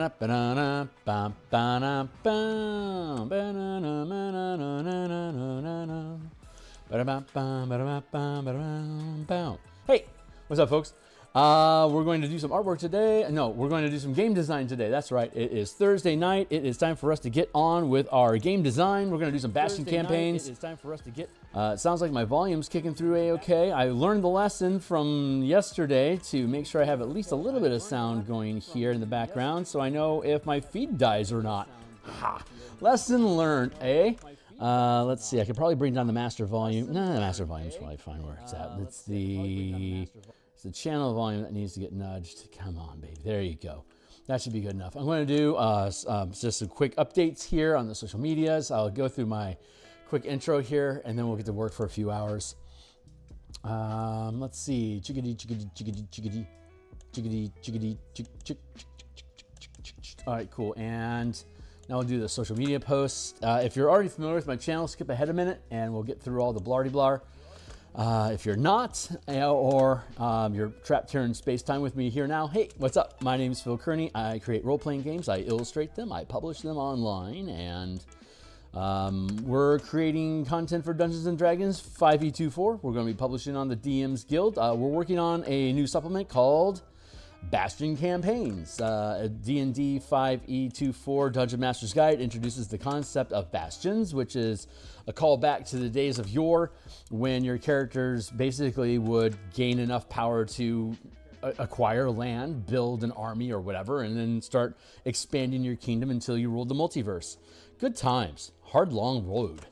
Hey, what's up, folks? We're going to do some artwork today. No, we're going to do some game design today. That's right. It is Thursday night. It is time for us to get on with our game design. We're going to do some Bastion campaigns. It is time for us to get. It sounds like my volume's kicking through a-okay. I learned the lesson from yesterday to make sure I have at least a little bit of sound going here in the background, so I know if my feed dies or not. Ha! Lesson learned, eh? Let's see. I could probably bring down the master volume. No, the master volume's probably fine where it's at. It's the channel volume that needs to get nudged. Come on, baby. There you go. That should be good enough. I'm going to do just some quick updates here on the social medias. I'll go through my quick intro here, and then we'll get to work for a few hours. Let's see. Chickadee, chickadee, chickadee, chickadee, chickadee, chickadee, chick, chick, chick, chick, chick, chick, chick. All right, cool. And now we'll do the social media posts. If you're already familiar with my channel, skip ahead a minute, and we'll get through all the blardy-blar. If you're not, or you're trapped here in space-time with me here now, hey, what's up? My name is Phil Kearney. I create role-playing games. I illustrate them. I publish them online, and we're creating content for Dungeons & Dragons 5e24. We're going to be publishing on the DMsGuild. We're working on a new supplement called Bastion Campaigns. A D&D 5e24 Dungeon Master's Guide introduces the concept of bastions, which is a callback to the days of yore when your characters basically would gain enough power to acquire land, build an army or whatever, and then start expanding your kingdom until you ruled the multiverse. Good times. Hard, long road.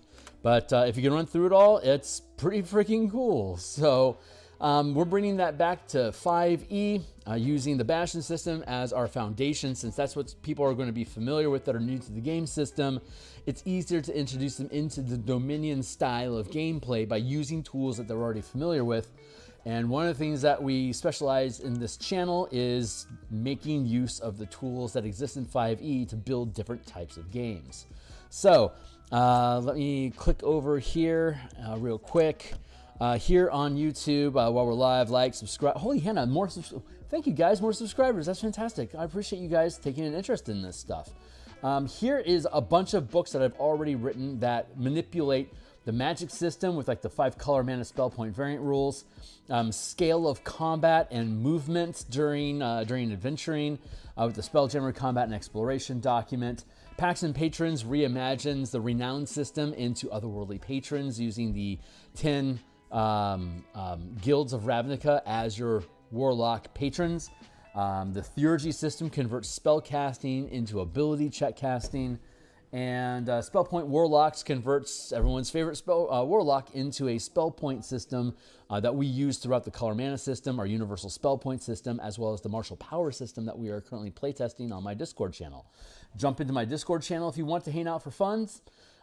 But if you can run through it all, it's pretty freaking cool. So we're bringing that back to 5e, using the Bastion system as our foundation, since that's what people are going to be familiar with that are new to the game system. It's easier to introduce them into the Dominion style of gameplay by using tools that they're already familiar with. And one of the things that we specialize in this channel is making use of the tools that exist in 5e to build different types of games. So let me click over here real quick. Here on YouTube, while we're live, like, subscribe. Holy Hannah, thank you guys, more subscribers. That's fantastic. I appreciate you guys taking an interest in this stuff. Here is a bunch of books that I've already written that manipulate the magic system with like the 5-color mana spell point variant rules, scale of combat and movement during adventuring, with the Spelljammer combat and exploration document. Pacts and Patrons reimagines the renown system into otherworldly patrons using the 10 guilds of Ravnica as your Warlock patrons. The Theurgy system converts spell casting into ability check casting. And Point Warlocks converts everyone's favorite Warlock into a spell point system that we use throughout the color mana system, our universal spell point system, as well as the martial power system that we are currently playtesting on my Discord channel. Jump into my Discord channel if you want to hang out for funds.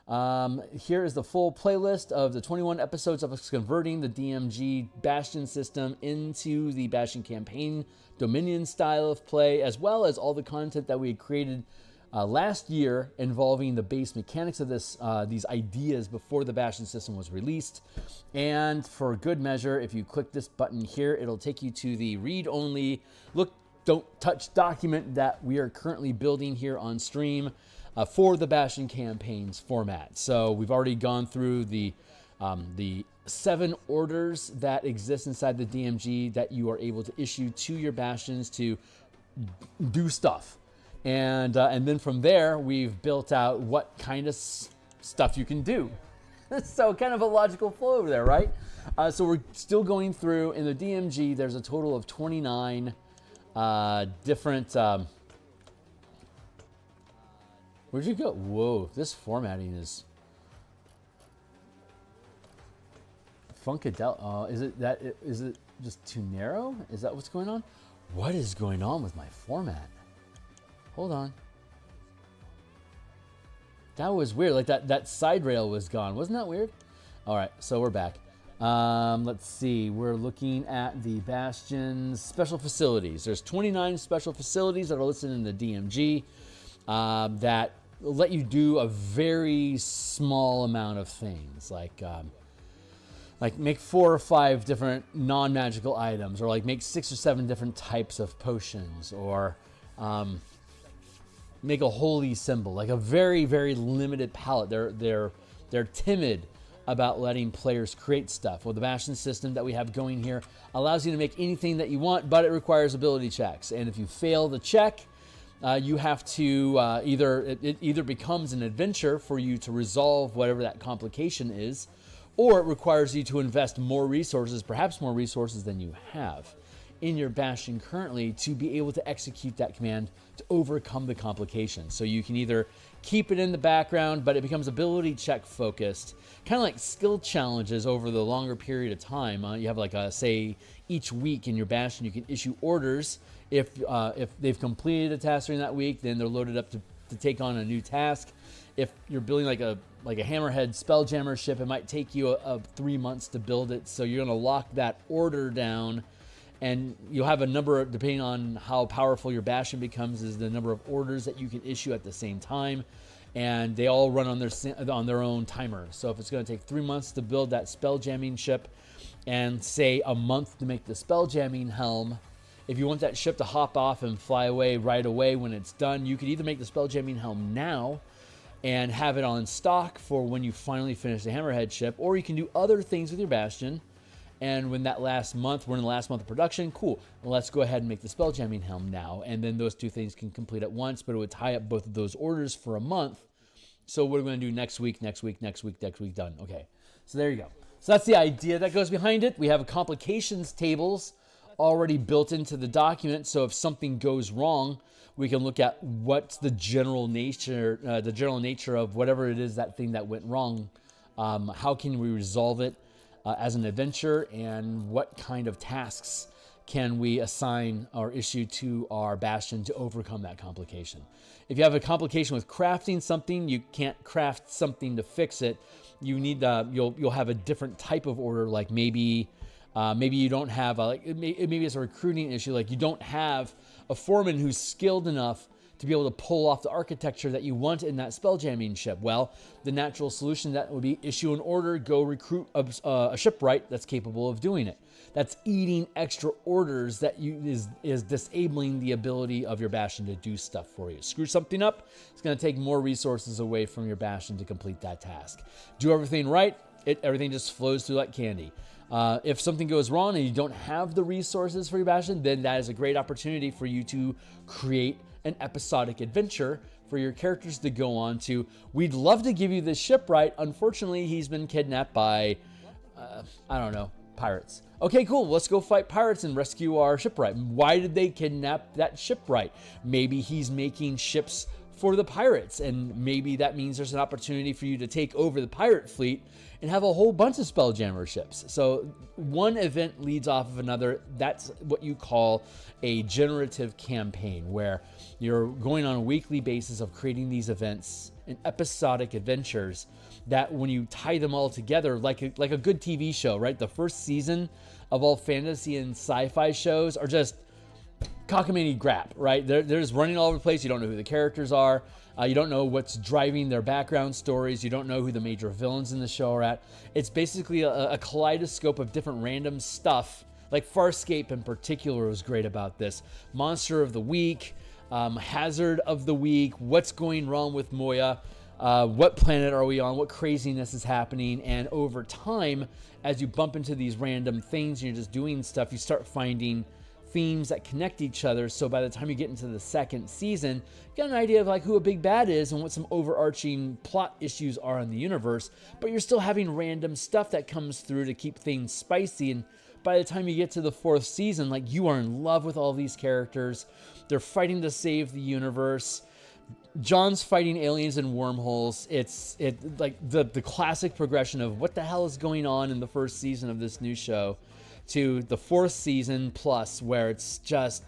Here is the full playlist of the 21 episodes of us converting the DMG Bastion system into the Bastion campaign Dominion style of play, as well as all the content that we had created last year involving the base mechanics of these ideas before the Bastion system was released. And for good measure, if you click this button here, it'll take you to the read-only, look, don't touch document that we are currently building here on stream for the Bastion campaigns format. So we've already gone through the 7 orders that exist inside the DMG that you are able to issue to your Bastions to do stuff. And then from there, we've built out what kind of stuff you can do. So kind of a logical flow over there, right? So we're still going through. In the DMG, there's a total of 29 different... where'd you go? Whoa, this formatting is... Funkadelic. Is it just too narrow? Is that what's going on? What is going on with my format? Hold on. That was weird. Like that side rail was gone. Wasn't that weird? All right, so we're back. Let's see. We're looking at the Bastion's special facilities. There's 29 special facilities that are listed in the DMG that let you do a very small amount of things, like make 4 or 5 different non-magical items, or like make 6 or 7 different types of potions, or make a holy symbol, like a very, very limited palette. They're timid about letting players create stuff. Well, the Bastion system that we have going here allows you to make anything that you want, but it requires ability checks. And if you fail the check, you have to it either becomes an adventure for you to resolve whatever that complication is, or it requires you to invest more resources, perhaps more resources than you have in your Bastion currently, to be able to execute that command to overcome the complication. So you can either keep it in the background, but it becomes ability check focused, kind of like skill challenges over the longer period of time. You have like say each week in your Bastion, you can issue orders. If they've completed a task during that week, then they're loaded up to take on a new task. If you're building like a Hammerhead Spelljammer ship, it might take you 3 months to build it. So you're going to lock that order down, and you'll have a number, depending on how powerful your Bastion becomes, is the number of orders that you can issue at the same time. And they all run on their own timer. So if it's going to take 3 months to build that Spelljamming ship, and say a month to make the Spelljamming helm, if you want that ship to hop off and fly away right away when it's done, you could either make the Spelljamming helm now and have it on stock for when you finally finish the Hammerhead ship, or you can do other things with your Bastion. And when that last month, we're in the last month of production, cool, well, let's go ahead and make the Spelljamming helm now. And then those two things can complete at once, but it would tie up both of those orders for a month. So what are we going to do next week, done. Okay, so there you go. So that's the idea that goes behind it. We have complications tables already built into the document. So if something goes wrong, we can look at what's the general nature of whatever it is, that thing that went wrong. How can we resolve it as an adventure, and what kind of tasks can we assign or issue to our Bastion to overcome that complication. If you have a complication with crafting something, you can't craft something to fix it. You need you'll have a different type of order, like maybe you don't have maybe it's a recruiting issue, like you don't have a foreman who's skilled enough to be able to pull off the architecture that you want in that Spelljamming ship. Well, the natural solution to that would be issue an order, go recruit a shipwright that's capable of doing it. That's eating extra orders that is disabling the ability of your Bastion to do stuff for you. Screw something up, it's going to take more resources away from your Bastion to complete that task. Do everything right, everything just flows through like candy. If something goes wrong and you don't have the resources for your Bastion, then that is a great opportunity for you to create an episodic adventure for your characters to go on to. We'd love to give you this shipwright. Unfortunately, he's been kidnapped by, I don't know, pirates. Okay, cool. Let's go fight pirates and rescue our shipwright. Why did they kidnap that shipwright? Maybe he's making ships for the pirates, and maybe that means there's an opportunity for you to take over the pirate fleet and have a whole bunch of Spelljammer ships. So one event leads off of another. That's what you call a generative campaign, where you're going on a weekly basis of creating these events and episodic adventures that, when you tie them all together, like a good TV show, right? The first season of all fantasy and sci-fi shows are just cockamamie crap, right? They're just running all over the place. You don't know who the characters are. You don't know what's driving their background stories. You don't know who the major villains in the show are at. It's basically a kaleidoscope of different random stuff. Like Farscape in particular was great about this. Monster of the week, hazard of the week, what's going wrong with Moya, what planet are we on, what craziness is happening. And over time, as you bump into these random things and you're just doing stuff, you start finding themes that connect each other. So by the time you get into the second season, you got an idea of like who a big bad is and what some overarching plot issues are in the universe, but you're still having random stuff that comes through to keep things spicy. And by the time you get to the fourth season, like, you are in love with all these characters. They're fighting to save the universe. John's fighting aliens and wormholes. It's like the classic progression of what the hell is going on in the first season of this new show to the fourth season plus, where it's just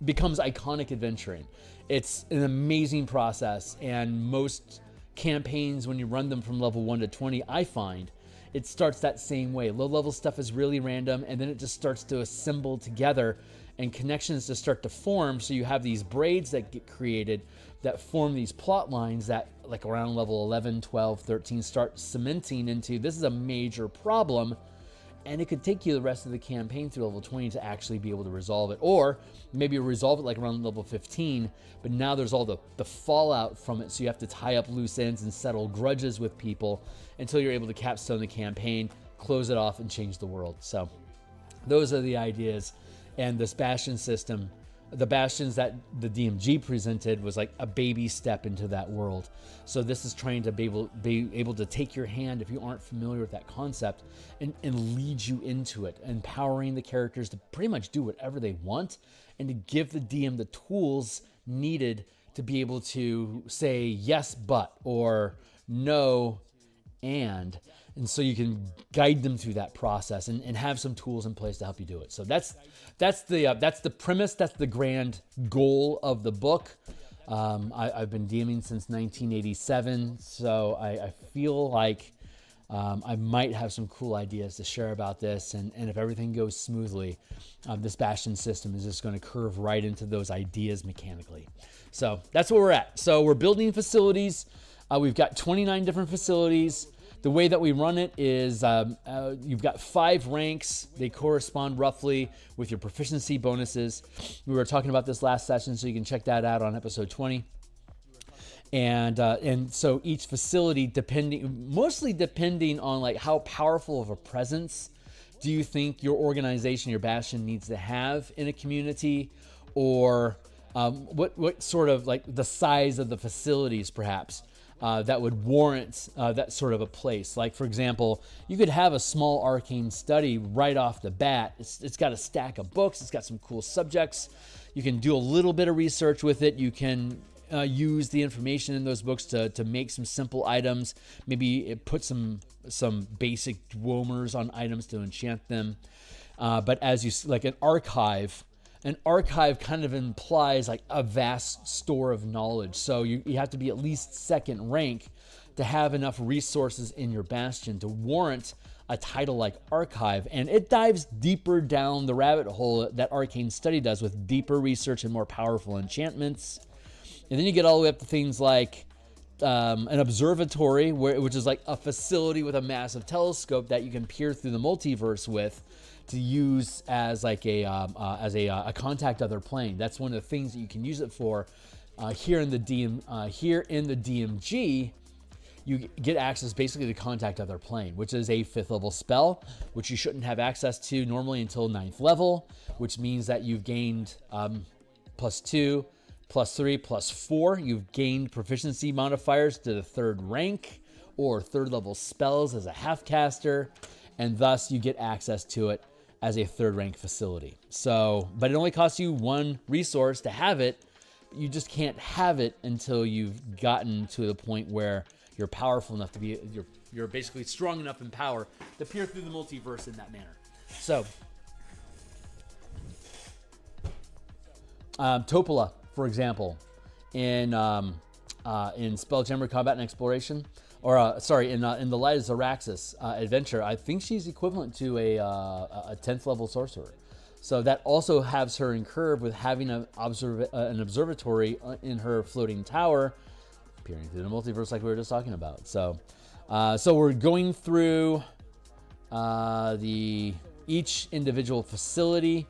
becomes iconic adventuring. It's an amazing process, and most campaigns, when you run them from level 1 to 20, I find it starts that same way. Low level stuff is really random, and then it just starts to assemble together and connections just start to form. So you have these braids that get created that form these plot lines that, like, around level 11, 12, 13 start cementing into, this is a major problem. And it could take you the rest of the campaign through level 20 to actually be able to resolve it. Or maybe resolve it like around level 15, but now there's all the fallout from it, so you have to tie up loose ends and settle grudges with people until you're able to capstone the campaign, close it off, and change the world. So those are the ideas. And this Bastion system, the Bastions that the DMG presented was like a baby step into that world. So this is trying to be able to take your hand, if you aren't familiar with that concept, and lead you into it, empowering the characters to pretty much do whatever they want, and to give the DM the tools needed to be able to say yes but, or no and so you can guide them through that process and have some tools in place to help you do it. So that's the premise. That's the grand goal of the book. I've been DMing since 1987, so I feel like I might have some cool ideas to share about this. And if everything goes smoothly, this Bastion system is just going to curve right into those ideas mechanically. So that's where we're at. So we're building facilities. We've got 29 different facilities. The way that we run it is you've got 5 ranks. They correspond roughly with your proficiency bonuses. We were talking about this last session, so you can check that out on episode 20. And so each facility, mostly depending on like how powerful of a presence do you think your organization, your Bastion, needs to have in a community, or what sort of like the size of the facilities perhaps. That would warrant that sort of a place. Like, for example, you could have a small arcane study right off the bat. It's got a stack of books. It's got some cool subjects. You can do a little bit of research with it. You can use the information in those books to make some simple items. Maybe put some basic dwomers on items to enchant them. But as you like an archive kind of implies like a vast store of knowledge. So you have to be at least second rank to have enough resources in your Bastion to warrant a title like Archive. And it dives deeper down the rabbit hole that Arcane Study does, with deeper research and more powerful enchantments. And then you get all the way up to things like an observatory, which is like a facility with a massive telescope that you can peer through the multiverse with, to use as like a contact other plane. That's one of the things that you can use it for. Here in the DMG, you get access basically to contact other plane, which is a 5th level spell, which you shouldn't have access to normally until 9th level, which means that you've gained +2, +3, +4. You've gained proficiency modifiers to the 3rd rank or 3rd level spells as a half caster, and thus you get access to it as a 3rd rank facility. So, but it only costs you 1 resource to have it. You just can't have it until you've gotten to the point where you're powerful enough to be, you're basically strong enough in power to peer through the multiverse in that manner. So, Topola, for example, in Spelljammer Combat and Exploration, or in the Light of Xaraxxus adventure, I think she's equivalent to a 10th level sorcerer. So that also has her in curve with having an observatory in her floating tower, peering through the multiverse like we were just talking about. So we're going through each individual facility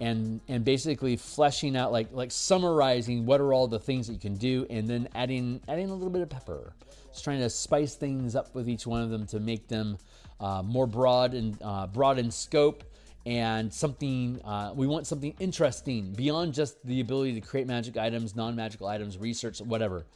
and basically fleshing out, like summarizing what are all the things that you can do, and then adding a little bit of pepper. Just trying to spice things up with each one of them to make them more broad in scope, and something we want something interesting beyond just the ability to create magic items, non-magical items, research, whatever.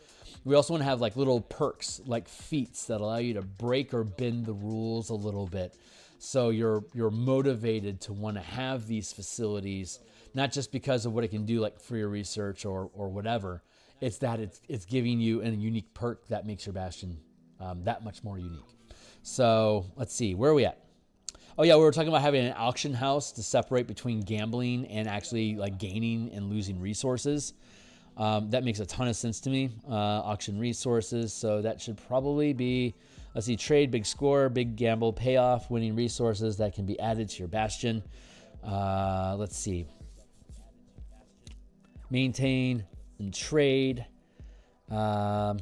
We also want to have like little perks, like feats that allow you to break or bend the rules a little bit. So you're motivated to want to have these facilities, not just because of what it can do, like for your research or whatever. It's that it's giving you a unique perk that makes your Bastion that much more unique. So let's see, where are we at? Oh yeah, we were talking about having an auction house to separate between gambling and actually like gaining and losing resources. That makes a ton of sense to me. Auction resources, so that should probably be, let's see, trade, big score, big gamble, payoff, winning resources that can be added to your Bastion. Let's see. Maintain and trade. Yeah,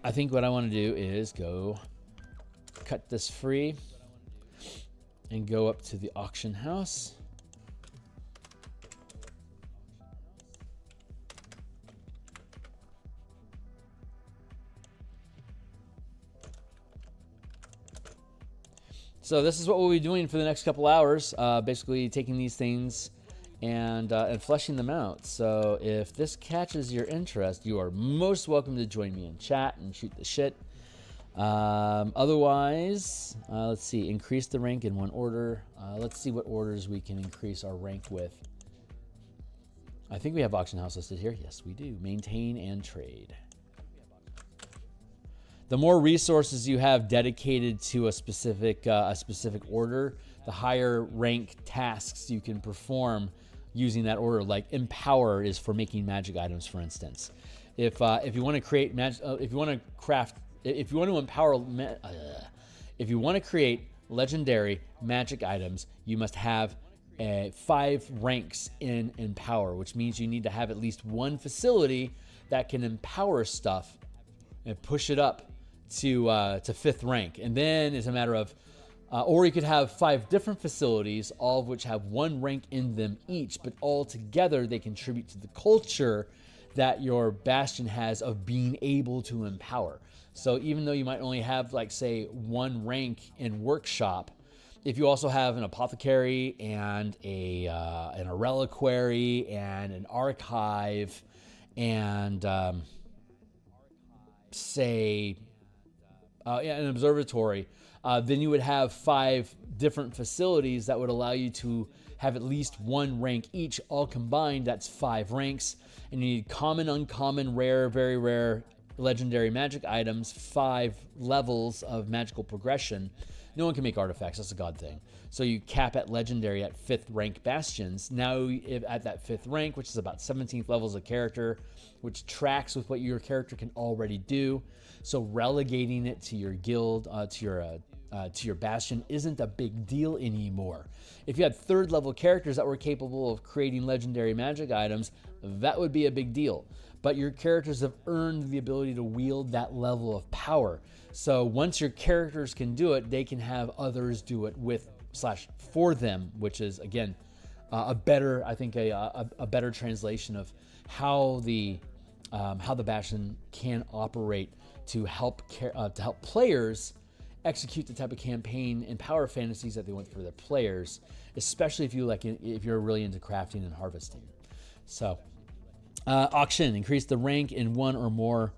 I think what I want to do is go cut this free. and go up to the auction house. So this is what we'll be doing for the next couple hours, basically taking these things and fleshing them out. So if this catches your interest, you are most welcome to join me in chat and shoot the shit. Otherwise, let's see, increase the rank in one order. Let's see what orders we can increase our rank with. I think we have auction house listed here. Yes, we do. Maintain and trade. The more resources you have dedicated to a specific order, the higher rank tasks you can perform using that order. Like Empower is for making magic items, for instance. If you want to create if you want to craft, if you want to empower, if you want to create legendary magic items, you must have 5 ranks in Empower, which means you need to have at least one facility that can empower stuff and push it up to 5th rank. And then it's a matter of, or you could have 5 different facilities, all of which have 1 rank in them each, but all together they contribute to the culture that your Bastion has of being able to empower. So even though you might only have, like, say, 1 rank in Workshop, if you also have an Apothecary and a Reliquary and an Archive and say an Observatory, then you would have 5 different facilities that would allow you to have at least 1 rank each, all combined. That's 5 ranks. And you need common, uncommon, rare, very rare, legendary magic items, 5 levels of magical progression. No one can make artifacts. That's a god thing. So you cap at legendary at 5th rank bastions. Now at that 5th rank, which is about 17th levels of character, which tracks with what your character can already do. So relegating it to your guild, to your bastion isn't a big deal anymore. If you had 3rd level characters that were capable of creating legendary magic items, that would be a big deal. But your characters have earned the ability to wield that level of power. So once your characters can do it, they can have others do it with/for them, which is, again, a better, I think, a better translation of how the Bastion can operate to help players execute the type of campaign and power fantasies that they want for their players, especially if you're really into crafting and harvesting. So, auction, increase the rank in one or more.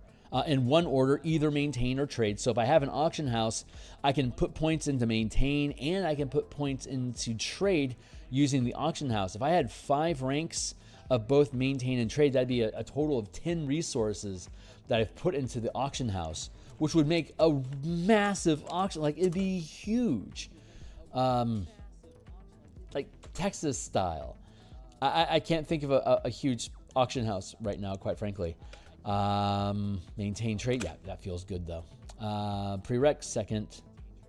In one order, either maintain or trade. So if I have an auction house, I can put points into maintain and I can put points into trade using the auction house. If I had 5 ranks of both maintain and trade, that'd be a total of 10 resources that I've put into the auction house, which would make a massive auction. Like, it'd be huge. Like Texas style. I can't think of a huge auction house right now, quite frankly. Maintain trade, yeah, that feels good though. Prereq second,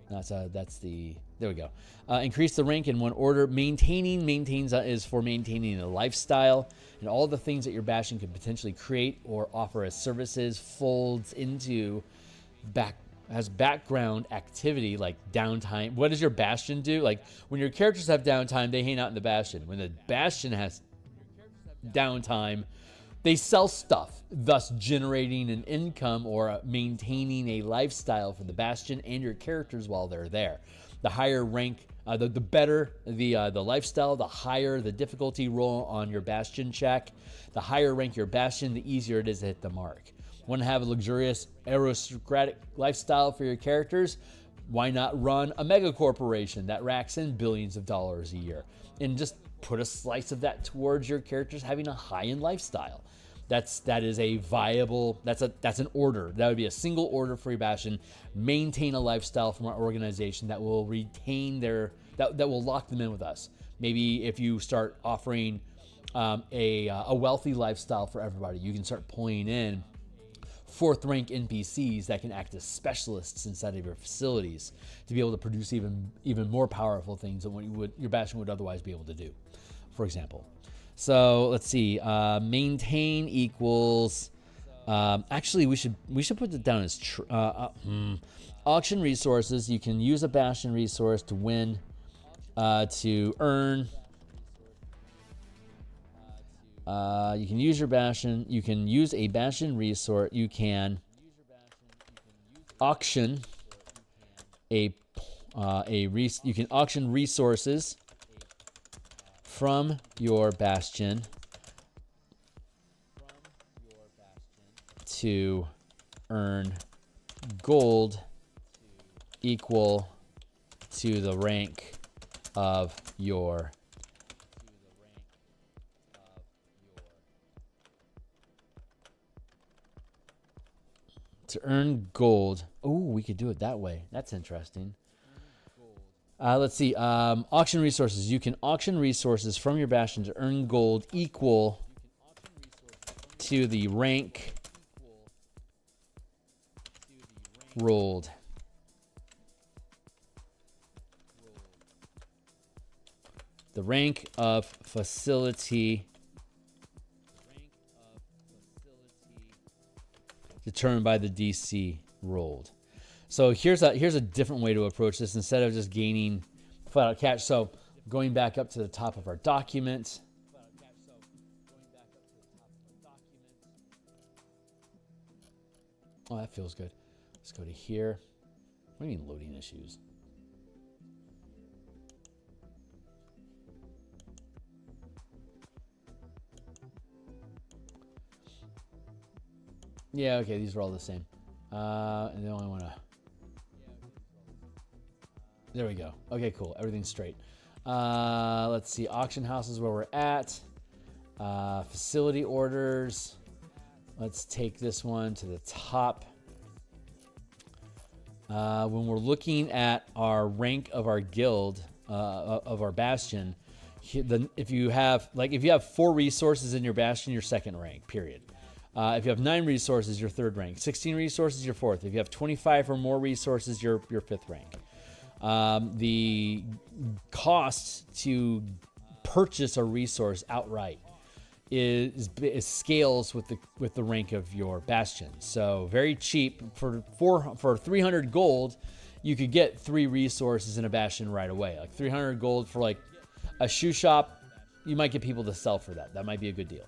there we go. Increase the rank in one order. Maintains is for maintaining a lifestyle, and all the things that your Bastion could potentially create or offer as services folds into has background activity like downtime. What does your Bastion do? Like, when your characters have downtime, they hang out in the Bastion. When the Bastion has downtime, they sell stuff, thus generating an income or maintaining a lifestyle for the Bastion and your characters while they're there. The higher rank, the better the lifestyle, the higher the difficulty roll on your Bastion check. The higher rank your Bastion, the easier it is to hit the mark. Want to have a luxurious aristocratic lifestyle for your characters? Why not run a mega corporation that racks in billions of dollars a year and just put a slice of that towards your characters having a high-end lifestyle? That is a viable, that's an order. That would be a single order for your Bastion. Maintain a lifestyle from our organization that will retain that will lock them in with us. Maybe if you start offering a wealthy lifestyle for everybody, you can start pulling in 4th rank NPCs that can act as specialists inside of your facilities to be able to produce even more powerful things than what your Bastion would otherwise be able to do, for example. So let's see. Maintain equals. Actually, we should put it down as auction resources. You can use a Bastion resource to win to earn. You can use your Bastion. You can use a Bastion resource. You can auction you can auction resources from your Bastion to earn gold equal to the rank of your to earn gold. Oh, we could do it that way. That's interesting. Let's see. Auction resources. You can auction resources from your Bastion to earn gold equal to the rank rolled. The rank of facility determined by the DC rolled. So here's a different way to approach this instead of just gaining flat out cash. So going back up to the top of our document. Oh, that feels good. Let's go to here. What do you mean loading issues? Yeah, okay, these are all the same. And then I want to... There we go. Okay, cool. Everything's straight. Let's see. Auction houses where we're at. Facility orders. Let's take this one to the top. When we're looking at our rank of our guild, of our Bastion, if you have 4 resources in your Bastion, you're second rank, period. If you have 9 resources, you're third rank. 16 resources, you're fourth. If you have 25 or more resources, you're fifth rank. The cost to purchase a resource outright is scales with the rank of your Bastion. So very cheap for 300 gold, you could get 3 resources in a Bastion right away. Like 300 gold for like a shoe shop, you might get people to sell for that. That might be a good deal.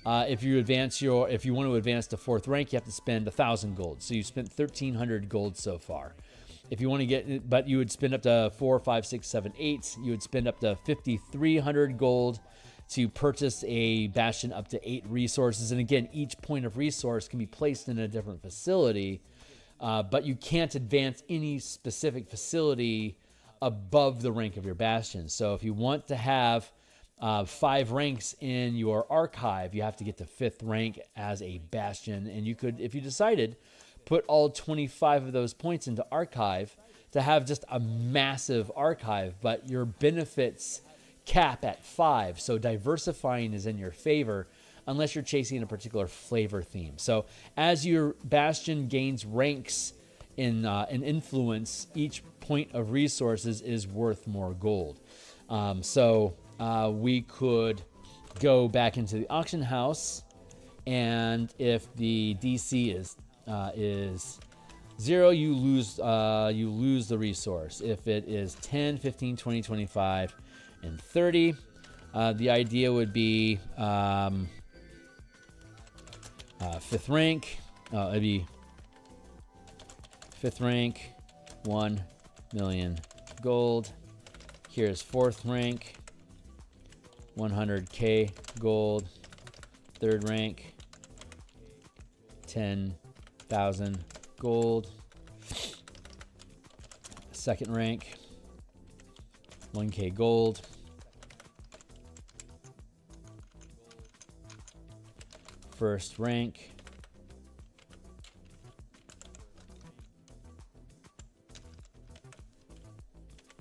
If you want to advance to 4th rank, you have to spend 1,000 gold. So you spent 1,300 gold so far. If you want to get, but you would spend up to 4, 5, 6, 7, 8. You would spend up to 5,300 gold to purchase a Bastion up to 8 resources. And again, each point of resource can be placed in a different facility, but you can't advance any specific facility above the rank of your Bastion. So if you want to have 5 ranks in your archive, you have to get to 5th rank as a Bastion. And you could, if you decided, put all 25 of those points into archive to have just a massive archive, but your benefits cap at 5. So diversifying is in your favor unless you're chasing a particular flavor theme. So as your Bastion gains ranks in influence, each point of resources is worth more gold. We could go back into the auction house, and if the DC is 0, you lose the resource. If it is 10, 15, 20, 25, and 30, the idea would be 5th rank. It'd be 5th rank, 1 million gold. Here's 4th rank, 100k gold. 3rd rank, 10,000 gold. 2nd rank, 1k gold. 1st rank,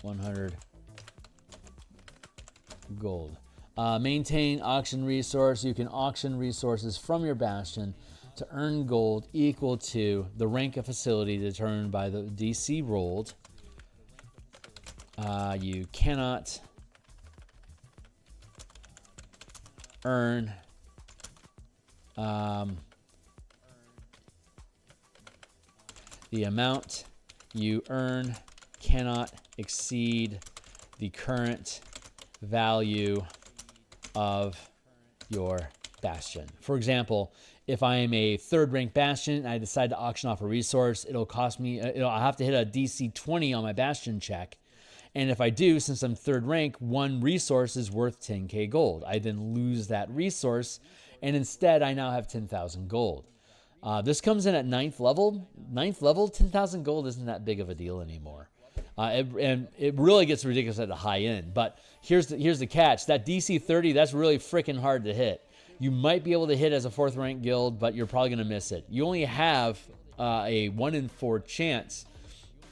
100 gold. Maintain auction resource. You can auction resources from your Bastion to earn gold equal to the rank of facility determined by the DC rolled. You cannot earn the amount you earn cannot exceed the current value of your bastion. For example, if I am a 3rd rank bastion and I decide to auction off a resource, it'll cost me, I'll have to hit a DC 20 on my bastion check. And if I do, since I'm 3rd rank, 1 resource is worth 10k gold. I then lose that resource, and instead I now have 10,000 gold. This comes in at 9th level. 9th level, 10,000 gold isn't that big of a deal anymore. And it really gets ridiculous at the high end. But here's the catch. That DC 30, that's really freaking hard to hit. You might be able to hit as a 4th rank guild, but you're probably going to miss it. You only have a 1 in 4 chance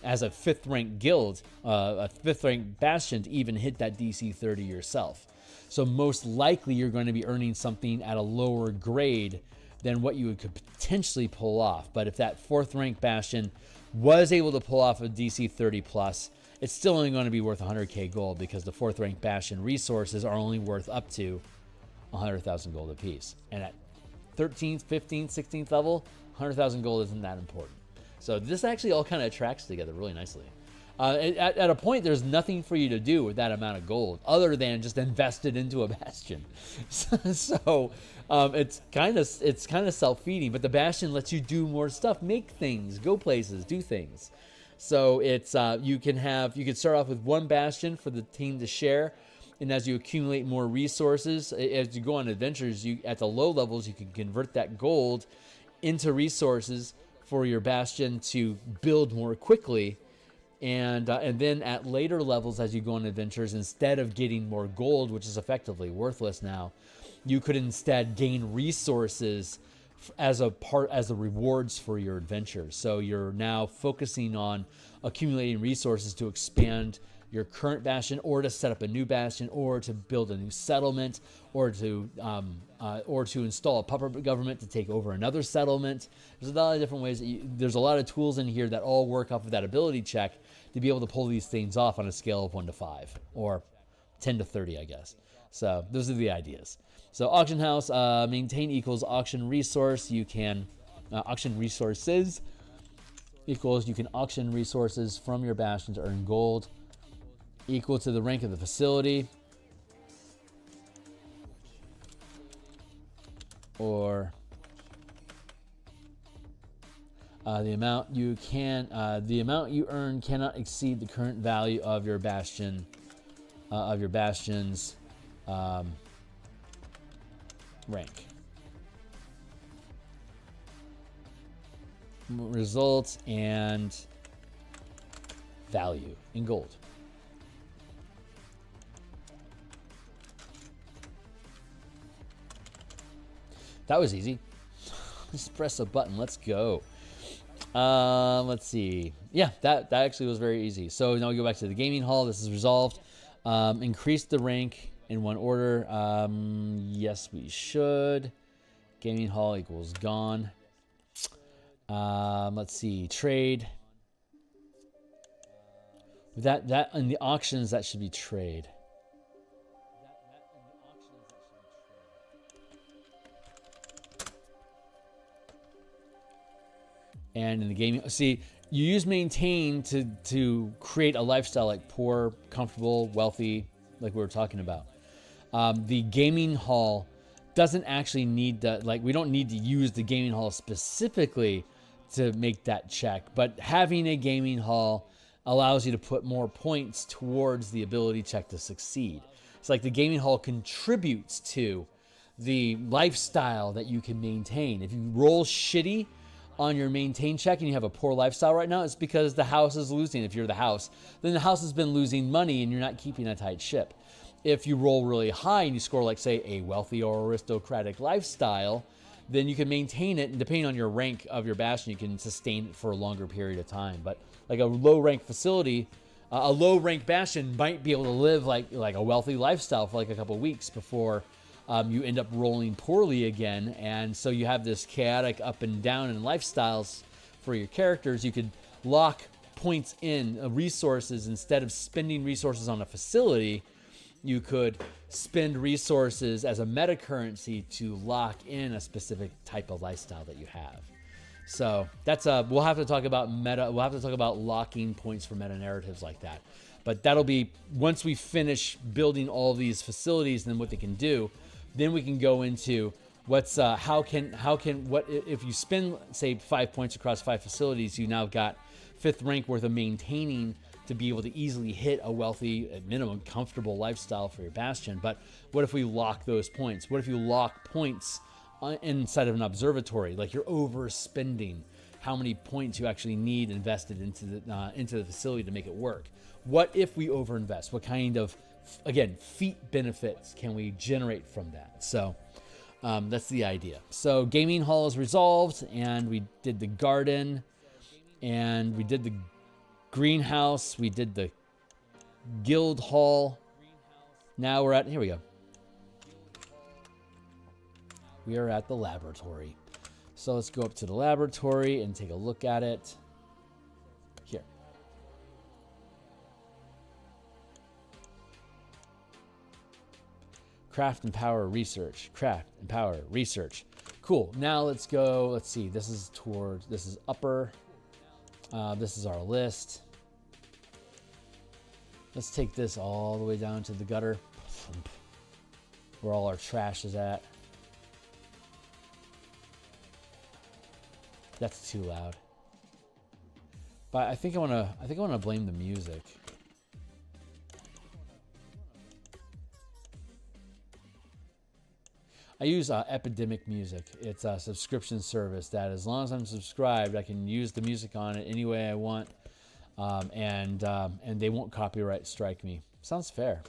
as a 5th rank guild, a 5th rank bastion, to even hit that DC 30 yourself. So most likely you're going to be earning something at a lower grade than what you could potentially pull off. But if that 4th rank bastion was able to pull off a DC 30 plus, it's still only going to be worth 100k gold, because the 4th rank bastion resources are only worth up to 100,000 gold apiece. And at 13th, 15th, 16th level, 100,000 gold isn't that important. So this actually all kind of tracks together really nicely. At a point, there's nothing for you to do with that amount of gold other than just invest it into a bastion. So it's kind of self-feeding, but the bastion lets you do more stuff, make things, go places, do things. So it's you can start off with 1 bastion for the team to share, and as you accumulate more resources, as you go on adventures, at the low levels you can convert that gold into resources for your bastion to build more quickly. And then at later levels, as you go on adventures, instead of getting more gold, which is effectively worthless now, you could instead gain resources as the rewards for your adventures. So you're now focusing on accumulating resources to expand your current bastion, or to set up a new bastion, or to build a new settlement, or to install a puppet government to take over another settlement. There's a lot of different ways. There's a lot of tools in here that all work off of that ability check to be able to pull these things off on a scale of 1 to 5, or 10 to 30, I guess. So those are the ideas. So auction house, maintain equals auction resource. You can auction resources equals you can auction resources from your bastion to earn gold, equal to the rank of the facility, or the amount you earn cannot exceed the current value of your bastion, bastion's rank. Results and value in gold. That was easy. Just press a button. Let's go. Let's see. Yeah, that actually was very easy. So now we go back to the gaming hall. This is resolved. Increase the rank in 1 order. Yes, we should. Gaming hall equals gone. Let's see. Trade. That in the auctions, that should be trade. And in the gaming, see, you use maintain to create a lifestyle like poor, comfortable, wealthy, like we were talking about. The gaming hall doesn't actually need that. Like, we don't need to use the gaming hall specifically to make that check, but having a gaming hall allows you to put more points towards the ability check to succeed. It's like the gaming hall contributes to the lifestyle that you can maintain. If you roll shitty on your maintain check and you have a poor lifestyle right now, it's because the house is losing. If you're the house, then the house has been losing money and you're not keeping a tight ship. If you roll really high and you score, like, say, a wealthy or aristocratic lifestyle, then you can maintain it, and depending on your rank of your bastion, you can sustain it for a longer period of time. But like a low rank facility, a low rank bastion might be able to live like a wealthy lifestyle for like a couple weeks before you end up rolling poorly again. And so you have this chaotic up and down in lifestyles for your characters. You could lock points in resources. Instead of spending resources on a facility, you could spend resources as a meta currency to lock in a specific type of lifestyle that you have. So that's we'll have to talk about meta. We'll have to talk about locking points for meta narratives like that. But that'll be once we finish building all these facilities and then what they can do, then we can go into what's how can what if you spend say 5 points across 5 facilities, you now got 5th rank worth of maintaining to be able to easily hit a wealthy, at minimum, comfortable lifestyle for your Bastion. But what if we lock those points? What if you lock points inside of an observatory? Like you're overspending how many points you actually need invested into the facility to make it work. What if we overinvest? What kind of, again, feat benefits can we generate from that? So that's the idea. So gaming hall is resolved, and we did the garden, and we did the greenhouse, we did the guild hall. Now we're at, here we go. We are at the laboratory. So let's go up to the laboratory and take a look at it. Here. Craft and power research. Craft and power research. Cool. Now let's go. Let's see. This is upper. This is our list. Let's take this all the way down to the gutter, where all our trash is at. That's too loud. But I think I want to blame the music. I use Epidemic Music. It's a subscription service that, as long as I'm subscribed, I can use the music on it any way I want, and they won't copyright strike me. Sounds fair.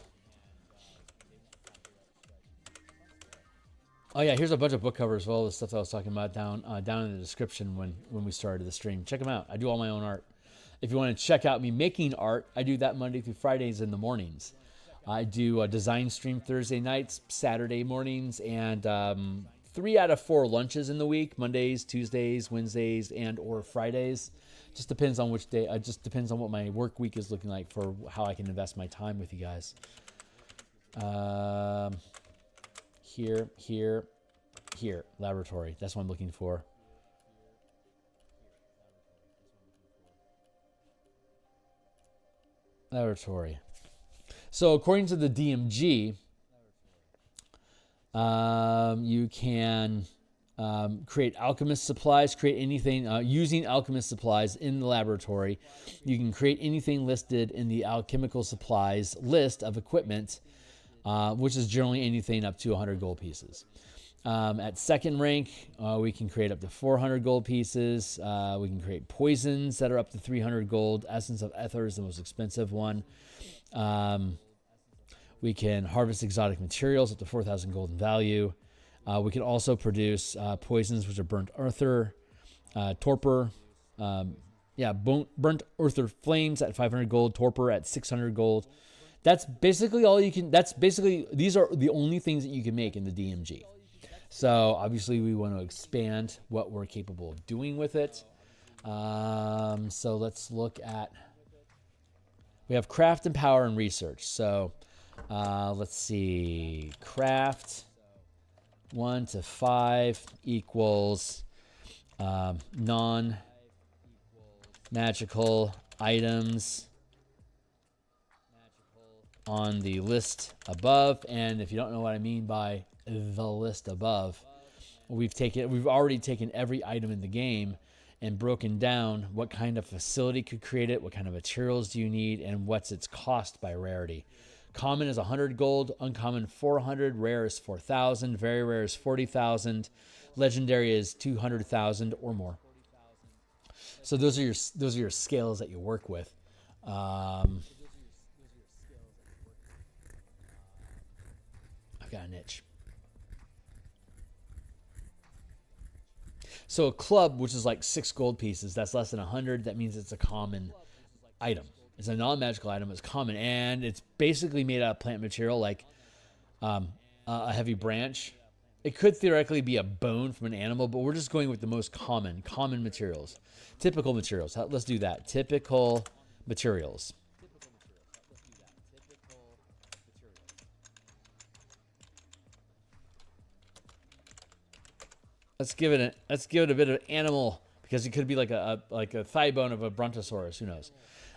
Oh yeah, here's a bunch of book covers of all the stuff I was talking about down in the description when we started the stream. Check them out. I do all my own art. If you want to check out me making art, I do that Monday through Fridays in the mornings. I do a design stream Thursday nights, Saturday mornings, and 3 out of 4 lunches in the week: Mondays, Tuesdays, Wednesdays, and or Fridays. Just depends on which day. It just depends on what my work week is looking like for how I can invest my time with you guys. Here, laboratory. That's what I'm looking for. Laboratory. So according to the DMG, you can create alchemist supplies, create anything using alchemist supplies in the laboratory. You can create anything listed in the alchemical supplies list of equipment, which is generally anything up to 100 gold pieces. At 2nd rank, we can create up to 400 gold pieces. We can create poisons that are up to 300 gold. Essence of Ether is the most expensive one. We can harvest exotic materials up to 4,000 gold in value. We can also produce poisons, which are burnt ether, torpor. Burnt ether flames at 500 gold, torpor at 600 gold. That's basically all you can. These are the only things that you can make in the DMG. So obviously we want to expand what we're capable of doing with it. So let's look at, we have craft and power and research. So let's see, craft 1 to 5 equals non-magical items on the list above. And if you don't know what I mean by the list above, we've already taken every item in the game and broken down what kind of facility could create it, what kind of materials do you need, and what's its cost by rarity. Common is 100 gold, uncommon 400, rare is 4,000, very rare is 40,000, legendary is 200,000 or more. So those are your scales that you work with. I've got an itch. So a club, which is like 6 gold pieces, that's less than 100. That means it's a common item. It's a non-magical item. It's common, and it's basically made out of plant material, like a heavy branch. It could theoretically be a bone from an animal, but we're just going with the most common materials. Typical materials. Let's do that. Typical materials. Let's give it a bit of animal, because it could be like a thigh bone of a brontosaurus. Who knows?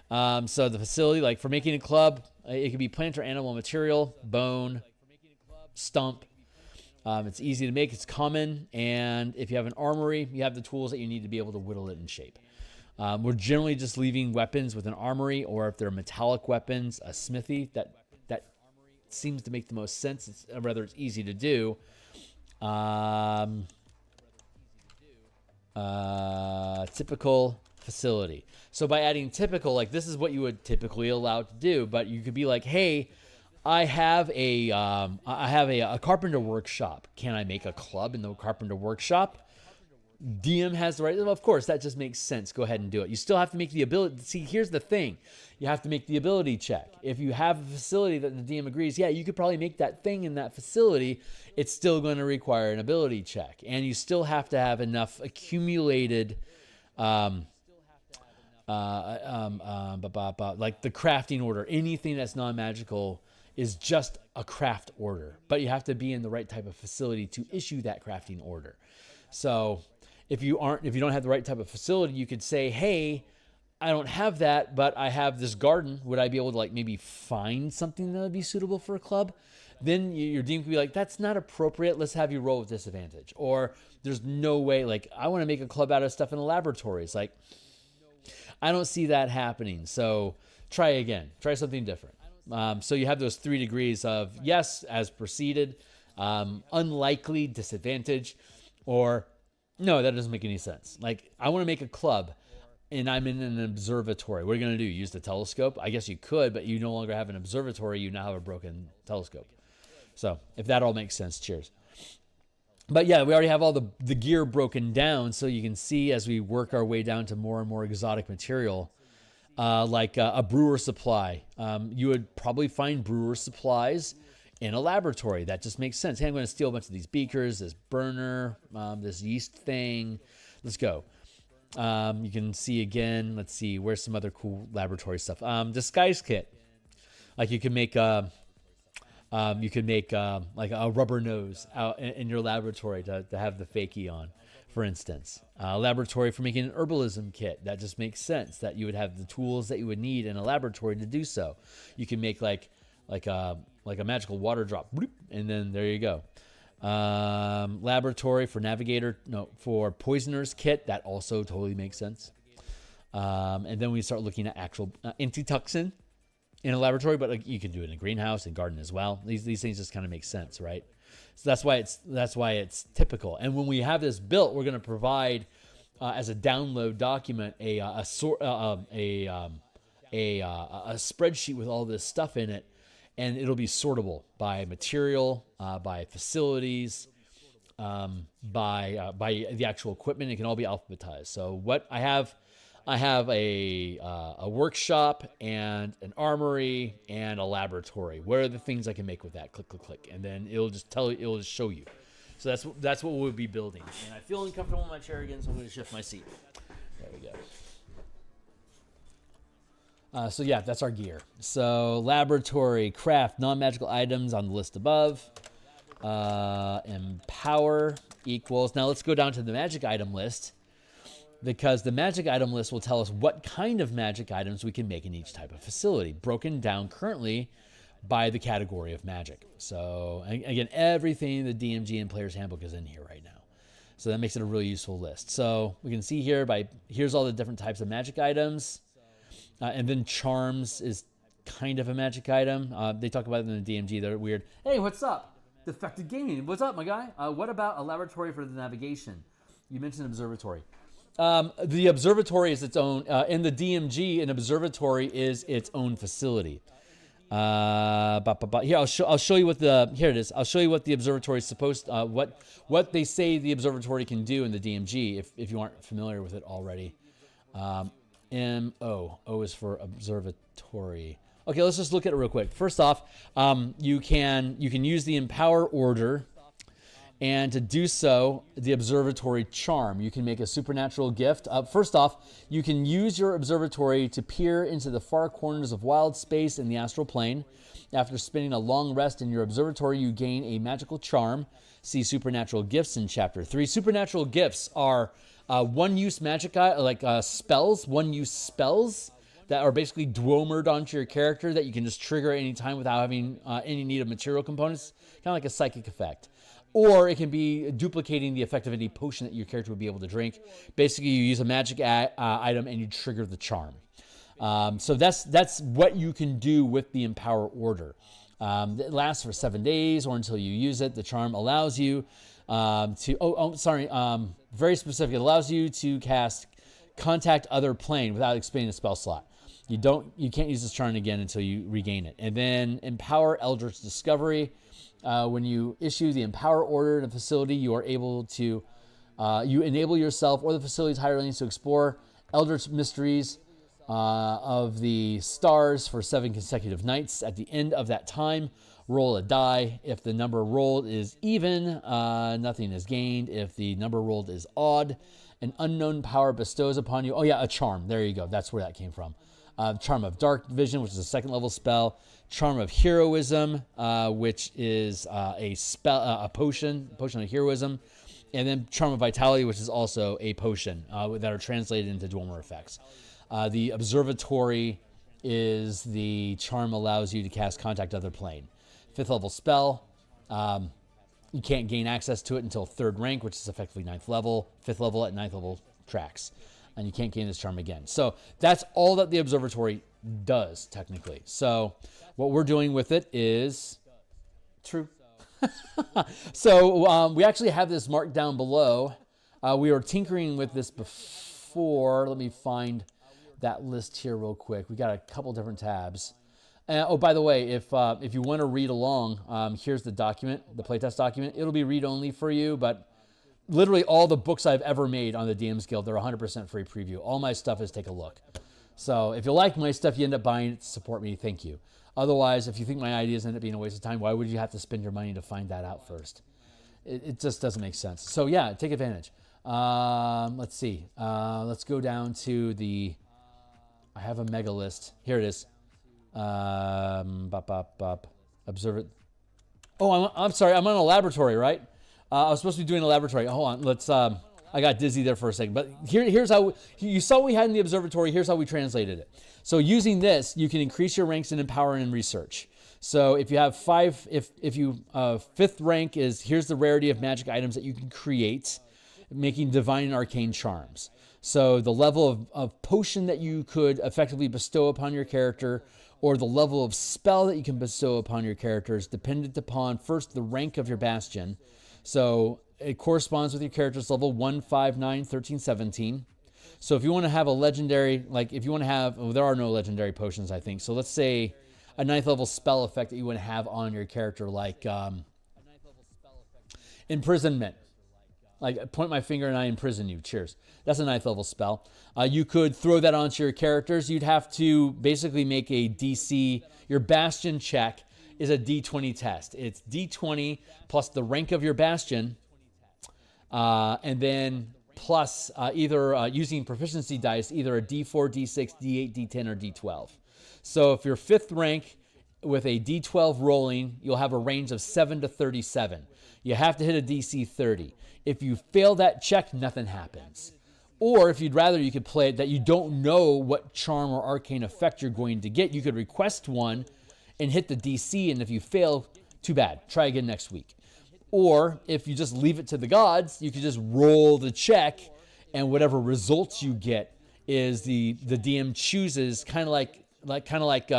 So the facility, like for making a club, it could be plant or animal material, bone, stump. It's easy to make, it's common, and if you have an armory, you have the tools that you need to be able to whittle it in shape. We're generally just leaving weapons with an armory, or if they're metallic weapons, a smithy. That seems to make the most sense. It's easy to do. Typical facility. So by adding typical, like this is what you would typically allow to do, but you could be like, hey, I have a carpenter workshop. Can I make a club in the carpenter workshop? DM has the right. Of course, that just makes sense. Go ahead and do it. You still have to make the ability. See, here's the thing. You have to make the ability check. If you have a facility that the DM agrees, yeah, you could probably make that thing in that facility. It's still going to require an ability check. And you still have to have enough accumulated, like the crafting order. Anything that's non-magical is just a craft order. But you have to be in the right type of facility to issue that crafting order. So if you don't have the right type of facility, you could say, hey, I don't have that, but I have this garden. Would I be able to like maybe find something that would be suitable for a club? Then your DM could be like, that's not appropriate. Let's have you roll with disadvantage. Or there's no way, like, I want to make a club out of stuff in a laboratory. It's like, I don't see that happening. So try again. Try something different. So you have those 3 degrees of yes, as preceded, unlikely, disadvantage, or no, that doesn't make any sense. Like, I want to make a club and I'm in an observatory. What are you going to do? Use the telescope? I guess you could, but you no longer have an observatory. You now have a broken telescope. So if that all makes sense, cheers. But yeah, we already have all the gear broken down, so you can see as we work our way down to more and more exotic material, like a brewer supply. You would probably find brewer supplies in a laboratory. That just makes sense. Hey, I'm going to steal a bunch of these beakers, this burner, this yeast thing. Let's go. You can see again, let's see, where's some other cool laboratory stuff? Disguise kit. Like you can make like a rubber nose out in your laboratory to have the fakie on, for instance. Laboratory for making an herbalism kit. That just makes sense that you would have the tools that you would need in a laboratory to do so. You can make like a magical water drop, and then there you go. Laboratory for poisoner's kit. That also totally makes sense. And then we start looking at actual antitoxin in a laboratory, but you can do it in a greenhouse and garden as well. These things just kind of make sense, right? So that's why it's typical. And when we have this built, we're going to provide as a download document a spreadsheet with all this stuff in it. And it'll be sortable by material, by facilities, by the actual equipment. It can all be alphabetized. So what I have a workshop and an armory and a laboratory. What are the things I can make with that? Click, click, click, and then it'll just show you. So that's what we'll be building. And I feel uncomfortable in my chair again, so I'm going to shift my seat. There we go. So yeah, that's our gear. So laboratory, craft, non-magical items on the list above. Empower equals. Now let's go down to the magic item list, because the magic item list will tell us what kind of magic items we can make in each type of facility, broken down currently by the category of magic. So again, everything in the DMG and Player's Handbook is in here right now. So that makes it a really useful list. So we can see here here's all the different types of magic items. And then charms is kind of a magic item. They talk about it in the DMG. They're weird. Hey, what's up? Defected Gaming. What's up, my guy? What about a laboratory for the navigation? You mentioned observatory. The observatory is its own. In the DMG, an observatory is its own facility. Here, I'll show you what here it is. I'll show you what the observatory is supposed. What they say the observatory can do in the DMG. If you aren't familiar with it already. O is for observatory. Okay, let's just look at it real quick. First off, you can use the empower order, and to do so, the observatory charm. You can make a supernatural gift. First off, you can use your observatory to peer into the far corners of wild space in the astral plane. After spending a long rest in your observatory, you gain a magical charm. See supernatural gifts in chapter 3. Supernatural gifts are one-use magic, spells, one-use spells that are basically dwomered onto your character that you can just trigger at any time without having any need of material components, kind of like a psychic effect. Or it can be duplicating the effect of any potion that your character would be able to drink. Basically, you use a magic item and you trigger the charm. So that's what you can do with the Empower Order. It lasts for 7 days or until you use it. The charm allows you very specific. It allows you to cast Contact Other Plane without expending a spell slot. You can't use this charm again until you regain it. And then Empower Eldritch Discovery. When you issue the Empower Order in a facility, you are able to, you enable yourself or the facility's hirelings to explore Eldritch Mysteries of the Stars for 7 consecutive nights. At the end of that time, roll a die. If the number rolled is even, nothing is gained. If the number rolled is odd, an unknown power bestows upon you. Oh yeah, a charm. There you go. That's where that came from. Charm of Dark Vision, which is a 2nd level spell. Charm of Heroism, which is a potion of heroism. And then Charm of Vitality, which is also a potion that are translated into Dwemer effects. The Observatory is the charm allows you to cast Contact Other Plane. 5th level spell. You can't gain access to it until 3rd rank, which is effectively 9th level. 5th level at 9th level tracks. And you can't gain this charm again. So that's all that the Observatory does, technically. So what we're doing with it is true. So we actually have this marked down below. We were tinkering with this before. Let me find that list here real quick. We got a couple different tabs. Oh, by the way, if you want to read along, here's the document, the playtest document. It'll be read-only for you, but literally all the books I've ever made on the DMsGuild, they're 100% free preview. All my stuff is take a look. So if you like my stuff, you end up buying it to support me, thank you. Otherwise, if you think my ideas end up being a waste of time, why would you have to spend your money to find that out first? It just doesn't make sense. So yeah, take advantage. Let's see. Let's go down to the, I have a mega list. Here it is. Observe it. Oh, I'm sorry. I'm on a laboratory, right? I was supposed to be doing a laboratory. Hold on. Let's. I got dizzy there for a second. But here's how you saw what we had in the observatory. Here's how we translated it. So using this, you can increase your ranks in Empower and Research. So if you have 5, if you 5th rank is, here's the rarity of magic items that you can create, making divine and arcane charms. So the level of potion that you could effectively bestow upon your character, or the level of spell that you can bestow upon your character, is dependent upon first the rank of your bastion. So it corresponds with your character's level 1, 5, 9, 13, 17. So if you want to have a legendary, like if you want to have, well, there are no legendary potions, I think. So let's say a 9th level spell effect that you want to have on your character, like imprisonment. Like point my finger and I imprison you. Cheers. That's a 9th level spell. You could throw that onto your characters. You'd have to basically make a DC. Your bastion check is a D20 test. It's D20 plus the rank of your bastion, and then plus either using proficiency dice, either a D4, D6, D8, D10, or D12. So if you're 5th rank with a D12 rolling, you'll have a range of 7 to 37. You have to hit a DC 30. If you fail that check, nothing happens. Or if you'd rather, you could play it that you don't know what charm or arcane effect you're going to get. You could request one and hit the DC, and if you fail, too bad. Try again next week. Or if you just leave it to the gods, you could just roll the check, and whatever results you get is the DM chooses, kind of like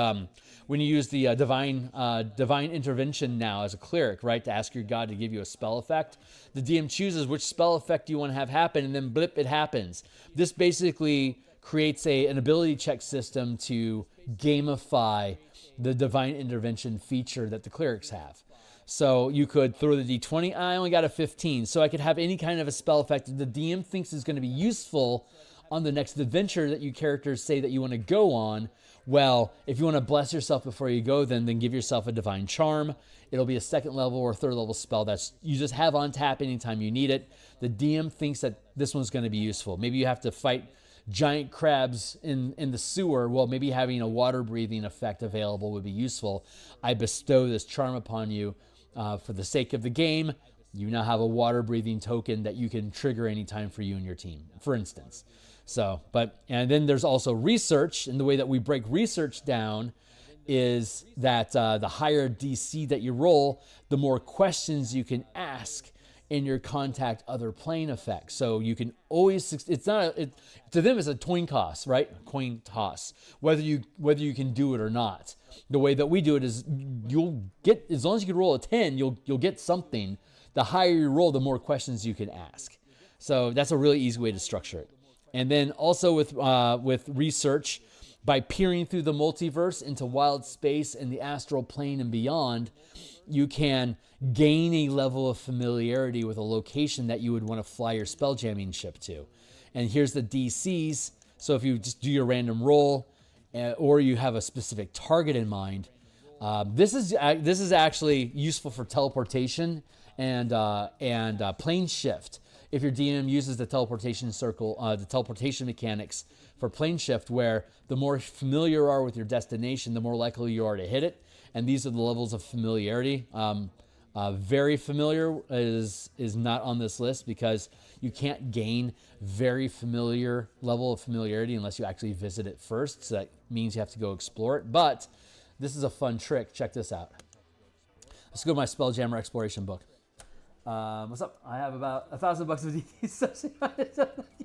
when you use the divine intervention now as a cleric, right, to ask your god to give you a spell effect. The DM chooses which spell effect you want to have happen, and then blip, it happens. This basically creates an ability check system to gamify the divine intervention feature that the clerics have. So you could throw the D20. I only got a 15, so I could have any kind of a spell effect that the DM thinks is going to be useful on the next adventure that you characters say that you want to go on. Well, if you want to bless yourself before you go, then give yourself a divine charm. It'll be a 2nd level or 3rd level spell that you just have on tap anytime you need it. The DM thinks that this one's going to be useful. Maybe you have to fight giant crabs in the sewer. Well, maybe having a water breathing effect available would be useful. I bestow this charm upon you for the sake of the game. You now have a water breathing token that you can trigger anytime for you and your team, for instance. So, and then there's also research, and the way that we break research down is that the higher DC that you roll, the more questions you can ask in your contact other plane effect. So you can always, it's not, to them it's a coin toss, right? Coin toss, whether you can do it or not. The way that we do it is you'll get, as long as you can roll a 10, you'll get something. The higher you roll, the more questions you can ask. So that's a really easy way to structure it. And then also with research, by peering through the multiverse into wild space and the astral plane and beyond, you can gain a level of familiarity with a location that you would want to fly your spelljamming ship to. And here's the DCs. So if you just do your random roll, or you have a specific target in mind, this is actually useful for teleportation and plane shift. If your DM uses the teleportation circle, the teleportation mechanics for plane shift, where the more familiar you are with your destination, the more likely you are to hit it. And these are the levels of familiarity. Very familiar is not on this list because you can't gain very familiar level of familiarity unless you actually visit it first. So that means you have to go explore it. But this is a fun trick. Check this out. Let's go to my Spelljammer exploration book. What's up? I have about $1,000 of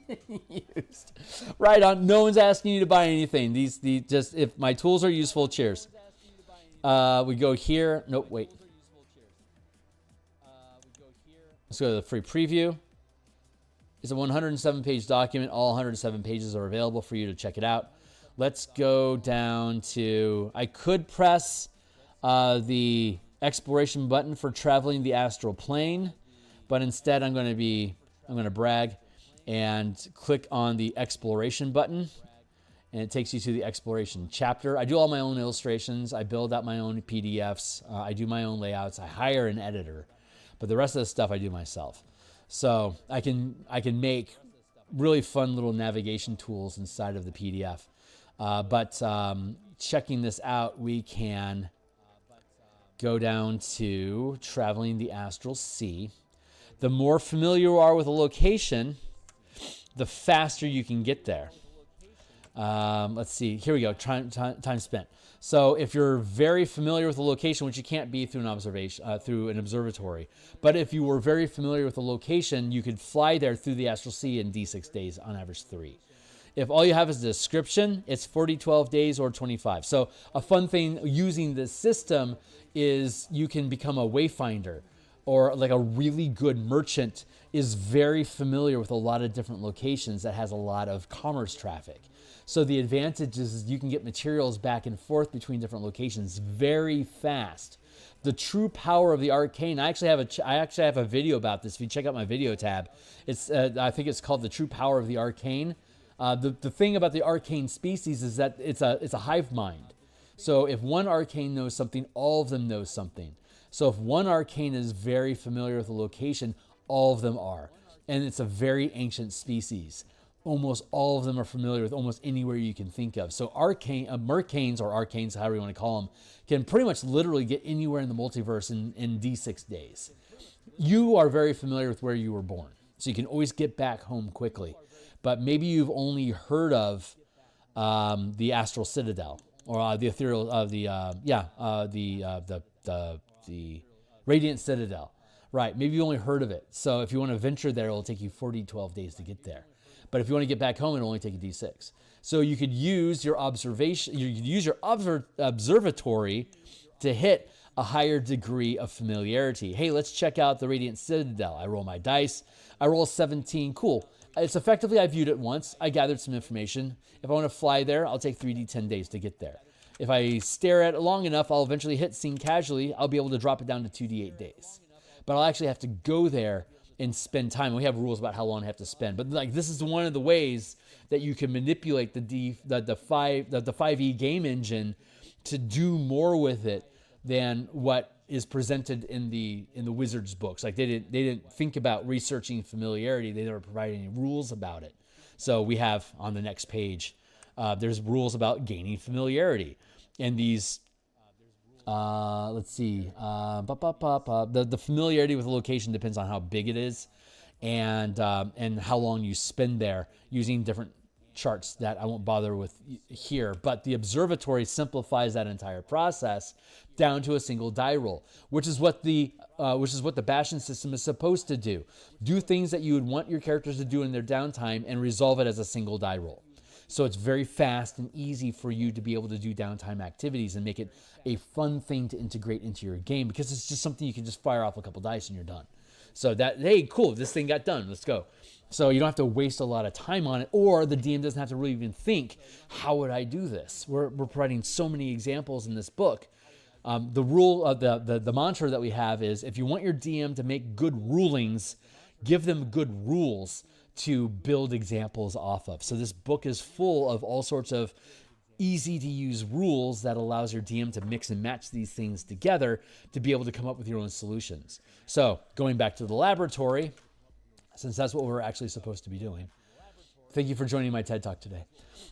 DD used. Right on. No one's asking you to buy anything. Just if my tools are useful, cheers. We go here. Nope, wait. Let's go to the free preview. It's a 107-page document. All 107 pages are available for you to check it out. Let's go down to, I could press the exploration button for traveling the astral plane, but instead I'm going to brag and click on the exploration button, and it takes you to the exploration chapter. I do all my own illustrations. I build out my own PDFs. I do my own layouts. I hire an editor, but the rest of the stuff I do myself. So I can make really fun little navigation tools inside of the PDF. But checking this out, we can go down to traveling the astral sea. The more familiar you are with a location, the faster you can get there. Let's see. Here we go. Time spent. So if you're very familiar with a location, which you can't be through an observatory, but if you were very familiar with a location, you could fly there through the astral sea in D6 days, on average 3. If all you have is a description, it's 40, 12 days, or 25. So a fun thing using this system is you can become a wayfinder, or like a really good merchant is very familiar with a lot of different locations that has a lot of commerce traffic. So the advantage is you can get materials back and forth between different locations very fast. The true power of the arcane. I actually have a video about this. If you check out my video tab, I think it's called The True Power of the Arcane. The thing about the arcane species is that it's a hive mind. So if one arcane knows something, all of them know something. So if one arcane is very familiar with a location, all of them are. And it's a very ancient species. Almost all of them are familiar with almost anywhere you can think of. So mercanes, or arcanes, however you want to call them, can pretty much literally get anywhere in the multiverse in D6 days. You are very familiar with where you were born, so you can always get back home quickly. But maybe you've only heard of the Astral Citadel, or the Ethereal, the Radiant Citadel. Right, maybe you only heard of it. So if you want to venture there, it'll take you 40, 12 days to get there. But if you want to get back home, it'll only take a D6. So you could use your observation, you could use your observatory to hit a higher degree of familiarity. Hey, let's check out the Radiant Citadel. I roll my dice. I roll a 17. Cool. It's effectively, I viewed it once. I gathered some information. If I want to fly there, I'll take 3D10 days to get there. If I stare at it long enough, I'll eventually hit Seen Casually. I'll be able to drop it down to 2D8 days. But I'll actually have to go there and spend time. We have rules about how long I have to spend. But like, this is one of the ways that you can manipulate the 5e game engine to do more with it than what is presented in the wizards books. Like they didn't think about researching familiarity. They never provided any rules about it. So we have on the next page, there's rules about gaining familiarity, and these Let's see. The familiarity with the location depends on how big it is, and how long you spend there using different charts that I won't bother with here. But the observatory simplifies that entire process down to a single die roll, which is what the Bastion system is supposed to do. Do things that you would want your characters to do in their downtime and resolve it as a single die roll. So it's very fast and easy for you to be able to do downtime activities and make it a fun thing to integrate into your game, because it's just something you can just fire off a couple dice and you're done. So that, hey, cool, this thing got done, let's go. So you don't have to waste a lot of time on it, or the DM doesn't have to really even think, how would I do this? We're providing so many examples in this book. The rule of the mantra that we have is, if you want your DM to make good rulings, give them good rules to build examples off of. So this book is full of all sorts of easy to use rules that allows your DM to mix and match these things together to be able to come up with your own solutions. So going back to the laboratory, since that's what we're actually supposed to be doing. Thank you for joining my TED Talk today.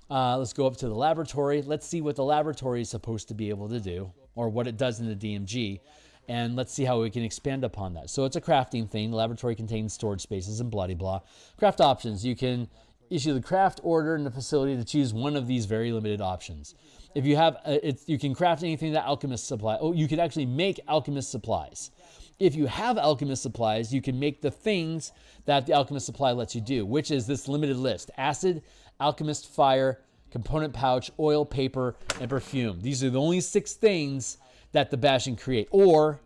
Let's go up to the laboratory. Let's see what the laboratory is supposed to be able to do, or what it does in the DMG. And let's see how we can expand upon that. So it's a crafting thing. The laboratory contains storage spaces and blah, blah, blah. Craft options. You can issue the craft order in the facility to choose one of these very limited options. If you have, you can craft anything that alchemist supply. Oh, you can actually make alchemist supplies. If you have alchemist supplies, you can make the things that the alchemist supply lets you do, which is this limited list: acid, alchemist fire, component pouch, oil, paper, and perfume. These are the only 6 things that the Bastion create. Or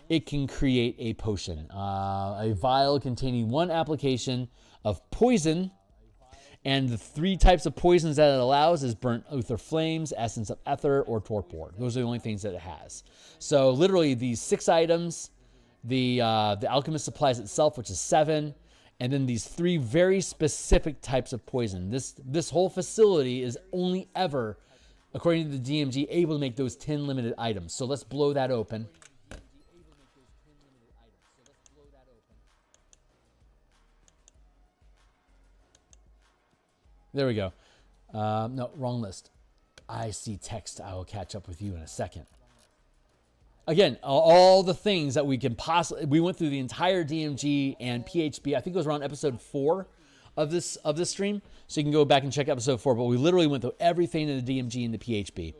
it can create a potion, a vial containing 1 application of poison, and the 3 types of poisons that it allows is burnt ether flames, essence of ether, or torpor. Those are the only things that it has. So literally these 6 items, the alchemist supplies itself, which is 7, and then these 3 very specific types of poison. This whole facility is only ever, according to the DMG, able to make those 10 limited items. So let's blow that open. There we go. No, wrong list. I see text. I will catch up with you in a second. Again, all the things that we can possibly... We went through the entire DMG and PHP. I think it was around episode 4 of this stream. So you can go back and check episode 4. But we literally went through everything in the DMG and the PHP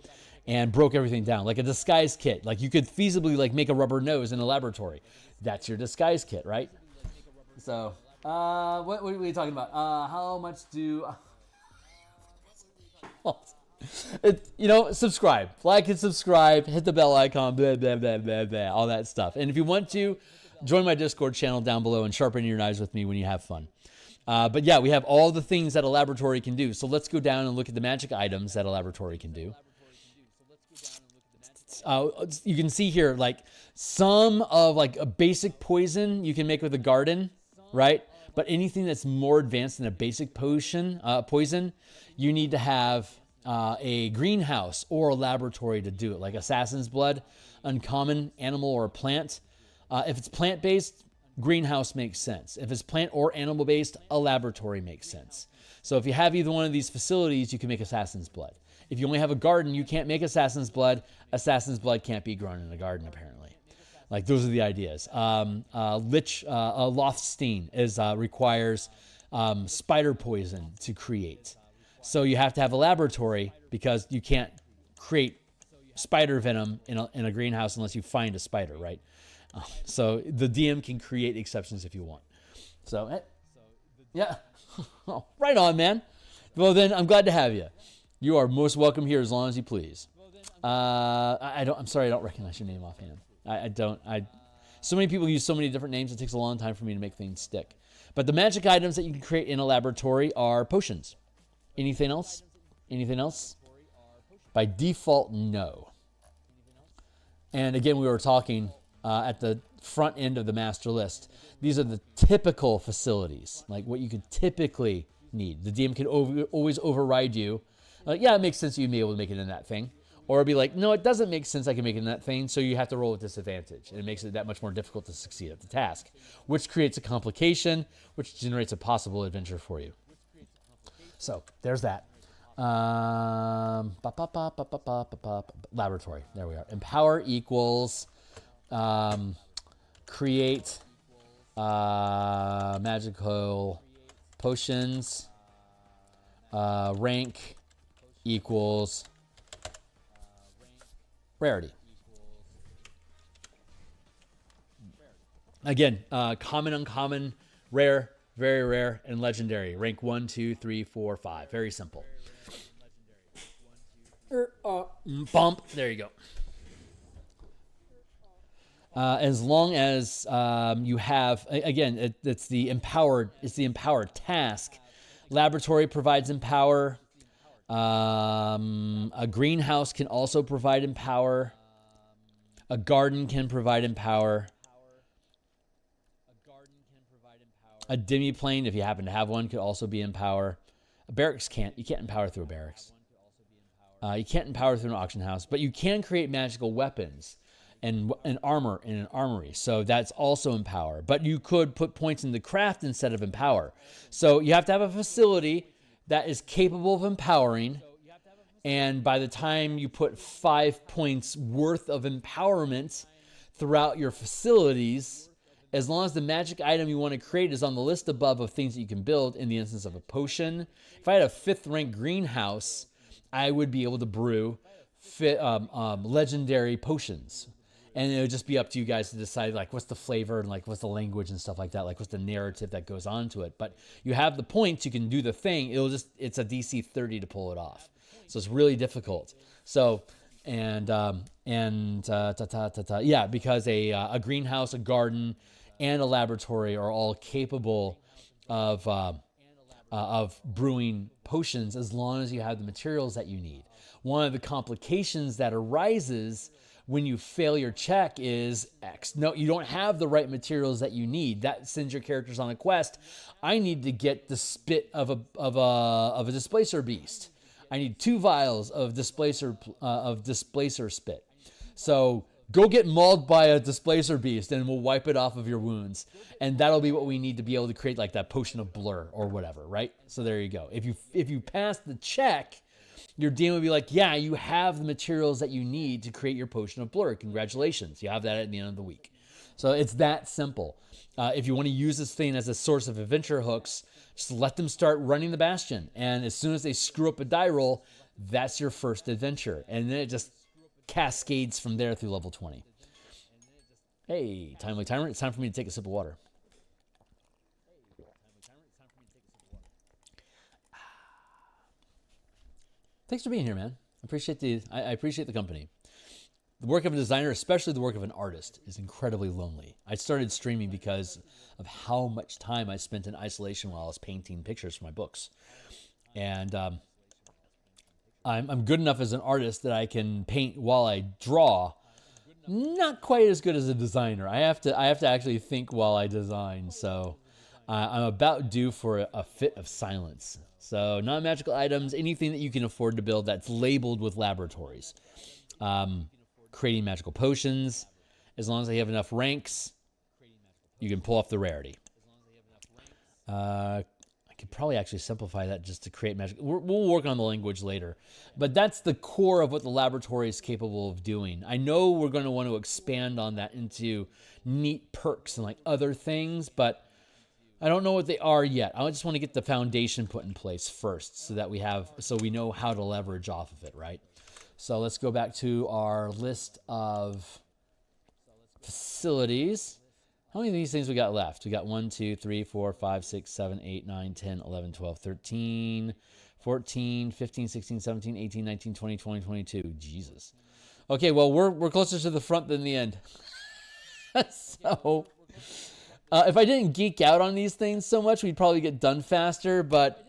and broke everything down. Like a disguise kit. Like you could feasibly like make a rubber nose in a laboratory. That's your disguise kit, right? So, what are we talking about? How much do... subscribe, like and subscribe, hit the bell icon, blah, blah, blah, blah, blah, all that stuff. And if you want to, join my Discord channel down below and sharpen your knives with me when you have fun. But yeah, we have all the things that a laboratory can do. So let's go down and look at the magic items that a laboratory can do. You can see here, like some of like a basic poison you can make with a garden, right? But anything that's more advanced than a basic poison, you need to have a greenhouse or a laboratory to do it, like assassin's blood, uncommon animal or plant. If it's plant-based, greenhouse makes sense. If it's plant or animal-based, a laboratory makes sense. So if you have either one of these facilities, you can make assassin's blood. If you only have a garden, you can't make assassin's blood. Assassin's blood can't be grown in a garden, apparently. Like, those are the ideas. Lothstein requires spider poison to create. So you have to have a laboratory because you can't create spider venom in a greenhouse unless you find a spider, right? So the DM can create exceptions if you want. So, yeah. Right on, man. Well, then, I'm glad to have you. You are most welcome here as long as you please. I'm sorry, I don't recognize your name offhand. So many people use so many different names, it takes a long time for me to make things stick. But the magic items that you can create in a laboratory are potions. Anything else? Anything else? By default, no. And again, we were talking at the front end of the master list. These are the typical facilities, like what you could typically need. The DM can always override you. Like, yeah, it makes sense you'd be able to make it in that thing. Or be like, no, it doesn't make sense I can make it in that thing, so you have to roll with disadvantage. And it makes it that much more difficult to succeed at the task, which creates a complication, which generates a possible adventure for you. So there's that. Laboratory. There we are. Empower equals create magical potions. Rank equals rarity. Again, common, uncommon, rare, very rare, and legendary. Rank 1, 2, 3, 4, 5. Very simple. Bump. There you go. As long as you have, again, it's the empowered task. Laboratory provides empower. A greenhouse can also provide empower. A garden can provide empower. A demiplane, if you happen to have one, could also be empower. A barracks can't. You can't empower through a barracks. You can't empower through an auction house, but you can create magical weapons and armor in an armory. So that's also empower. But you could put points in the craft instead of empower. So you have to have a facility that is capable of empowering. And by the time you put 5 points worth of empowerment throughout your facilities, as long as the magic item you want to create is on the list above of things that you can build in the instance of a potion. If I had a 5th rank greenhouse, I would be able to brew legendary potions. And it would just be up to you guys to decide, like, what's the flavor and, like, what's the language and stuff like that. Like, what's the narrative that goes on to it. But you have the points. You can do the thing. It's a DC 30 to pull it off. So it's really difficult. So, yeah, because a greenhouse, a garden, and a laboratory are all capable of brewing potions as long as you have the materials that you need. One of the complications that arises when you fail your check is X. No, you don't have the right materials that you need. That sends your characters on a quest. I need to get the spit of a displacer beast. I need 2 vials of displacer spit. So go get mauled by a displacer beast and we'll wipe it off of your wounds. And that'll be what we need to be able to create, like, that potion of blur or whatever, right? So there you go. If you pass the check, your DM would be like, yeah, you have the materials that you need to create your potion of blur. Congratulations. You have that at the end of the week. So it's that simple. If you want to use this thing as a source of adventure hooks, just let them start running the Bastion. And as soon as they screw up a die roll, that's your first adventure. And then it just cascades from there through level 20. Hey, timely timer. It's time for me to take a sip of water. Thanks for being here, man. I appreciate the company. The work of a designer, especially the work of an artist, is incredibly lonely. I started streaming because of how much time I spent in isolation while I was painting pictures for my books. And I'm good enough as an artist that I can paint while I draw. Not quite as good as a designer. I have to actually think while I design. So I'm about due for a fit of silence. So non-magical items, anything that you can afford to build that's labeled with laboratories. Creating magical potions. As long as they have enough ranks, you can pull off the rarity. I could probably actually simplify that just to create magic. We'll work on the language later. But that's the core of what the laboratory is capable of doing. I know we're going to want to expand on that into neat perks and, like, other things, but I don't know what they are yet. I just want to get the foundation put in place first so that we know how to leverage off of it, right? So let's go back to our list of facilities. How many of these things we got left? We got 1, 2, 3, 4, 5, 6, 7, 8, 9, 10, 11, 12, 13, 14, 15, 16, 17, 18, 19, 20, 22. Jesus. Okay, well, we're closer to the front than the end. So if I didn't geek out on these things so much, we'd probably get done faster, but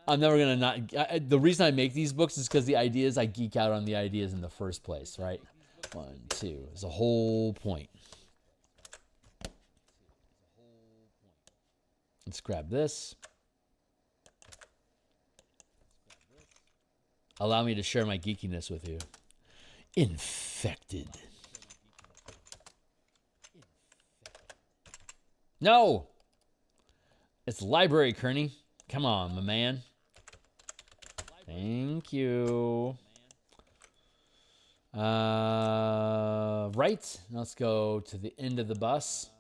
I'm never going to not... the reason I make these books is because the ideas, I geek out on the ideas in the first place, right? 1, 2 is the whole point. Let's grab this. Allow me to share my geekiness with you. Infected. No! It's library, Kearney. Come on, my man. Thank you. Right. Let's go to the end of the bus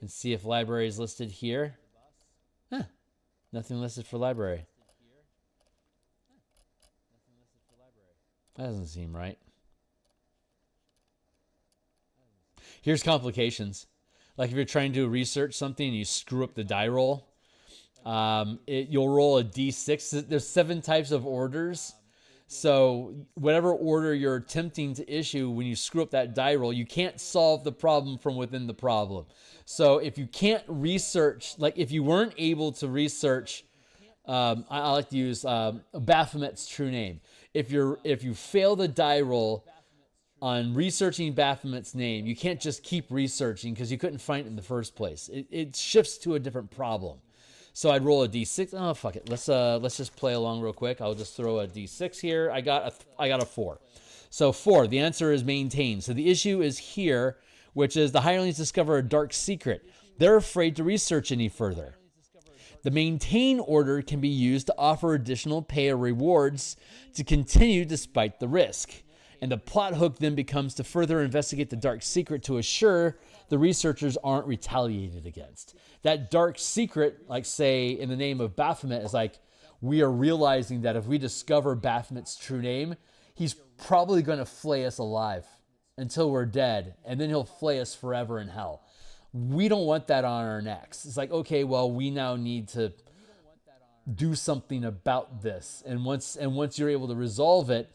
and see if library is listed here. Huh. Nothing listed for library. That doesn't seem right. Here's complications. Like if you're trying to research something and you screw up the die roll, you'll roll a d6. There's 7 types of orders. So whatever order you're attempting to issue, when you screw up that die roll, you can't solve the problem from within the problem. So if you can't research, like if you weren't able to research, I like to use Baphomet's true name. If you fail the die roll on researching Baphomet's name, you can't just keep researching because you couldn't find it in the first place. It shifts to a different problem. So I'd roll a d6. Oh, fuck it. Let's just play along real quick. I'll just throw a d6 here. I got a 4. So 4. The answer is maintain. So the issue is here, which is the hirelings discover a dark secret. They're afraid to research any further. The maintain order can be used to offer additional pay or rewards to continue despite the risk. And the plot hook then becomes to further investigate the dark secret to assure the researchers aren't retaliated against. That dark secret, like say in the name of Baphomet, is like, we are realizing that if we discover Baphomet's true name, he's probably going to flay us alive until we're dead, and then he'll flay us forever in hell. We don't want that on our necks. It's like, okay, well, we now need to do something about this. And once you're able to resolve it,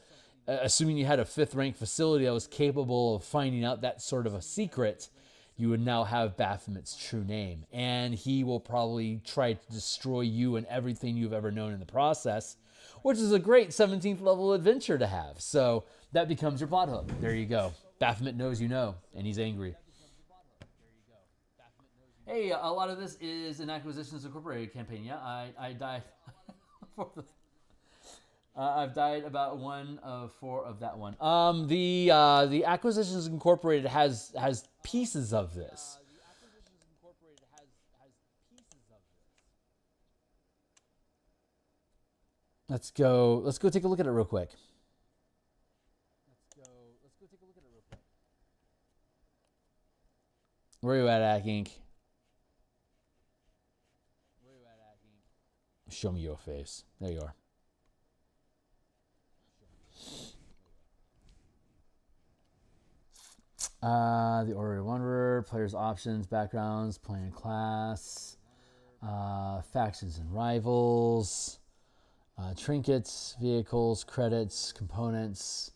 assuming you had a 5th rank facility that was capable of finding out that sort of a secret, you would now have Baphomet's true name. And he will probably try to destroy you and everything you've ever known in the process, which is a great 17th level adventure to have. So that becomes your plot hook. There you go. Baphomet knows you know, and he's angry. Hey, a lot of this is an Acquisitions Incorporated campaign. Yeah, I died. I've died about 1 of 4 of that one. The Acquisitions Incorporated has pieces of this. Let's go take a look at it real quick. Where are you at, Ack Inc? Show me your face. There you are. The Order of Wanderer, players' options, backgrounds, playing class, factions and rivals, trinkets, vehicles, credits, components,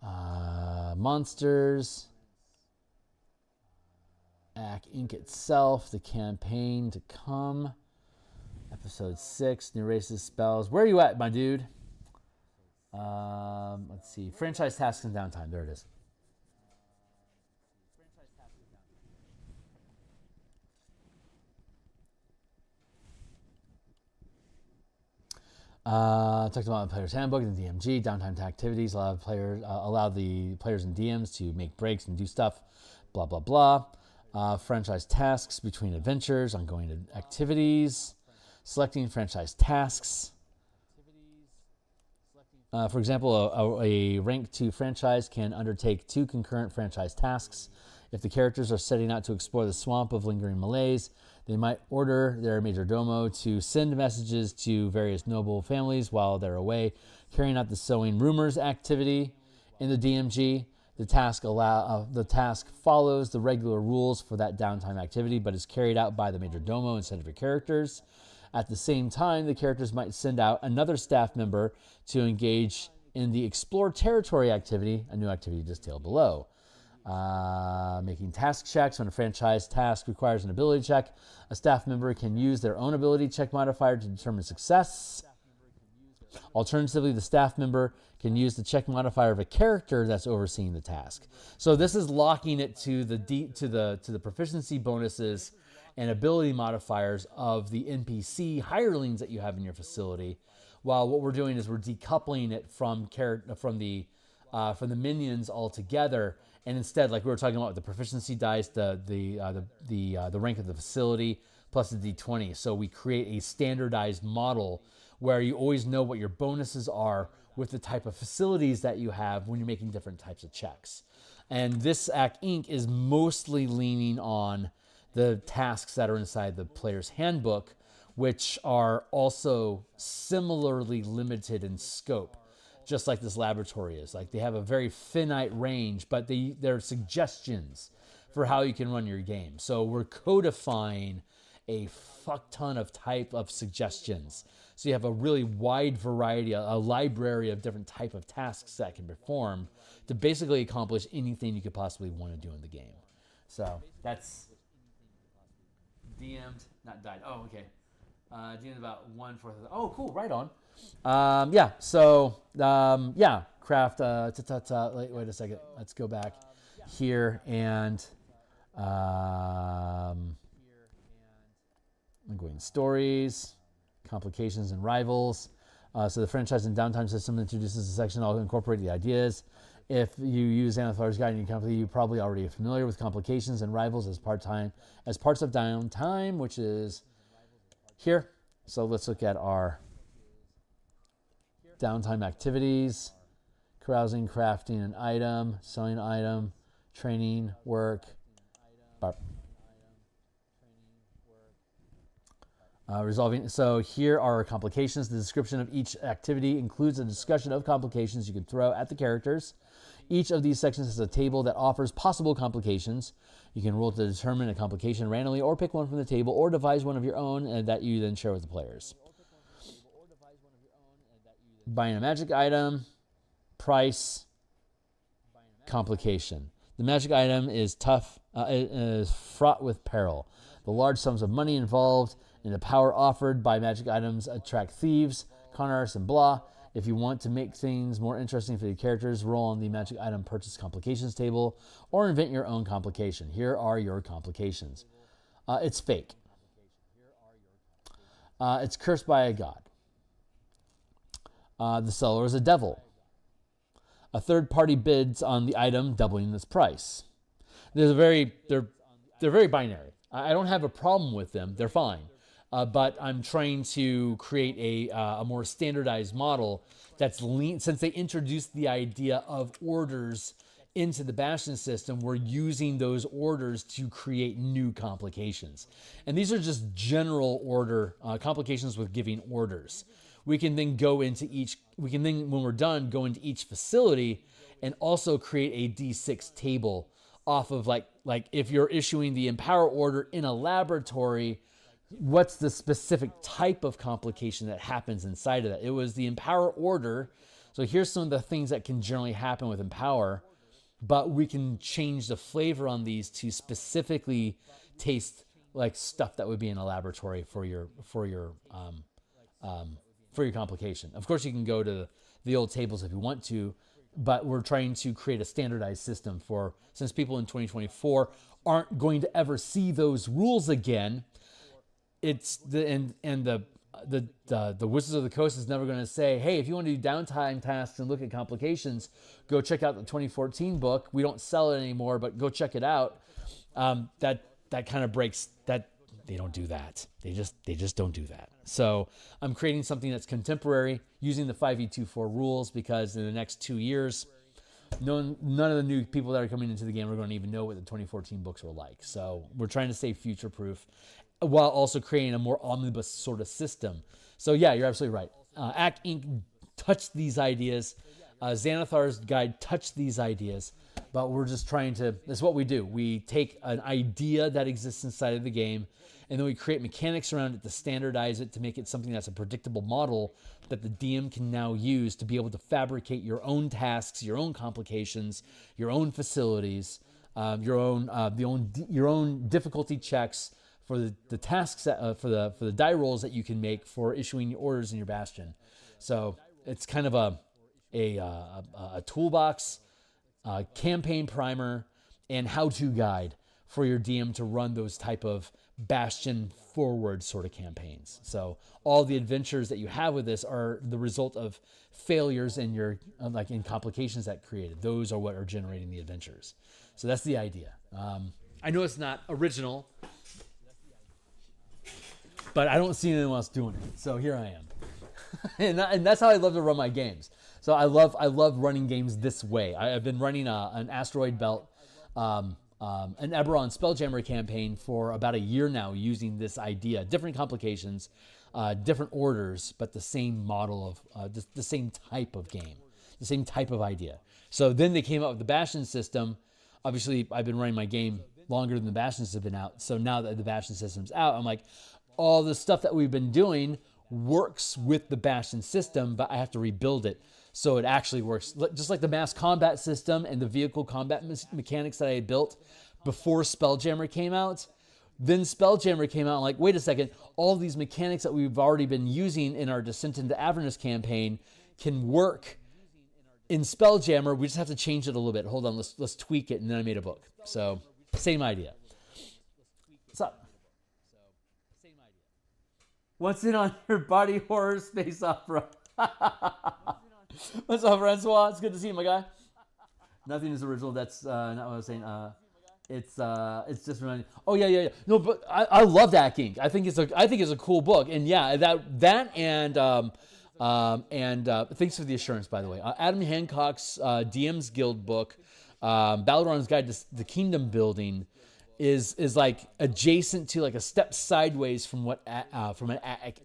monsters, Ack Inc. itself, the campaign to come. Episode 6, new races, spells. Where are you at, my dude? Let's see. Franchise tasks and downtime. There it is. Talked about the player's handbook and the DMG, downtime to activities, allow the players and DMs to make breaks and do stuff, blah, blah, blah. Franchise tasks between adventures, ongoing activities, selecting franchise tasks. For example, a rank 2 franchise can undertake 2 concurrent franchise tasks. If the characters are setting out to explore the swamp of lingering malaise, they might order their majordomo to send messages to various noble families while they're away, carrying out the sowing rumors activity in the DMG. The task follows the regular rules for that downtime activity, but is carried out by the majordomo instead of your characters. At the same time, the characters might send out another staff member to engage in the Explore Territory activity, a new activity detailed below. Making task checks. When a franchise task requires an ability check, a staff member can use their own ability check modifier to determine success. Alternatively, the staff member can use the check modifier of a character that's overseeing the task. So this is locking it to the proficiency bonuses and ability modifiers of the NPC hirelings that you have in your facility. While what we're doing is we're decoupling it from the minions altogether, and instead, like we were talking about, the proficiency dice, the rank of the facility, plus a d20. So we create a standardized model where you always know what your bonuses are with the type of facilities that you have when you're making different types of checks. And this Act Inc. is mostly leaning on the tasks that are inside the player's handbook, which are also similarly limited in scope, just like this laboratory is. Like, they have a very finite range, but they're suggestions for how you can run your game. So we're codifying a fuck ton of type of suggestions. So you have a really wide variety, a library of different type of tasks that can perform to basically accomplish anything you could possibly want to do in the game. So that's DM'd, not died. Oh, okay. DM'd about 1/4 of the... Oh, cool. Right on. Yeah. So, yeah. Craft. Wait a second. Let's go back here and... I'm going stories, complications, and rivals. So the franchise and downtime system introduces a section. I'll incorporate the ideas. If you use Xanathar's Guide in your company, you probably already are familiar with complications and rivals as parts of downtime, which is here. So let's look at our downtime activities: carousing, crafting an item, selling an item, training, work. Resolving. So here are complications. The description of each activity includes a discussion of complications you can throw at the characters. Each of these sections has a table that offers possible complications. You can roll to determine a complication randomly, or pick one from the table, or devise one of your own that you then share with the players. Buying a magic item, price, complication. The magic item is tough, is fraught with peril. The large sums of money involved and the power offered by magic items attract thieves, con artists, and blah. If you want to make things more interesting for your characters, roll on the magic item purchase complications table or invent your own complication. Here are your complications. It's fake. It's cursed by a god. The seller is a devil. A third party bids on the item, doubling its price. They're very binary. I don't have a problem with them. They're fine. But I'm trying to create a more standardized model that's lean. Since they introduced the idea of orders into the Bastion system, we're using those orders to create new complications. And these are just general order complications with giving orders. We can then go into each, when we're done, go into each facility and also create a D6 table off of like if you're issuing the Empower order in a laboratory, what's the specific type of complication that happens inside of that? It was the Empower order. So here's some of the things that can generally happen with Empower, but we can change the flavor on these to specifically taste like stuff that would be in a laboratory for your complication. Of course, you can go to the old tables if you want to, but we're trying to create a standardized system for, since people in 2024 aren't going to ever see those rules again. It's the Wizards of the Coast is never going to say, hey, if you want to do downtime tasks and look at complications, go check out the 2014 book. We don't sell it anymore, but go check it out. That kind of breaks that. They don't do that. They just don't do that. So I'm creating something that's contemporary using the 5e24 rules, because in the next 2 years, none of the new people that are coming into the game are going to even know what the 2014 books were like. So we're trying to stay future-proof while also creating a more omnibus sort of system. So yeah, you're absolutely right. Act Inc. touched these ideas. Xanathar's Guide touched these ideas, but we're just trying to, that's what we do. We take an idea that exists inside of the game, and then we create mechanics around it to standardize it, to make it something that's a predictable model that the DM can now use to be able to fabricate your own tasks, your own complications, your own facilities, your own difficulty checks for the tasks for the die rolls that you can make for issuing orders in your Bastion. So it's kind of a toolbox, campaign primer, and how-to guide for your DM to run those type of Bastion forward sort of campaigns. So all the adventures that you have with this are the result of failures in your in complications that created. Those are what are generating the adventures. So that's the idea. I know it's not original. but I don't see anyone else doing it. So here I am. And that's how I love to run my games. So I love running games this way. I've been running an Asteroid Belt, an Eberron Spelljammer campaign for about a year now, using this idea. Different complications, different orders, but the same model of the same type of game, the same type of idea. So then they came out with the Bastion system. Obviously, I've been running my game longer than the Bastion system have been out. So now that the Bastion system's out, I'm like, all the stuff that we've been doing works with the Bastion system, but I have to rebuild it so it actually works. Just like the mass combat system and the vehicle combat mechanics that I built before Spelljammer came out. Then Spelljammer came out, and like, wait a second, all these mechanics that we've already been using in our Descent into Avernus campaign can work in Spelljammer. We just have to change it a little bit. Hold on, let's tweak it, and then I made a book. So, same idea. What's up? What's in on your body horror space opera? What's up, Francois? It's good to see you, my guy. Nothing is original. That's not what I was saying. It's just reminding. Oh yeah. No, but I love that Inc. I think it's a cool book, and yeah, that and thanks for the assurance, by the way. Adam Hancock's DMsGuild book, Balrog's Guide to the Kingdom Building, is like adjacent to, like, a step sideways from what ACK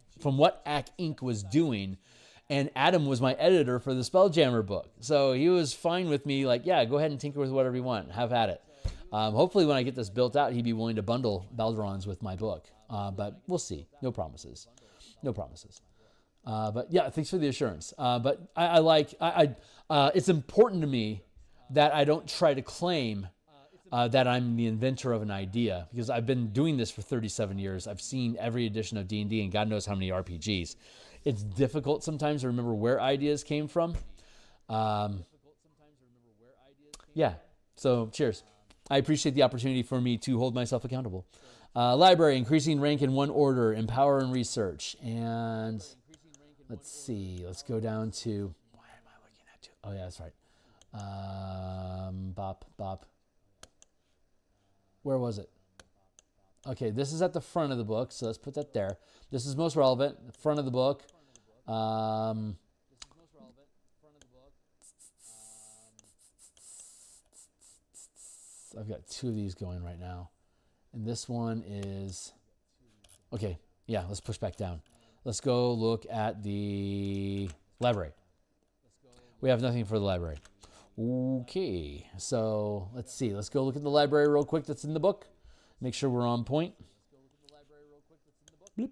Inc. was doing. And Adam was my editor for the Spelljammer book. So he was fine with me, like, yeah, go ahead and tinker with whatever you want. Have at it. Hopefully when I get this built out, he'd be willing to bundle Balderon's with my book. But we'll see. No promises. But yeah, thanks for the assurance. But it's important to me that I don't try to claim that I'm the inventor of an idea, because I've been doing this for 37 years. I've seen every edition of D&D and God knows how many RPGs. It's difficult sometimes to remember where ideas came from. Yeah, so cheers. I appreciate the opportunity for me to hold myself accountable. Library, increasing rank in one order, empower and research. And let's see, let's go down to, why am I looking at you? Oh yeah, that's right. Bop. Where was it? Okay, this is at the front of the book, so let's put that there. This is most relevant, front of the book. I've got two of these going right now. And this one is, okay, yeah, let's push back down. Let's go look at the library. We have nothing for the library. Okay, so let's see. Let's go look at the library real quick that's in the book. Make sure we're on point. Bloop.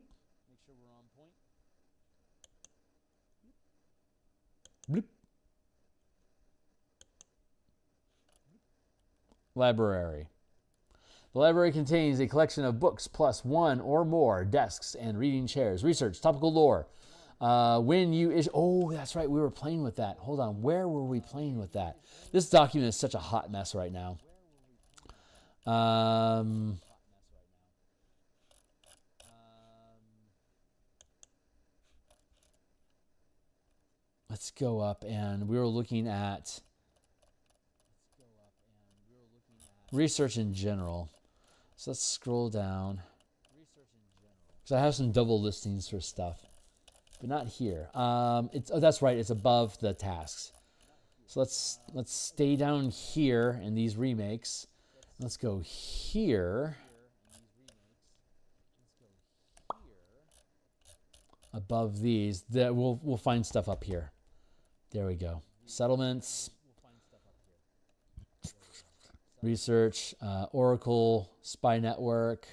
Bloop. Library. The library contains a collection of books plus one or more desks and reading chairs. Research, topical lore. When you issue... Oh, that's right. We were playing with that. Hold on. Where were we playing with that? This document is such a hot mess right now. Let's go up, and we were looking at research in general. So let's scroll down. So I have some double listings for stuff, but not here. That's right. It's above the tasks. So let's stay down here in these remakes. Let's go here. Above these, we'll find stuff up here. There we go. Settlements, research, Oracle, Spy Network,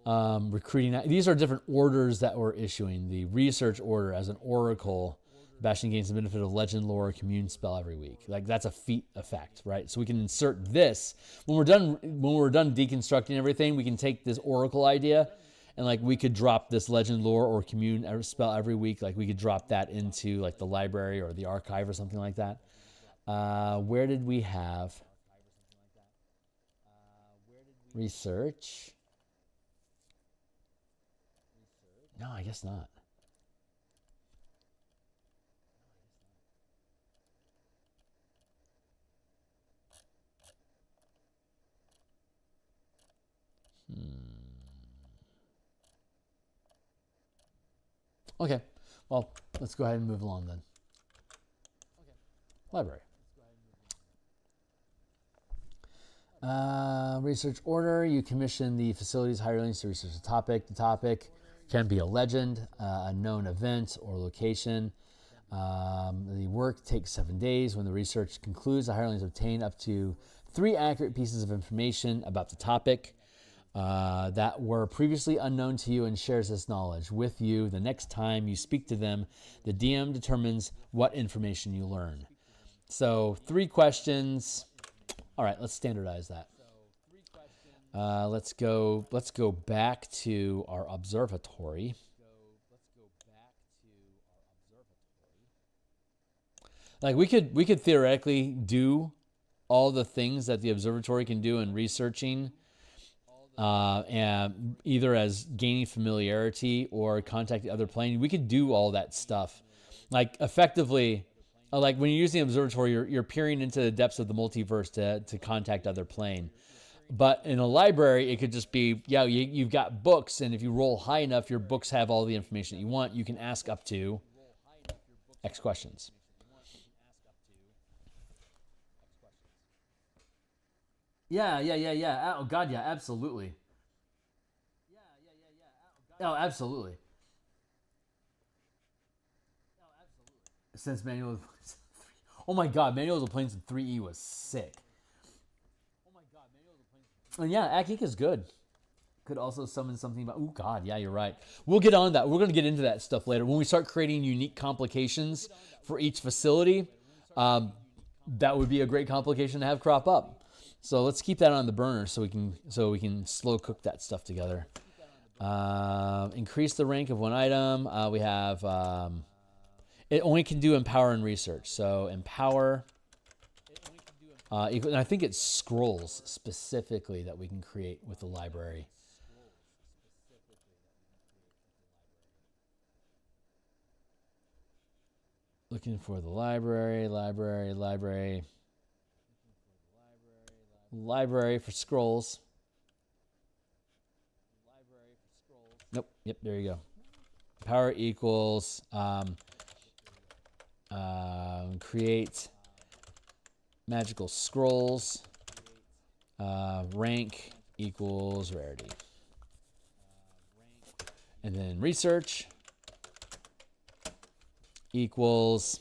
recruiting. These are different orders that we're issuing. The research order as an Oracle, Bastion gains the benefit of legend, lore, commune spell every week. Like, that's a feat effect, right? So we can insert this when we're done deconstructing everything. We can take this Oracle idea, and like we could drop this legend, lore, or commune spell every week. Like we could drop that into like the library or the archive or something like that. Where did we have research? No, I guess not. Okay. Well, let's go ahead and move along then. Library. Research order. You commission the facilities hirelings to research a topic. The topic can be a legend, a known event, or location. The work takes 7 days. When the research concludes, the hirelings obtain up to 3 accurate pieces of information about the topic that were previously unknown to you and shares this knowledge with you. The next time you speak to them, the DM determines what information you learn. So 3 questions. All right, let's standardize that. Let's go back to our observatory. Like we could theoretically do all the things that the observatory can do in researching, and either as gaining familiarity or contact the other plane. We could do all that stuff, like effectively. Like when you're using the observatory, you're peering into the depths of the multiverse to contact other plane. But in a library, it could just be, yeah, you've got books, and if you roll high enough, your books have all the information that you want. You can ask up to X questions. Yeah. Oh, God, yeah, absolutely. Oh, absolutely. Since Manual of oh my God, Manuals of Planes in 3E was sick. And yeah, Akik is good. Could also summon something about, oh God, yeah, you're right. We'll get on that. We're going to get into that stuff later. When we start creating unique complications for each facility, that would be a great complication to have crop up. So let's keep that on the burner so we can slow cook that stuff together. Increase the rank of one item. We have it only can do empower and research. So empower. And I think it's scrolls specifically that we can create with the library. Looking for the library for scrolls. Nope. Yep. There you go. Power equals create magical scrolls. Rank equals rarity. And then research equals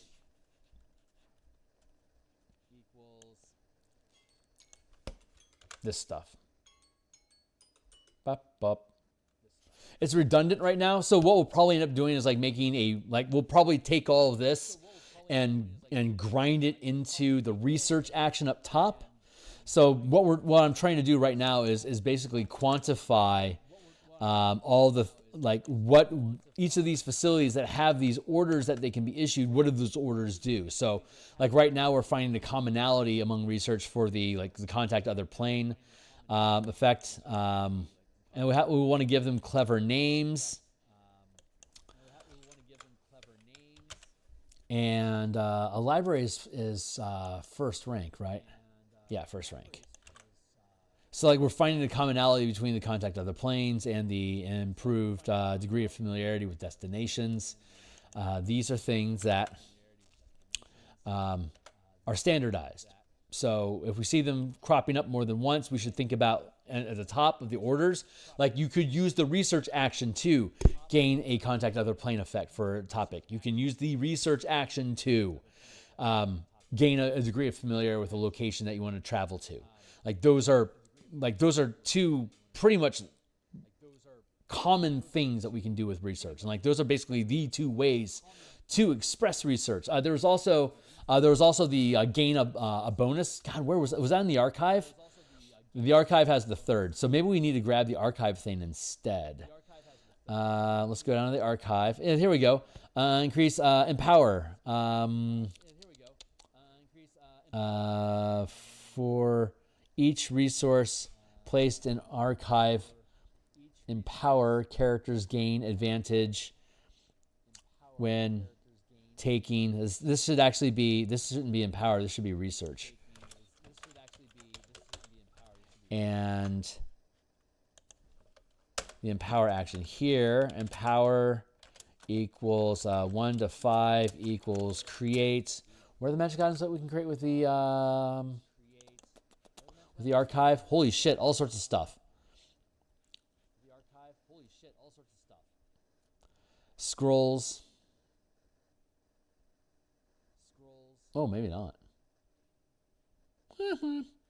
this stuff. It's redundant right now, so what we'll probably end up doing is like making we'll probably take all of this and grind it into the research action up top. So what I'm trying to do right now is basically quantify all the what each of these facilities that have these orders that they can be issued, what do those orders do? So like right now we're finding the commonality among research for the contact other plane effect, and we want to give them clever names, and a library is first rank, right? Yeah, first rank. So like we're finding the commonality between the contact other planes and the improved degree of familiarity with destinations. These are things that are standardized. So if we see them cropping up more than once, we should think about at the top of the orders, like you could use the research action to gain a contact other plane effect for a topic. You can use the research action to gain a degree of familiarity with a location that you want to travel to. Those are two pretty much common things that we can do with research. And those are basically the 2 ways to express research. There was also the gain a bonus. God, where was that in the archive? The archive has the 3rd. So maybe we need to grab the archive thing instead. Let's go down to the archive. And here we go. Increase empower. For each resource placed in archive, empower characters gain advantage when taking. This shouldn't be empower. This should be research. And the empower action here, empower equals 1 to 5 equals create. What are the magic items that we can create with the archive? Holy shit, all sorts of stuff. Scrolls. Oh, maybe not.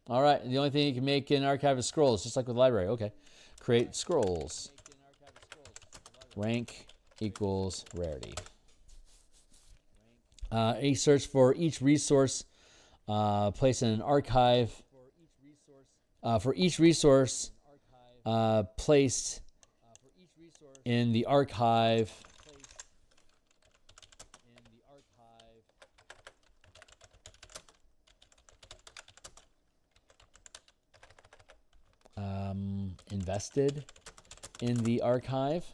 All right, the only thing you can make in archive is scrolls, just like with library. Okay. Create scrolls. Rank equals rarity. A search for each resource placed in an archive. For each resource placed in the archive, invested in the archive.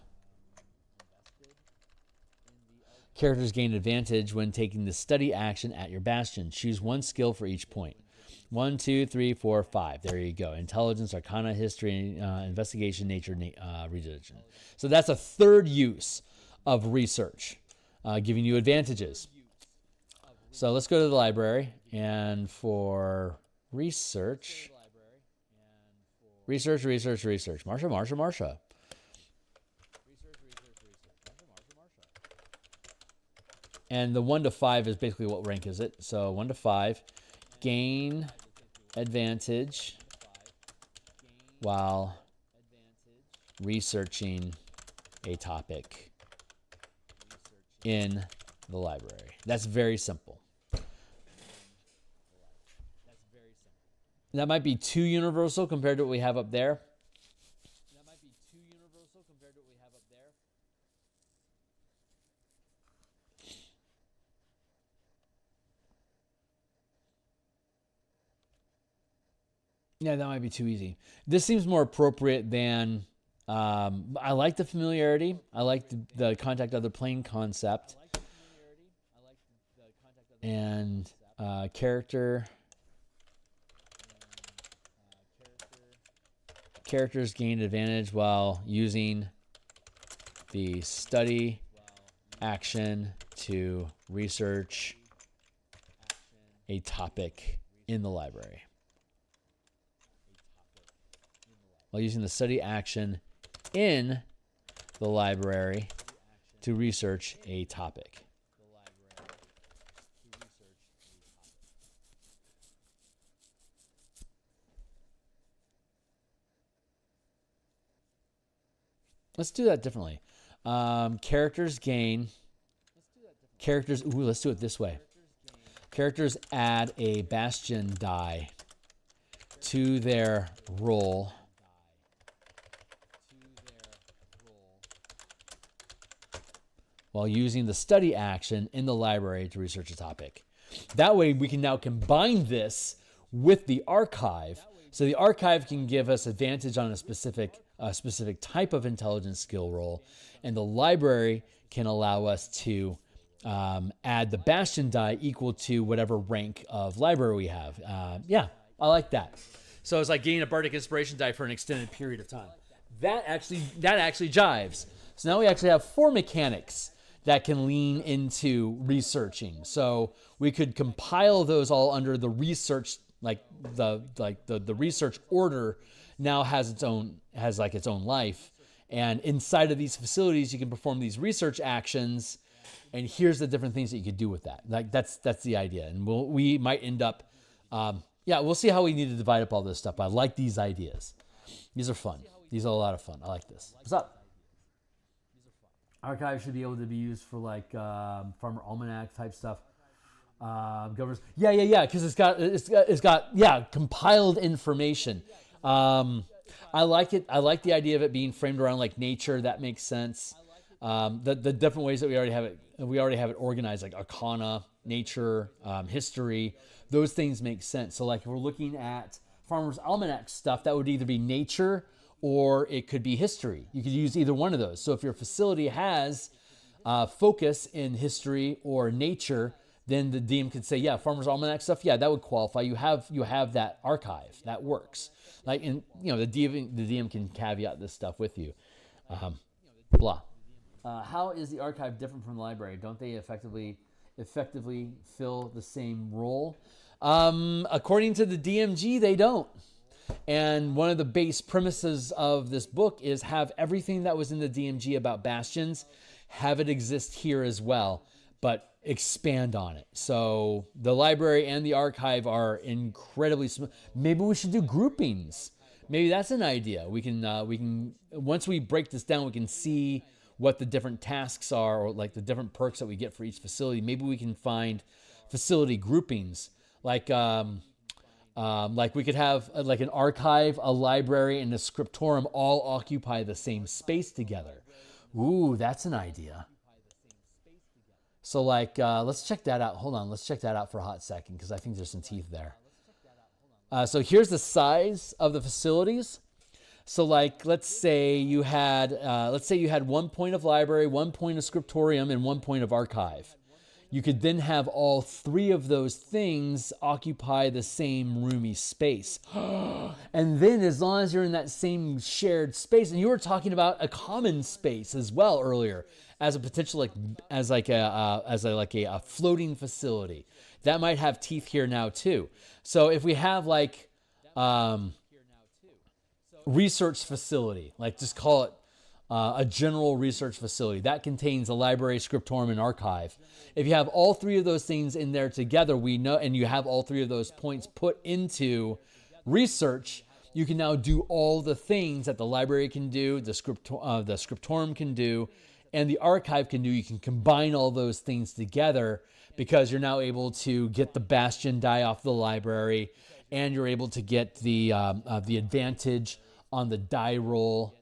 Characters gain advantage when taking the study action at your bastion. Choose one skill for each point. 1, 2, 3, 4, 5. There you go. Intelligence, Arcana, History, Investigation, Nature, Religion. So that's a third use of research, giving you advantages. So let's go to the library, and for research. Marsha. And the 1 to 5 is basically what rank is it? So 1 to 5, gain advantage while researching a topic in the library. That's very simple. That might be too universal compared to what we have up there. Yeah, that might be too easy. This seems more appropriate than... I like the familiarity. I like the contact other plane concept. And characters gain advantage while using the study action to research a topic in the library. While using the study action in the library to research a topic. Let's do that differently. Characters gain... Ooh, let's do it this way. Characters add a Bastion die to their roll while using the study action in the library to research a topic. That way we can now combine this with the archive. So the archive can give us advantage on a specific type of intelligence skill roll, and the library can allow us to add the Bastion die equal to whatever rank of library we have. Yeah, I like that. So it's like getting a Bardic Inspiration die for an extended period of time. That actually jives. So now we actually have 4 mechanics that can lean into researching. So we could compile those all under the research, the research order now has its own life. And inside of these facilities, you can perform these research actions. And here's the different things that you could do with that. Like that's the idea. And we might end up, we'll see how we need to divide up all this stuff. But I like these ideas. These are fun. These are a lot of fun. I like this. What's up? Archive should be able to be used for like Farmer Almanac type stuff. Governors, because it's got compiled information. I like it. I like the idea of it being framed around like nature. That makes sense. The different ways that we already have it organized, like Arcana, nature, history. Those things make sense. So like if we're looking at Farmer's Almanac stuff, that would either be nature or it could be history. You could use either one of those. So if your facility has focus in history or nature, then the DM could say, yeah, Farmer's Almanac stuff, yeah, that would qualify. You have that archive. That works. Like, and the DM can caveat this stuff with you. Blah. How is the archive different from the library? Don't they effectively fill the same role? According to the DMG, they don't. And one of the base premises of this book is have everything that was in the DMG about Bastions, have it exist here as well, but expand on it. So the library and the archive are incredibly small. Maybe we should do groupings. Maybe that's an idea. We can once we break this down, we can see what the different tasks are, or like the different perks that we get for each facility. Maybe we can find facility groupings, like we could have like an archive, a library, and a scriptorium all occupy the same space together. Ooh, that's an idea. So like, let's check that out. Hold on, let's check that out for a hot second, because I think there's some teeth there. So here's the size of the facilities. So like, let's say you had 1 point of library, 1 point of scriptorium, and 1 point of archive. You could then have all 3 of those things occupy the same roomy space. And then as long as you're in that same shared space, and you were talking about a common space as well earlier, as a potential as a floating facility. That might have teeth here now too. So if we have like research facility, like just call it a general research facility that contains a library, scriptorium, and archive. If you have all 3 of those things in there together, we know, and you have all 3 of those points put into research, you can now do all the things that the library can do, the scriptorium can do, and the archive can do. You can combine all those things together because you're now able to get the Bastion die off the library, and you're able to get the advantage on the die roll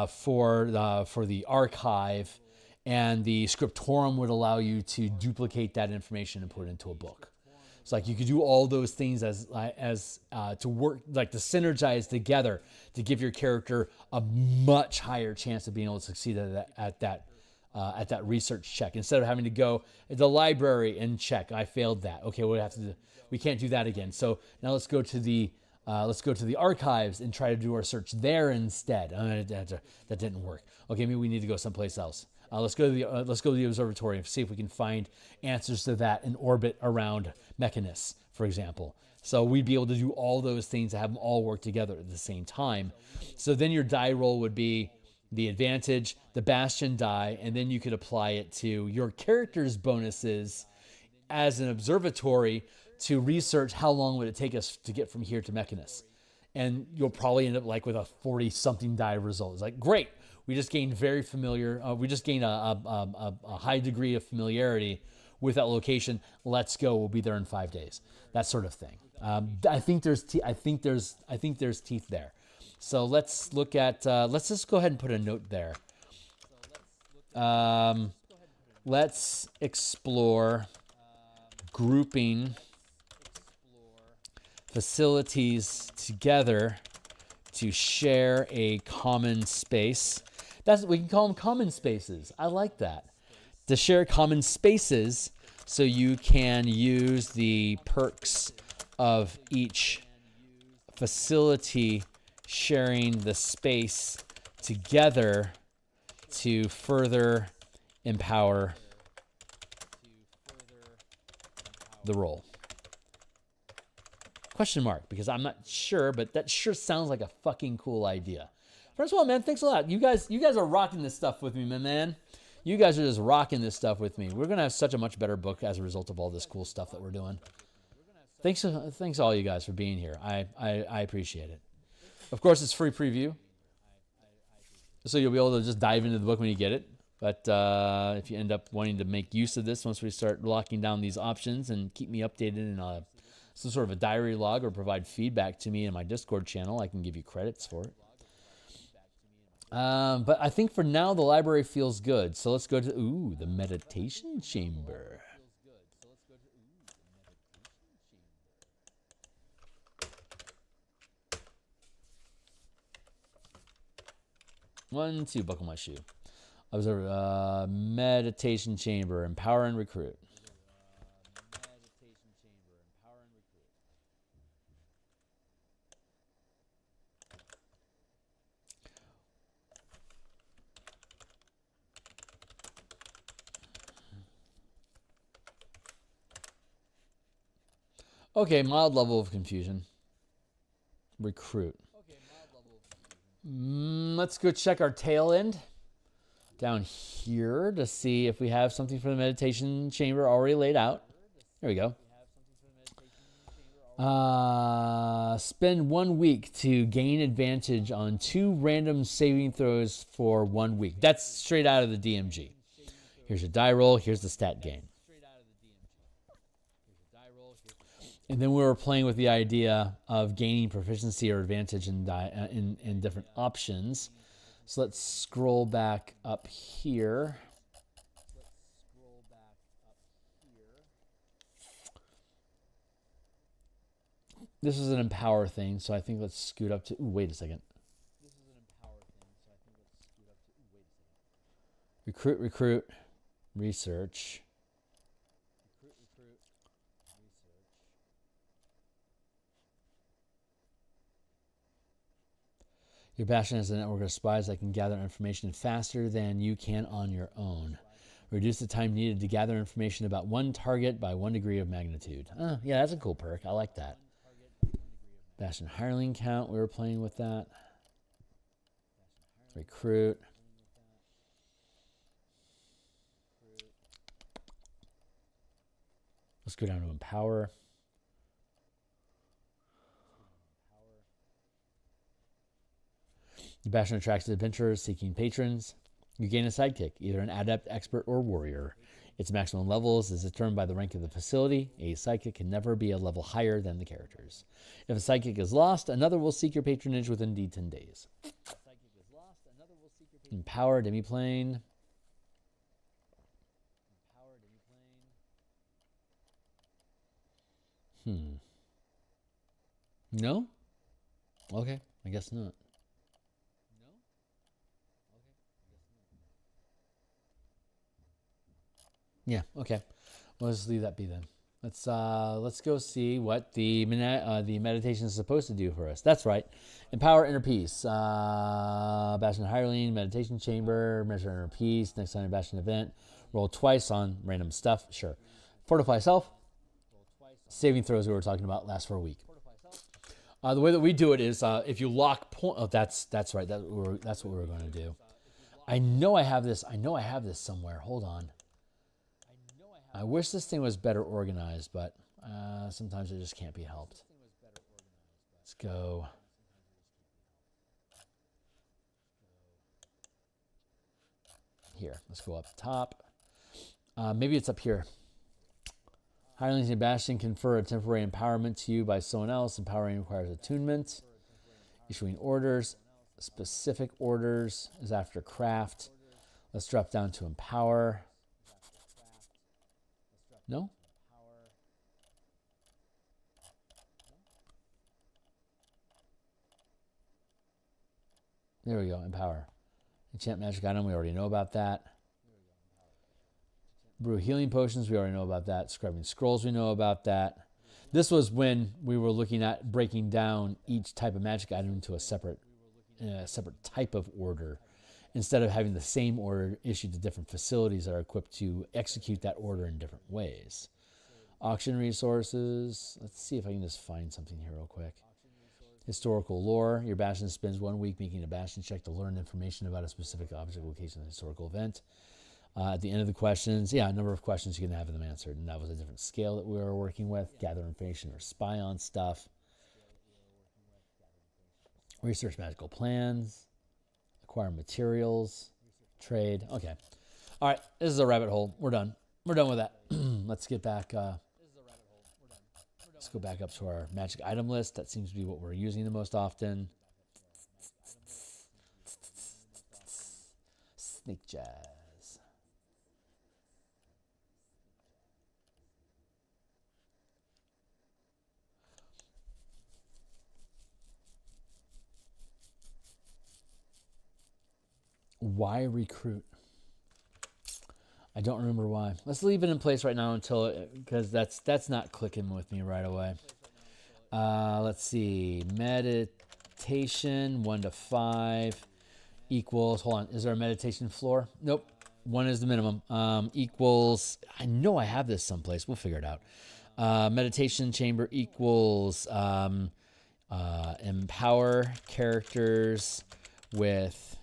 for the archive, and the scriptorium would allow you to duplicate that information and put it into a book. It's like you could do all those things as to work, like to synergize together to give your character a much higher chance of being able to succeed at that research check, instead of having to go to the library and check. I failed that. Okay, we can't do that again. So now let's go to the archives and try to do our search there instead. That didn't work. Okay, maybe we need to go someplace else. Let's go to the observatory and see if we can find answers to that in orbit around Mechanus, for example. So we'd be able to do all those things and have them all work together at the same time. So then your die roll would be the advantage, the Bastion die, and then you could apply it to your character's bonuses as an observatory to research how long would it take us to get from here to Mechanus. And you'll probably end up like with a 40-something die result. It's like, great, we just gained a high degree of familiarity with that location. Let's go. We'll be there in 5 days. That sort of thing. I think there's teeth there. So let's look at. Let's just go ahead and put a note there. Let's explore grouping facilities together to share a common space. We can call them common spaces. I like that. To share common spaces so you can use the perks of each facility sharing the space together to further empower the role. Question mark, because I'm not sure, but that sure sounds like a fucking cool idea. First of all, man, thanks a lot. You guys are rocking this stuff with me, my man. You guys are just rocking this stuff with me. We're gonna have such a much better book as a result of all this cool stuff that we're doing. Thanks all you guys for being here. I appreciate it. Of course, it's free preview, so you'll be able to just dive into the book when you get it. But if you end up wanting to make use of this once we start locking down these options and keep me updated in some sort of a diary log or provide feedback to me in my Discord channel, I can give you credits for it. But I think for now the library feels good. So let's go to the meditation chamber. One, two, buckle my shoe. Observe meditation chamber, empower and recruit. Okay, mild level of confusion. Recruit. Let's go check our tail end down here to see if we have something for the meditation chamber already laid out. There we go. Spend 1 week to gain advantage on 2 random saving throws for 1 week. That's straight out of the DMG. Here's your die roll. Here's the stat gain. And then we were playing with the idea of gaining proficiency or advantage in different options. So let's scroll back up here. This is an empower thing, so I think let's scoot up to... Ooh, wait a second. Recruit, research. Your Bastion has a network of spies that can gather information faster than you can on your own. Reduce the time needed to gather information about one target by 1 degree of magnitude. Yeah, that's a cool perk. I like that. Bastion hireling count. We were playing with that. Recruit. Let's go down to empower. The Bastion attracts adventurers seeking patrons. You gain a sidekick, either an adept, expert, or warrior. Its maximum levels is determined by the rank of the facility. A sidekick can never be a level higher than the characters. If a sidekick is lost, another will seek your patronage within 10 days. Empower, demiplane. No? Okay, I guess not. Yeah, okay. Well, let's leave that be then. Let's go see what the meditation is supposed to do for us. That's right. Empower inner peace. Bastion hireling, meditation chamber, measure inner peace. Next time a Bastion event. Roll twice on random stuff. Sure. Fortify self. Saving throws we were talking about last for a week. The way that we do it is if you lock point. Oh, that's right. That's what we were going to do. I know I have this. I know I have this somewhere. Hold on. I wish this thing was better organized, but sometimes it just can't be helped. Let's go. Here, let's go up top. Maybe it's up here. Hirelings and Bastion confer a temporary empowerment to you by someone else. Empowering requires attunement. Issuing orders. Specific orders is after craft. Let's drop down to empower. No? There we go, empower. Enchant magic item, we already know about that. Brew healing potions, we already know about that. Scrubbing scrolls, we know about that. This was when we were looking at breaking down each type of magic item into a separate type of order, instead of having the same order issued to different facilities that are equipped to execute that order in different ways. Auction resources. Let's see if I can just find something here real quick. Historical lore. Your Bastion spends 1 week making a Bastion check to learn information about a specific object, location, and historical event. At the end of the questions, a number of questions you can have them answered, and that was a different scale that we were working with. Gather information or spy on stuff. Research magical plans. Acquire materials. Trade. Okay. All right. This is a rabbit hole. We're done. We're done with that. Let's get back. Let's go back up to our magic item list. That seems to be what we're using the most often. Snake jazz. Why recruit? I don't remember why. Let's leave it in place right now because that's not clicking with me right away. Let's see. Meditation 1 to 5 equals. Hold on. Is there a meditation floor? Nope. 1 is the minimum. Equals. I know I have this someplace. We'll figure it out. Meditation chamber equals empower characters with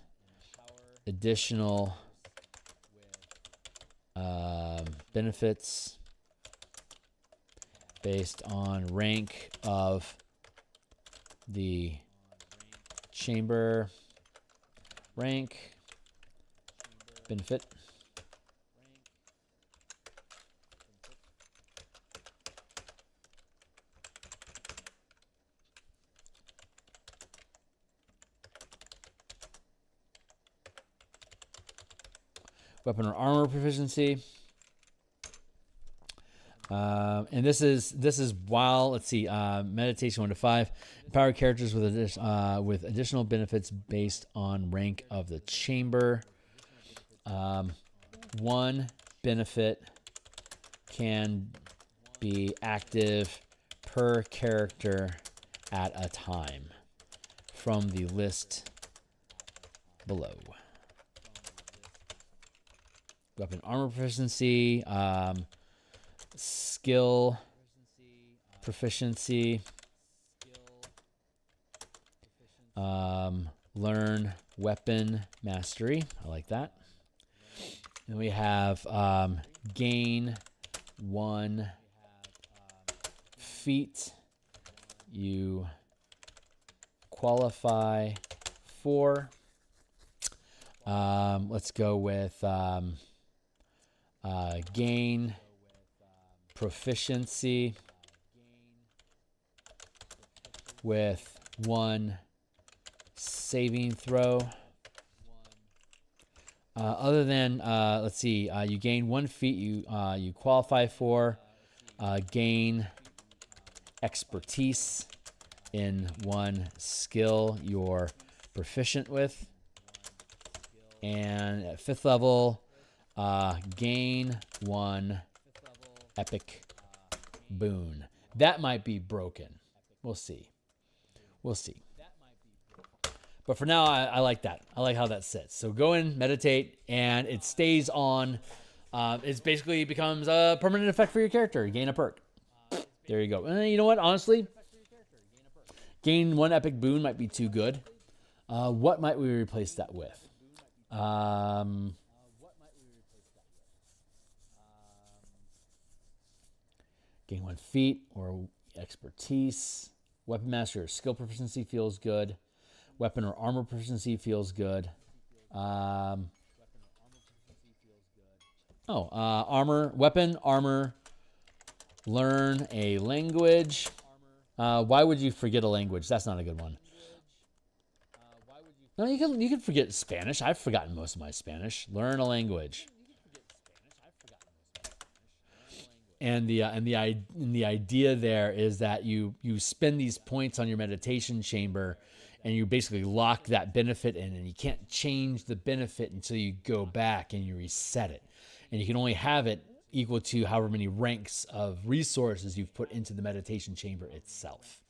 additional benefits based on rank of the chamber. Rank benefit. Weapon or armor proficiency. And this is while, let's see, meditation 1 to 5. Empower characters with additional benefits based on rank of the chamber. One benefit can be active per character at a time from the list below. Weapon armor proficiency, skill proficiency, learn weapon mastery. I like that. And we have gain 1 feat. You qualify for. Let's go with gain proficiency with 1 saving throw. Other than, let's see, you gain 1 feat you qualify for, gain expertise in 1 skill you're proficient with. And at 5th level, gain 1 epic boon. That might be broken. We'll see. We'll see. But for now, I like that. I like how that sits. So go in, meditate, and it stays on. It basically becomes a permanent effect for your character. Gain a perk. There you go. And you know what? Honestly, gain 1 epic boon might be too good. What might we replace that with? Gain 1 feat or expertise. Weapon master or skill proficiency feels good. Weapon or armor proficiency feels good. Armor, weapon, armor, learn a language. Why would you forget a language? That's not a good one. No, you can forget Spanish. I've forgotten most of my Spanish. Learn a language. And the idea there is that you spend these points on your meditation chamber, and you basically lock that benefit in, and you can't change the benefit until you go back and you reset it. And you can only have it equal to however many ranks of resources you've put into the meditation chamber itself.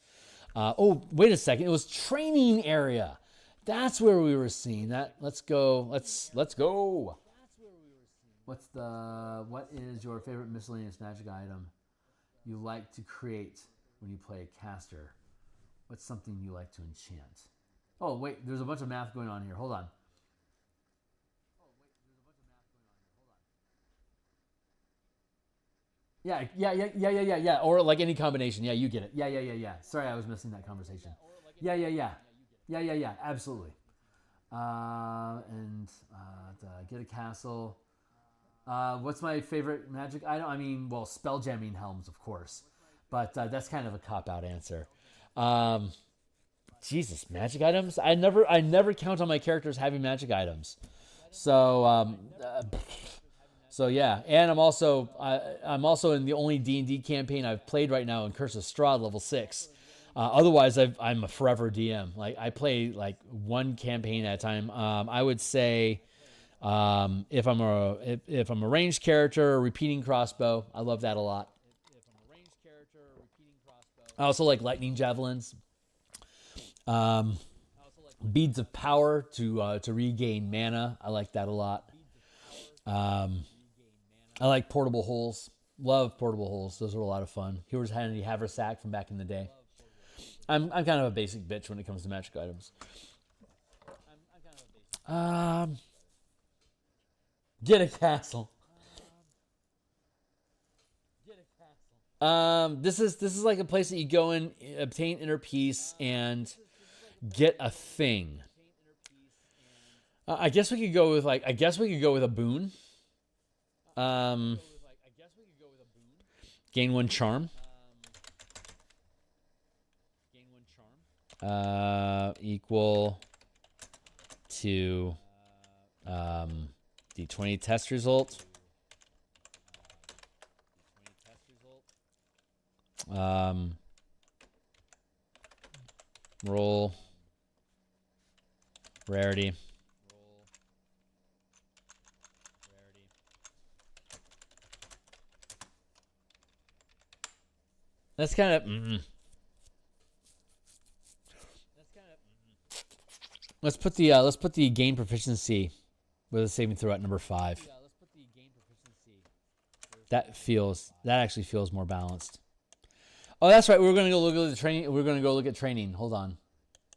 Oh, wait a second. It was training area. That's where we were seeing that. Let's go. Let's go. What is your favorite miscellaneous magic item you like to create when you play a caster? What's something you like to enchant? Oh, wait, there's a bunch of math going on here. Hold on. Yeah. Or like any combination. Yeah, you get it. Yeah. Sorry, I was missing that conversation. Yeah. Absolutely. Get a castle. What's my favorite magic item? I mean, well, spelljamming helms, of course. But that's kind of a cop-out answer. Jesus, magic items? I never count on my characters having magic items. So yeah, and I'm also in the only D&D campaign I've played right now in Curse of Strahd level 6. Otherwise, I'm a forever DM. Like I play like one campaign at a time. I would say if I'm a ranged character, a repeating crossbow, I love that a lot. I also like lightning javelins. Beads of power to regain mana. I like that a lot. I like portable holes. Love portable holes. Those were a lot of fun. Here's handy haversack from back in the day. I'm kind of a basic bitch when it comes to magic items. Get a castle. This is like a place that you go and obtain inner peace and get a thing. I guess we could go with a boon. Gain 1 charm. Equal to D20 test result. Roll. Rarity. That's kind of. Let's put the gain proficiency with a saving throw at number 5. That actually feels more balanced. Oh, that's right. We're gonna go look at the training. We're gonna go look at training. Hold on.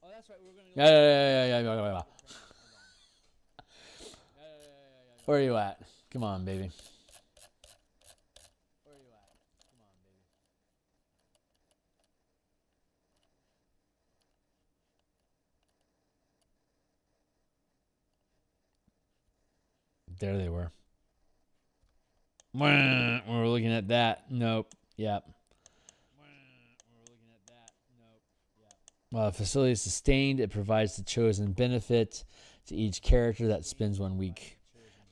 Oh, that's right. We're gonna. Yeah. Where are you at? Come on, baby. There they were. We're looking at that. Nope. Yep. While a facility is sustained, it provides the chosen benefit to each character that spends 1 week.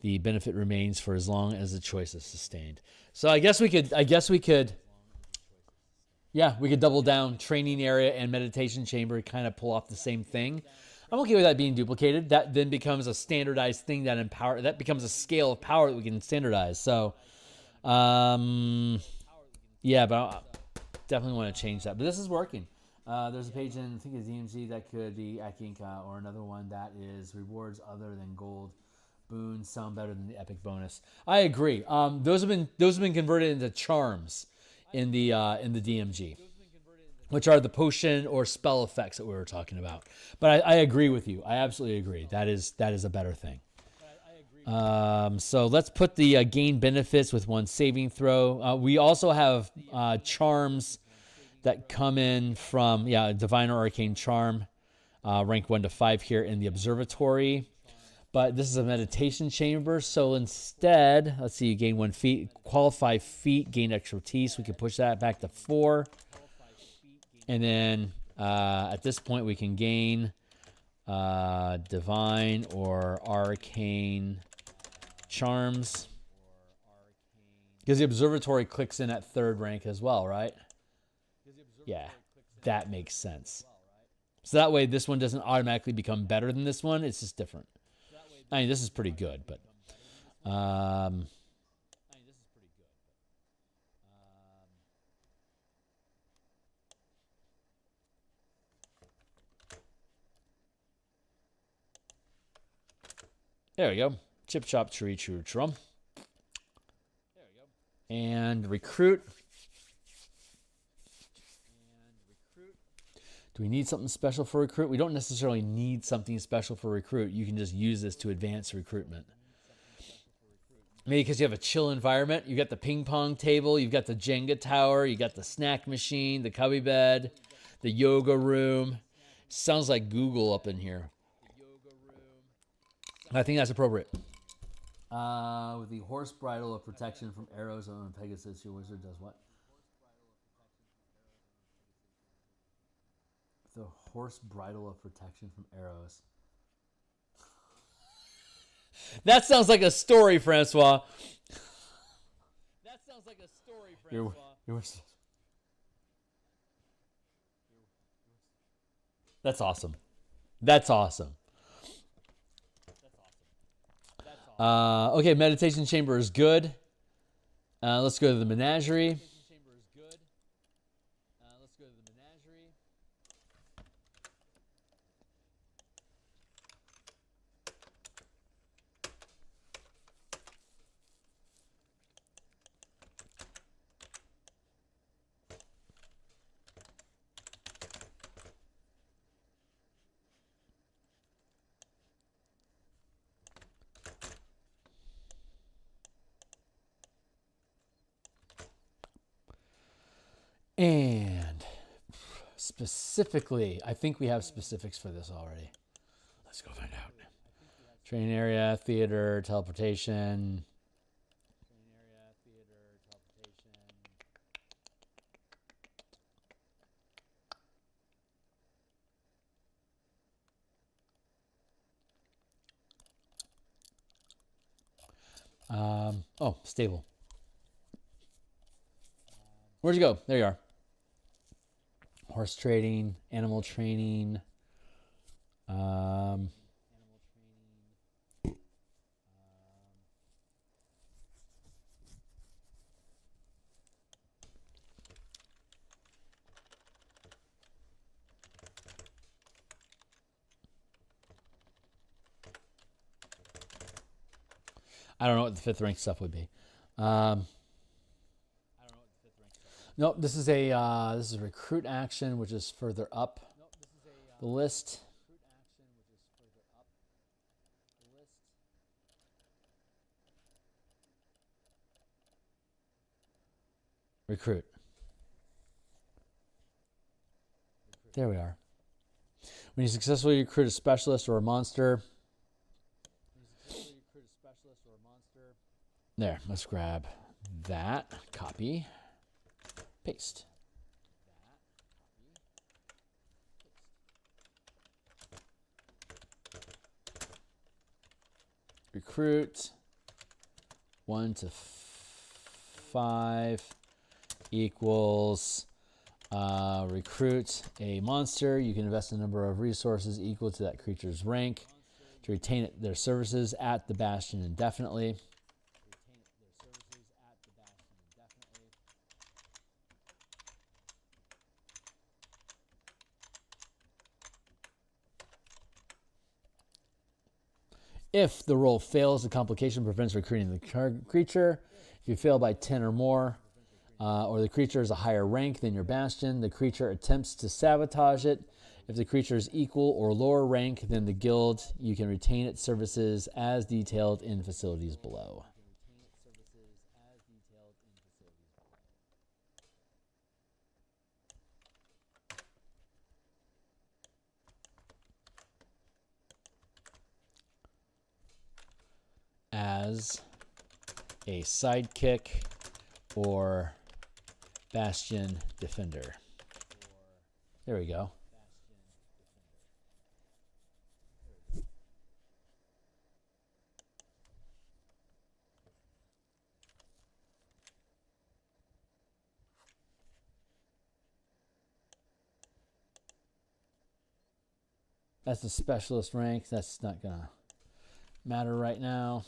The benefit remains for as long as the choice is sustained. So I guess we could. Yeah, we could double down training area and meditation chamber, kind of pull off the same thing. I'm okay with that being duplicated. That then becomes a standardized thing that becomes a scale of power that we can standardize. So, yeah, but I definitely want to change that. But this is working. There's a page in, I think it's DMZ, that could be Akinka, or another one that is rewards other than gold boons sound better than the epic bonus. I agree. Those have been converted into charms in the DMG, which are the potion or spell effects that we were talking about. But I agree with you. I absolutely agree. That is a better thing. So let's put the gain benefits with 1 saving throw. We also have charms that come in from, Divine or Arcane Charm, rank 1 to 5 here in the Observatory. But this is a meditation chamber, so instead, let's see, you gain 1 feat, qualify feat, gain expertise. We can push that back to 4. And then at this point, we can gain Divine or Arcane Charms. Because the Observatory clicks in at 3rd rank as well, right? Yeah, that makes sense. So that way, this one doesn't automatically become better than this one. It's just different. I mean, this is pretty good, but... there we go. Chip, chop, tree, true, trum. And recruit. Do we need something special for recruit? We don't necessarily need something special for recruit. You can just use this to advance recruitment. Maybe because you have a chill environment. You got the ping pong table. You've got the Jenga tower. You got the snack machine, the cubby bed, the yoga room. Sounds like Google up in here. I think that's appropriate. With the horse bridle of protection from arrows on Pegasus, your wizard does what? The horse bridle of protection from arrows. That sounds like a story, Francois. That sounds like a story, Francois. That's awesome. That's awesome. Okay, meditation chamber is good. Let's go to the menagerie. And specifically, I think we have specifics for this already. Let's go find out. Training area, theater, teleportation. Oh, stable. Where'd you go? There you are. Horse trading, animal training. I don't know what the 5th rank stuff would be. No, this is a recruit action, which is further up the list. Recruit. There we are. When you successfully recruit a specialist or a monster. There, let's grab that, copy, paste. Recruit 1 to 5 equals recruit a monster. You can invest a number of resources equal to that creature's rank to retain their services at the Bastion indefinitely. If the roll fails, the complication prevents recruiting the creature. If you fail by 10 or more, or the creature is a higher rank than your Bastion, the creature attempts to sabotage it. If the creature is equal or lower rank than the guild, you can retain its services as detailed in facilities below. As a sidekick or Bastion defender. There we go. That's the specialist rank. That's not gonna matter right now.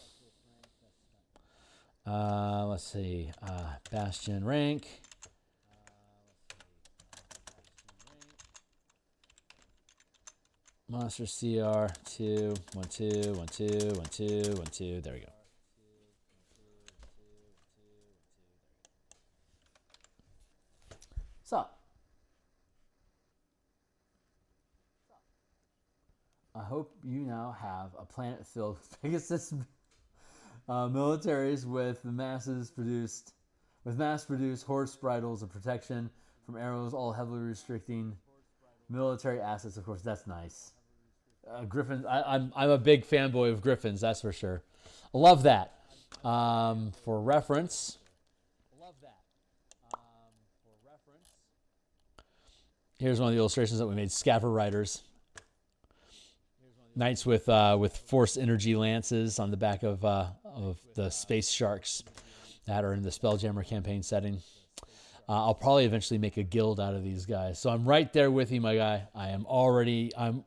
Let's see, Bastion rank. Monster CR 2, 1, 2, 1, 2, 1, 2, 1, 2. There we go. So, I hope you now have a planet filled with Pegasus militaries with mass-produced horse bridles of protection from arrows, all heavily restricting military assets. Of course, that's nice. Griffins. I'm a big fanboy of Griffins. That's for sure. I love that. For reference. Here's one of the illustrations that we made. Scaver Riders. Knights with force energy lances on the back of the space sharks that are in the Spelljammer campaign setting. I'll probably eventually make a guild out of these guys. So I'm right there with you, my guy.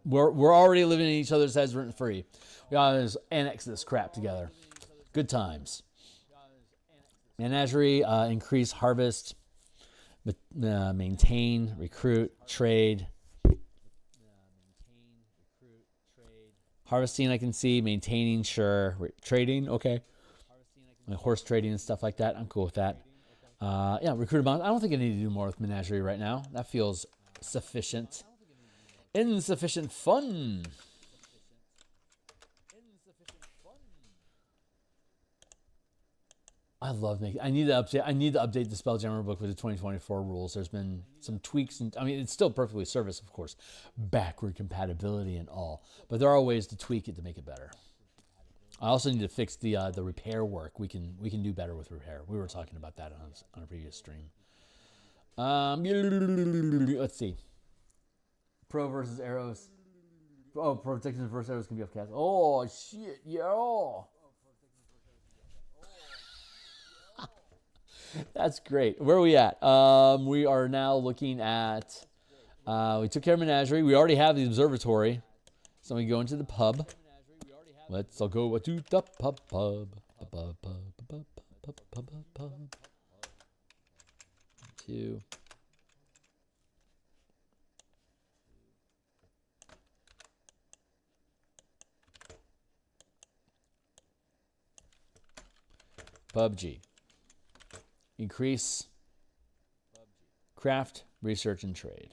We're already living in each other's heads rent free. We gotta just annex this crap together. Good times. Menagerie, increase harvest, maintain, recruit, trade. Harvesting, I can see. Maintaining, sure. Trading, okay. Like horse trading and stuff like that. I'm cool with that. Yeah, recruit a monster. I don't think I need to do more with Menagerie right now. That feels sufficient. Insufficient fun. I love making. I need to update the Spelljammer book with the 2024 rules. There's been some tweaks, and I mean it's still perfectly service, of course, backward compatibility and all. But there are ways to tweak it to make it better. I also need to fix the repair work. We can do better with repair. We were talking about that on a previous stream. Let's see. Pro versus arrows. Oh, protection versus arrows can be off cast. Oh shit, yo. That's great. Where are we at? We are now looking at. We took care of Menagerie. We already have the observatory, so we go into the pub. Let's all go to the pub. Two. PUBG. Increase craft, research, and trade.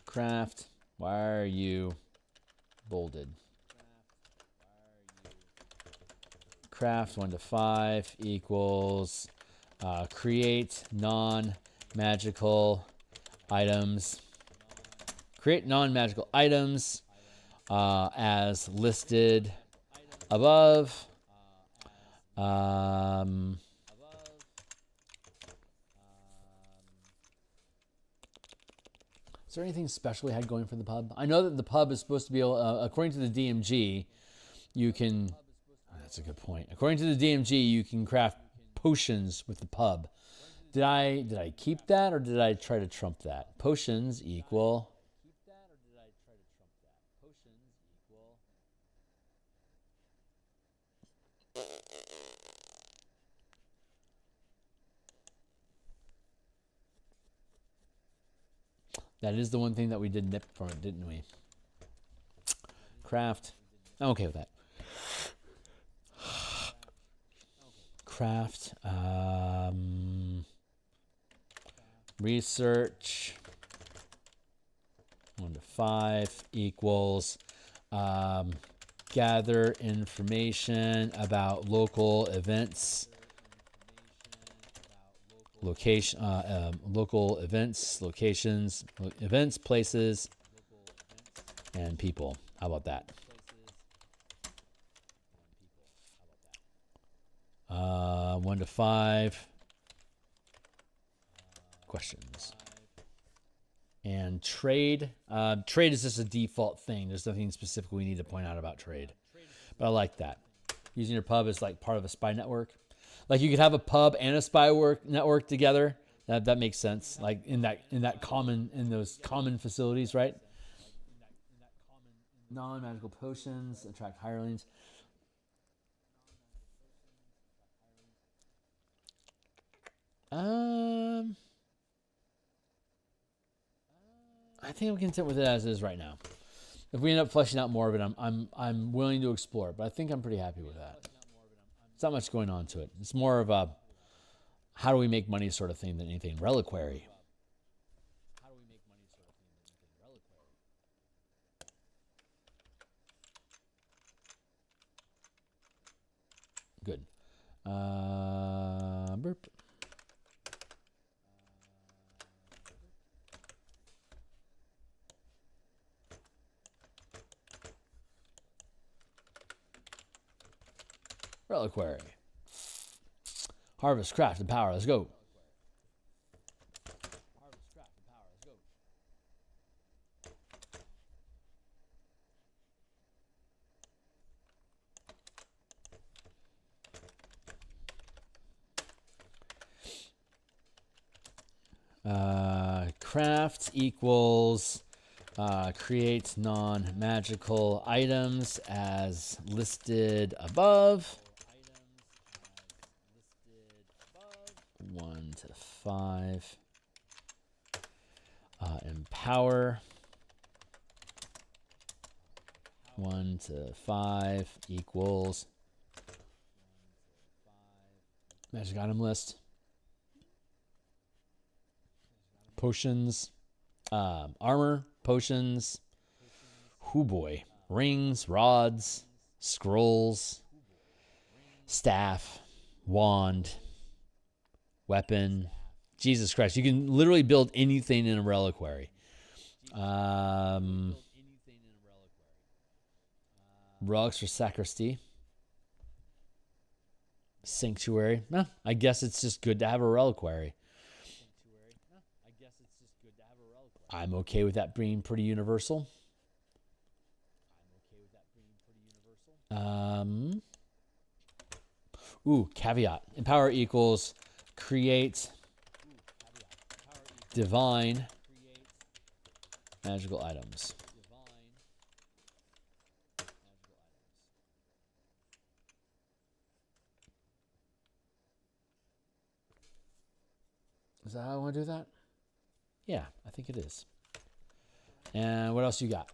Craft. Why are you bolded? Craft 1 to 5 equals create non-magical items. Create non-magical items as listed above. Is there anything special we had going for the pub? I know that the pub is supposed to be able, according to the DMG, you can. Oh, that's a good point. According to the DMG, you can craft potions with the pub. Did I keep that or did I try to trump that? Potions equal. That is the one thing that we did nip from it, didn't we? Craft. I'm okay with that. Craft. Research. 1 to 5 equals. Gather information about local events. Location, local events, locations, events, places, and people. How about that? 1 to 5 questions. And trade. Trade is just a default thing. There's nothing specific we need to point out about trade. But I like that. Using your pub as like part of a spy network. Like you could have a pub and a spy network together. That makes sense. Like in those common facilities, right? Non-magical potions attract hirelings. I think I'm content with it as is right now. If we end up fleshing out more of it, I'm willing to explore it, but I think I'm pretty happy with that. There's not much going on to it. It's more of a how do we make money sort of thing than anything. Reliquary. Good. Burp. Reliquary. Harvest, craft, and power. Let's go. Craft equals create non-magical items as listed above. 1 to 5. Empower. 1 to 5 equals magic item list. Potions. Armor, potions, boy, rings, rods, scrolls, staff, wand, weapon. Jesus Christ, you can literally build anything in a reliquary. Relics for sacristy. Sanctuary. I guess it's just good to have a reliquary. I'm okay with that being pretty universal. Caveat. Empower equals create divine magical items. Is that how I want to do that? Yeah, I think it is. And what else you got?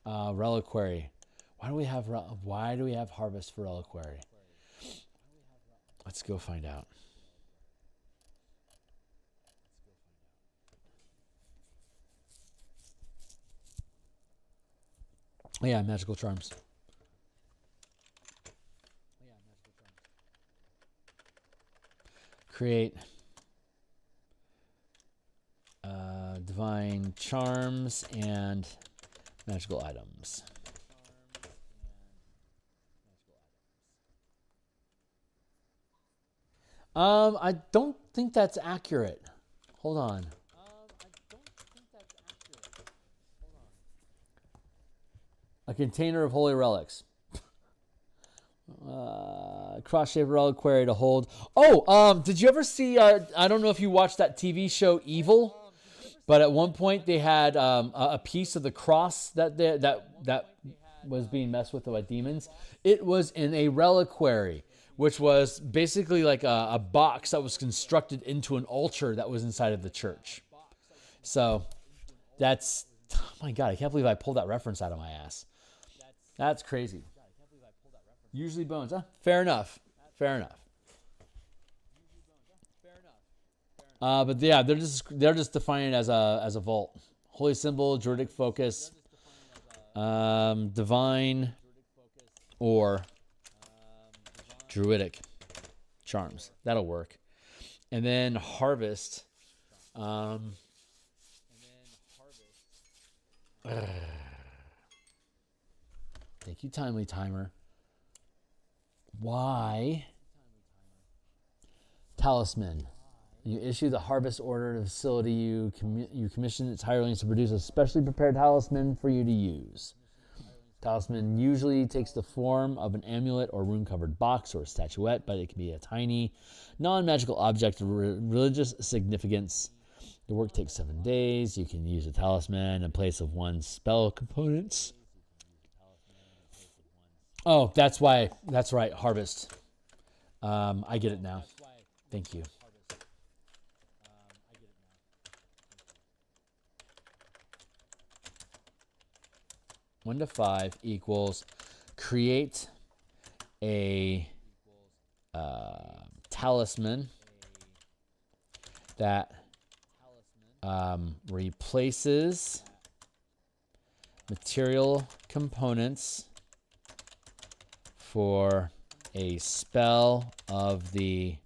Reliquary. Why do we have harvest for reliquary? Let's go find out. Oh, yeah, magical charms. Create divine charms and magical items. I don't think that's accurate. Hold on. A container of holy relics. Cross-shaped reliquary to hold. Oh, did you ever see, I don't know if you watched that TV show Evil, but at one point they had a piece of the cross that was being messed with by demons. It was in a reliquary, which was basically like a box that was constructed into an altar that was inside of the church. So that's, oh my God, I can't believe I pulled that reference out of my ass. That's crazy. Usually bones, huh? Fair enough. Fair enough. But yeah, they're just defining it as a vault. Holy symbol, druidic focus, divine, or druidic charms. That'll work. And then harvest. Thank you, Timely Timer. Why? Talisman. You issue the harvest order to the facility. You commission its hirelings to produce a specially prepared talisman for you to use. Talisman usually takes the form of an amulet or rune-covered box or a statuette, but it can be a tiny, non-magical object of religious significance. The work takes 7 days. You can use a talisman in place of one spell components. Oh, that's why. That's right. Harvest. I get it now. Thank you. One to 5 equals create a talisman that replaces material components for a spell of the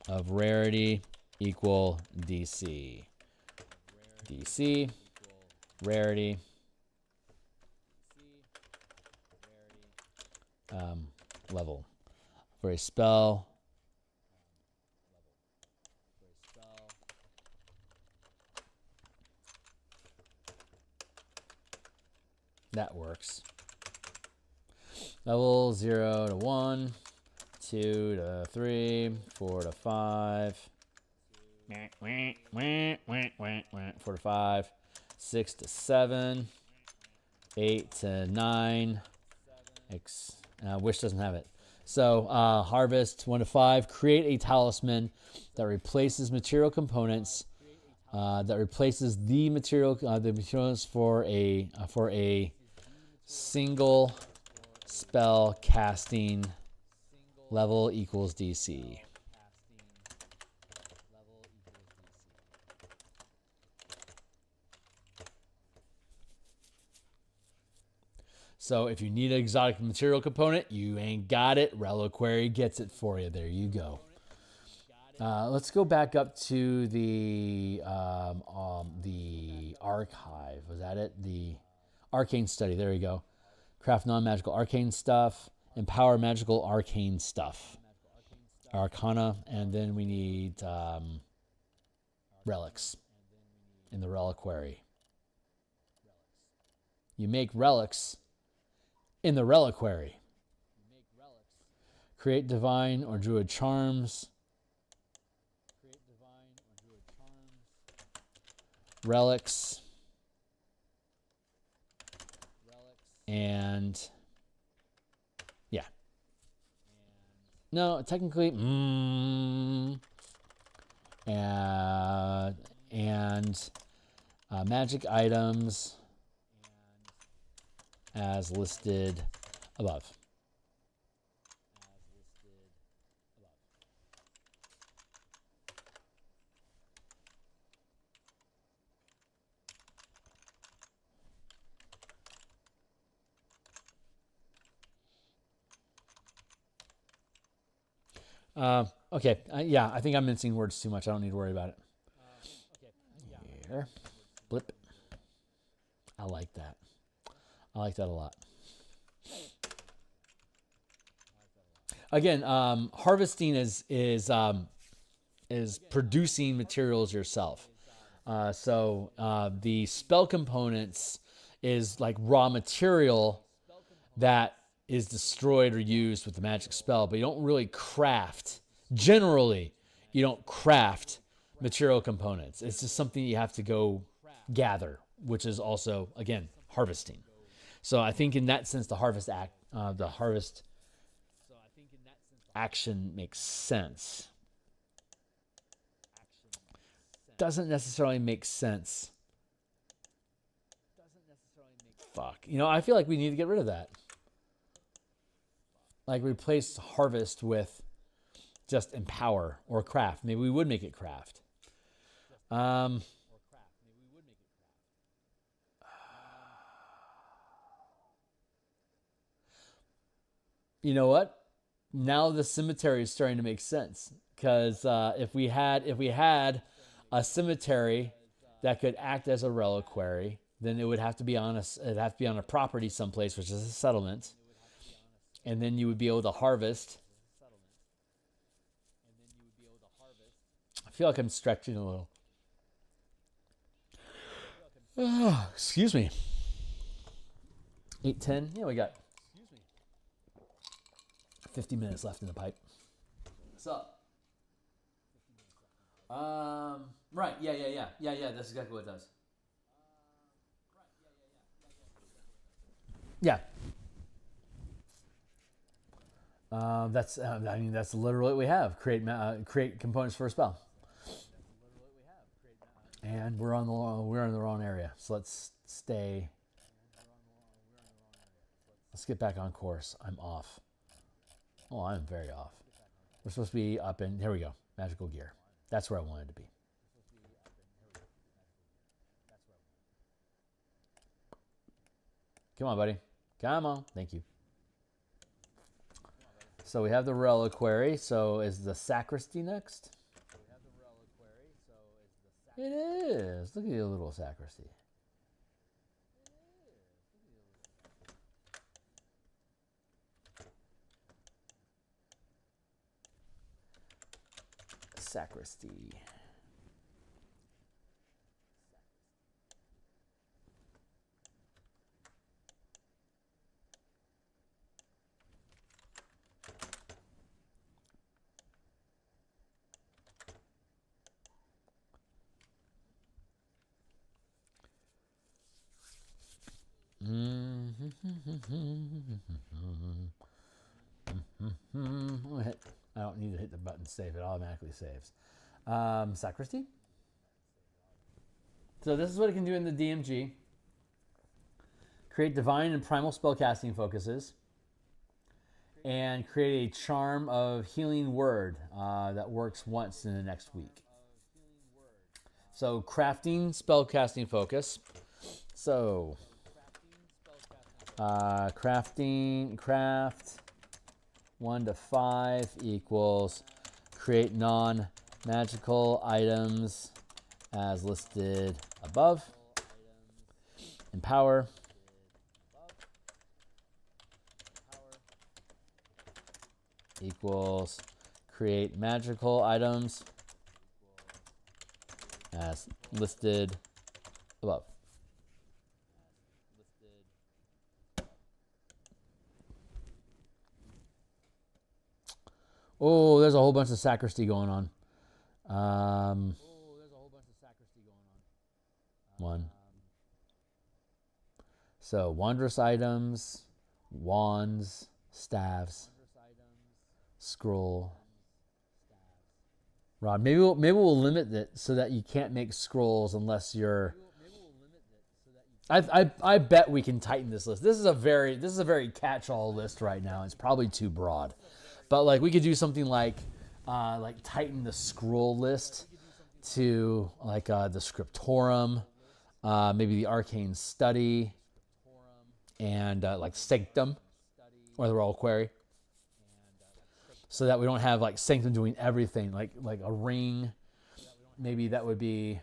of rarity equal DC. DC, rarity, level. For a spell, that works. Level 0 to 1, 2 to 3, 4 to 5. 4 to 5, 6 to 7, 8 to 9. Wish doesn't have it. So harvest 1 to 5. Create a talisman that replaces material components. That replaces the materials for a single spell casting level equals DC. So if you need an exotic material component, you ain't got it. Reliquary gets it for you. There you go. Let's go back up to the archive. Was that it? The arcane study. There you go. Craft non-magical arcane stuff. Empower magical arcane stuff. Arcana. And then we need relics in the reliquary. You make relics in the reliquary. Create divine or druid charms. Relics. And yeah. No, technically, and magic items as listed above. Okay. Yeah, I think I'm mincing words too much. I don't need to worry about it. Here. Blip. I like that. I like that a lot. Again, harvesting is producing materials yourself. So the spell components is like raw material that is destroyed or used with the magic spell, but you don't really craft. Generally, you don't craft material components. It's just something you have to go gather, which is also, again, harvesting. So I think in that sense, the harvest action makes sense. Doesn't necessarily make sense. Fuck. You know, I feel like we need to get rid of that. Like replace harvest with just empower or craft. Maybe we would make it craft. You know what? Now the cemetery is starting to make sense, because if we had a cemetery that could act as a reliquary, then it would have to be on a property someplace, which is a settlement, and then you would be able to harvest. I feel like I'm stretching a little. Oh, excuse me. 8:10. Yeah, we got 50 minutes left in the pipe. What's up? Right. Yeah. That's exactly what it does. Yeah. That's literally what we have. Create components for a spell. And we're in the wrong area. So let's stay. Let's get back on course. I'm off. Oh, I'm very off. We're supposed to be up in, here we go, magical gear. That's where I wanted to be. Come on, buddy. Come on. Thank you. So we have the reliquary. So is the sacristy next? It is. Look at your little sacristy. Sacristy. I don't need to hit the button to save. It automatically saves. Sacristy. So this is what it can do in the DMG. Create divine and primal spellcasting focuses. And create a charm of healing word that works once in the next week. So crafting spellcasting focus. So Crafting, craft 1 to 5 equals create non-magical items as listed above. Empower. Equals create magical items as listed above. Oh, there's a whole bunch of sacristy going on. One. So wondrous items, wands, staves, scroll. Rod, maybe we'll limit it so that you can't make scrolls unless you're. I bet we can tighten this list. This is a very catch-all list right now. It's probably too broad, but like we could do something like tighten the scroll list to like the scriptorum, maybe the arcane study, and like sanctum or the royal query, so that we don't have like sanctum doing everything like a ring. Maybe that would be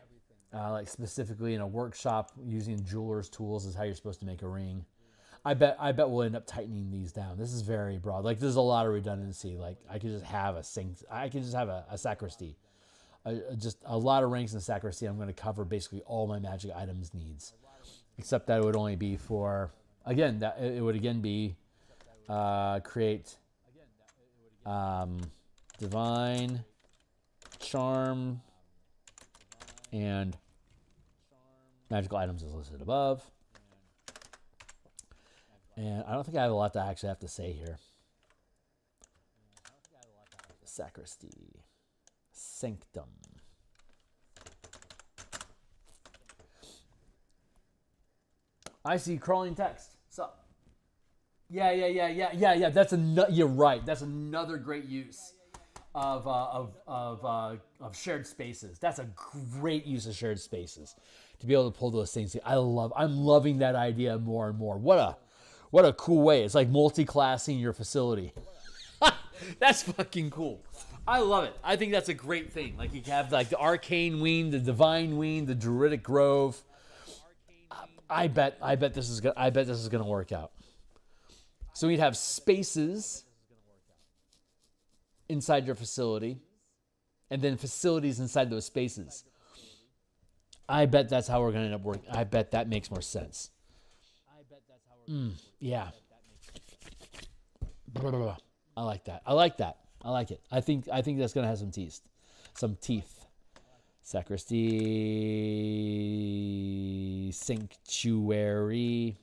like specifically in a workshop using jeweler's tools is how you're supposed to make a ring. I bet we'll end up tightening these down. This is very broad. Like there's a lot of redundancy. Like I could just have a sacristy. Just a lot of ranks in the sacristy. I'm going to cover basically all my magic items needs, except that it would only be for, again, that it would again be create divine charm and magical items as listed above. And I don't think I have a lot to actually have to say here. Sacristy. Sanctum. I see crawling text. Sup? Yeah. You're right. That's another great use of shared spaces. That's a great use of shared spaces to be able to pull those things. I'm loving that idea more and more. What a cool way. It's like multi-classing your facility. That's fucking cool. I love it. I think that's a great thing. Like you can have like the arcane wing, the divine wing, the druidic grove. I bet this is gonna work out. So we'd have spaces inside your facility, and then facilities inside those spaces. I bet that's how we're gonna end up working. I bet that makes more sense. Yeah. I like that. I like it. I think that's gonna have some teeth. Sacristy, sanctuary.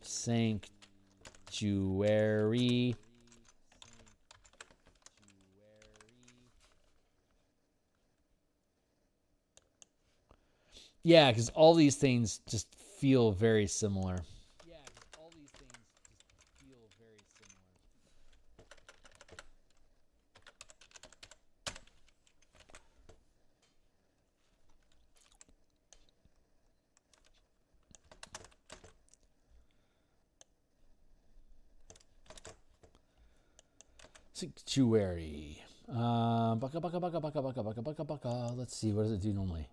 Yeah, because all these things just feel very similar. Sanctuary. Baka. Let's see, what does it do normally?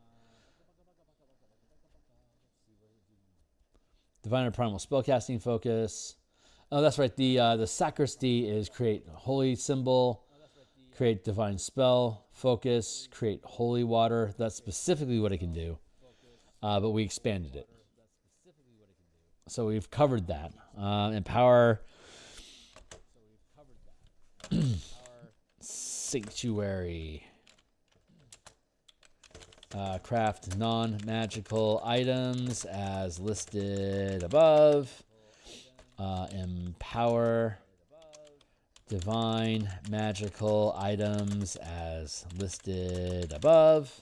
Divine or primal spellcasting focus. Oh, that's right. The sacristy is create holy symbol, create divine spell, focus, create holy water. That's specifically what it can do. But we expanded it. So we've covered that. Empower. Sanctuary. Craft non-magical items as listed above. Empower divine magical items as listed above.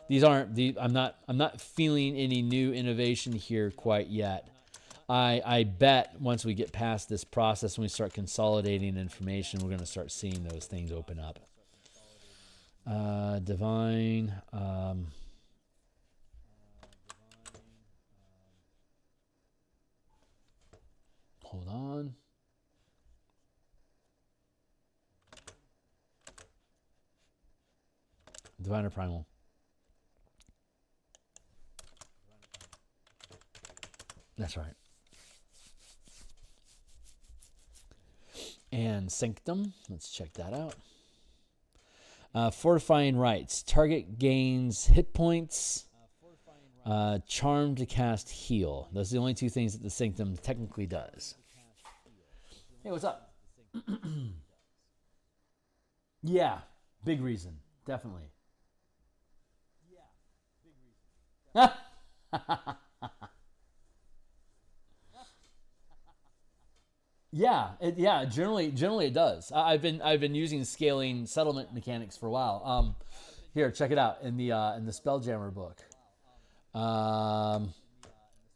I'm not feeling any new innovation here quite yet. I bet once we get past this process and we start consolidating information, we're going to start seeing those things open up. Divine. Hold on. Diviner Primal. That's right. And Sanctum. Let's check that out. Fortifying Rites. Target gains hit points. Charm to cast heal. Those are the only two things that the Sanctum technically does. Hey, what's up? Yeah, big reason. Definitely. Yeah, generally it does. I've been using scaling settlement mechanics for a while. Here, check it out in the Spelljammer book.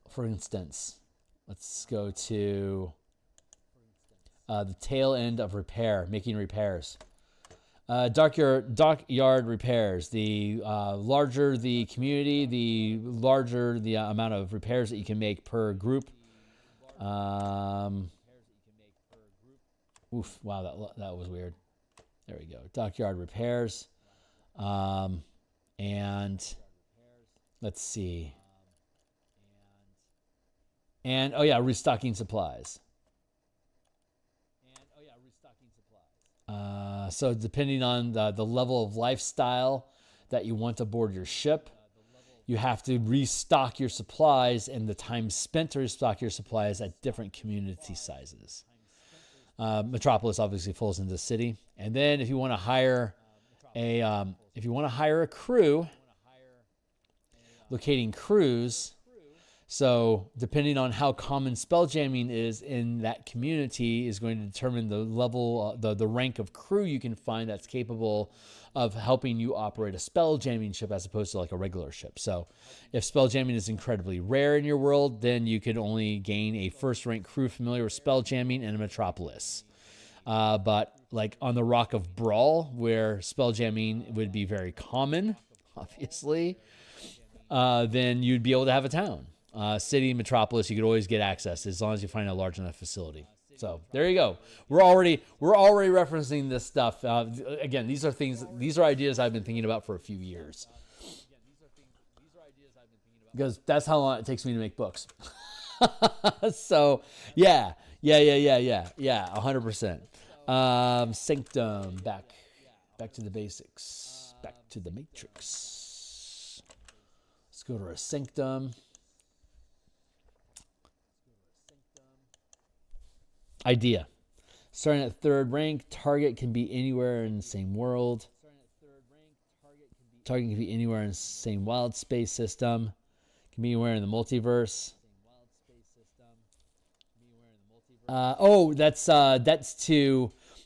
For instance, let's go to the tail end of repair, making repairs. Dockyard repairs. The larger the community, the larger the amount of repairs that you can make per group. Oof! Wow, that was weird. There we go. Dockyard repairs, and let's see. And oh yeah, restocking supplies. So depending on the level of lifestyle that you want aboard your ship, you have to restock your supplies, and the time spent to restock your supplies at different community sizes. Metropolis obviously falls into the city, and then if you want to hire a crew, locating crews. So depending on how common spelljamming is in that community is going to determine the level, the rank of crew you can find that's capable of helping you operate a spelljamming ship as opposed to like a regular ship. So if spelljamming is incredibly rare in your world, then you could only gain a first-rank crew familiar with spelljamming in a metropolis. But like on the Rock of Brawl, where spelljamming would be very common, obviously, then you'd be able to have a town. City, metropolis, you could always get access as long as you find a large enough facility. So there you go. We're already referencing this stuff. Again, these are ideas I've been thinking about for a few years. Because that's how long it takes me to make books. So yeah, 100%. Sanctum, back to the basics, back to the matrix. Let's go to our Sanctum. Idea. Starting at 3rd rank, target can be anywhere in the same world. Target can be anywhere in the same wild space system. Can be anywhere in the multiverse.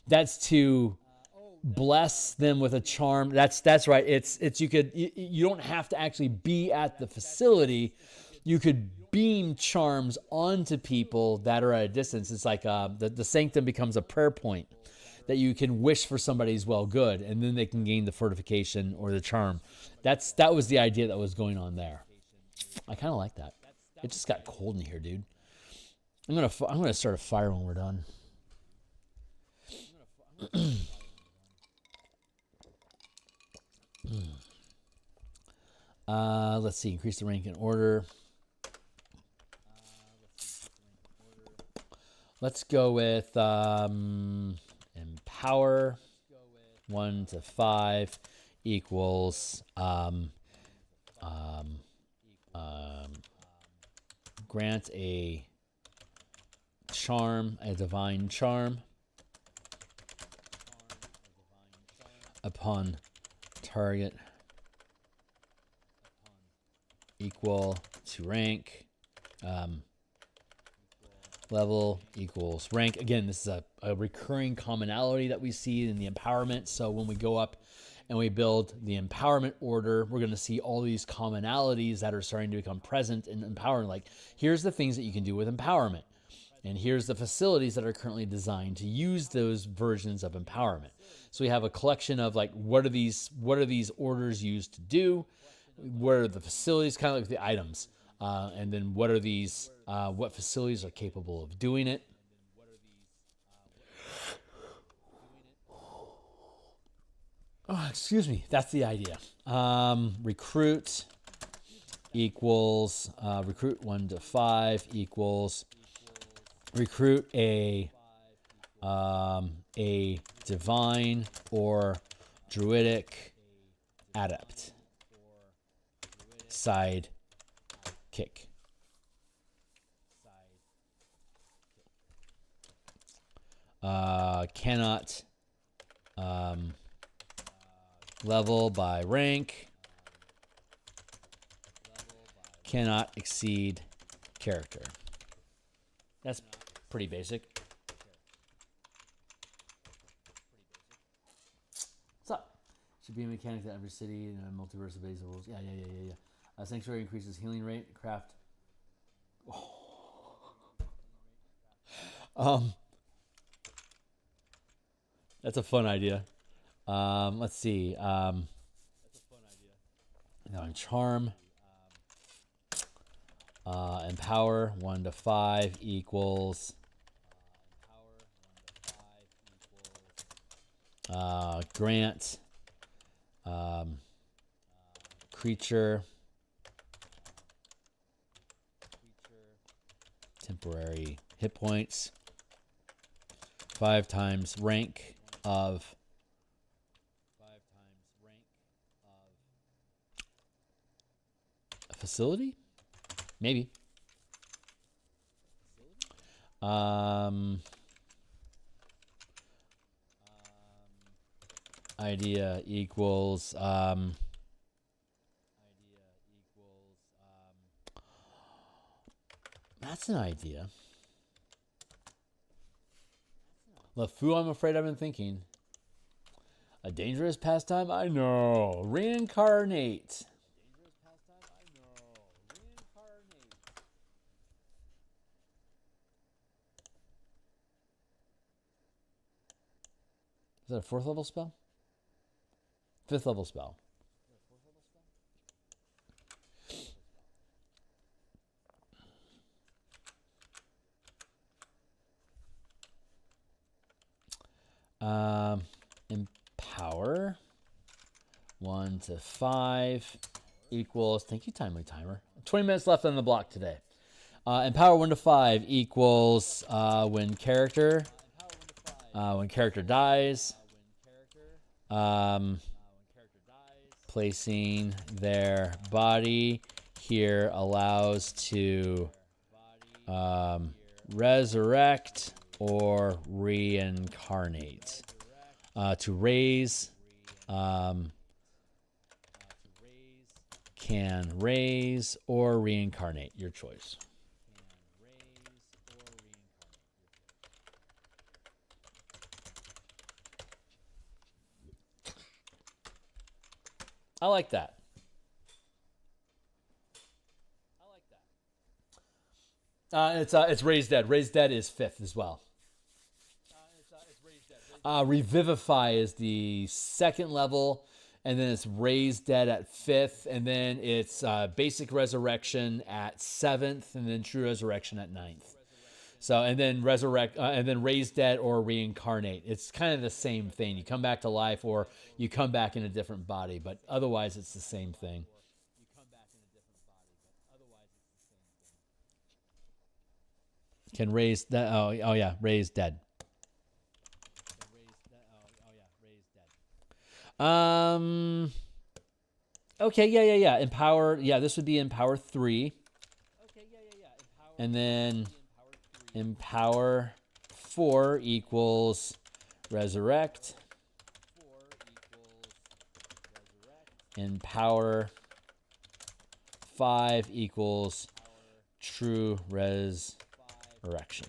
That's to bless them with a charm. That's right. It's you don't have to actually be at the facility. You could beam charms onto people that are at a distance. It's like the Sanctum becomes a prayer point that you can wish for somebody's well good, and then they can gain the fortification or the charm. That was the idea that was going on there. I kind of like that. It just got cold in here, dude. I'm gonna start a fire when we're done. Let's see. Increase the rank in order. Let's go with empower. 1 to 5 equals grant a charm, a divine charm, upon target equal to rank. Level equals rank. Again, this is a recurring commonality that we see in the empowerment. So when we go up and we build the empowerment order, we're going to see all these commonalities that are starting to become present in empowerment. Like, here's the things that you can do with empowerment. And here's the facilities that are currently designed to use those versions of empowerment. So we have a collection of like, what are these orders used to do? What are the facilities, kind of like the items? And then what are these, what facilities are capable of doing it? Oh, excuse me. That's the idea. Recruit equals recruit 1 to 5 equals recruit a divine or druidic adept side kick. Cannot level by rank. Cannot exceed character. That's pretty basic. What's up? Should be a mechanic that every city in a multiverse obeys the rules. Yeah. Sanctuary increases healing rate. Craft. That's a fun idea. Let's see. Now charm. Empower 1 to 5 equals grant creature temporary hit points 5 times rank of a facility. Maybe. Idea equals that's an idea. LeFou, I'm afraid I've been thinking. A dangerous pastime? I know. Reincarnate. Is that a 4th level spell? 5th level spell. Empower 1 to 5 equals, thank you, Timely Timer. 20 minutes left on the block today. Empower 1 to 5 equals when character dies, placing their body here allows to resurrect or reincarnate. To raise, can raise or reincarnate, your choice. I like that. It's Raise Dead. Raise Dead is 5th as well. Revivify is the 2nd level, and then it's Raise Dead at 5th, and then it's Basic Resurrection at 7th, and then True Resurrection at 9th. So, and then Raise Dead or Reincarnate. It's kind of the same thing. You come back to life, or you come back in a different body, but otherwise it's the same thing. Can raise that? Oh yeah, Raise Dead. Okay, yeah. Empower, this would be Empower 3. And then Empower 4 equals Resurrect. Empower 5 equals True Resurrection.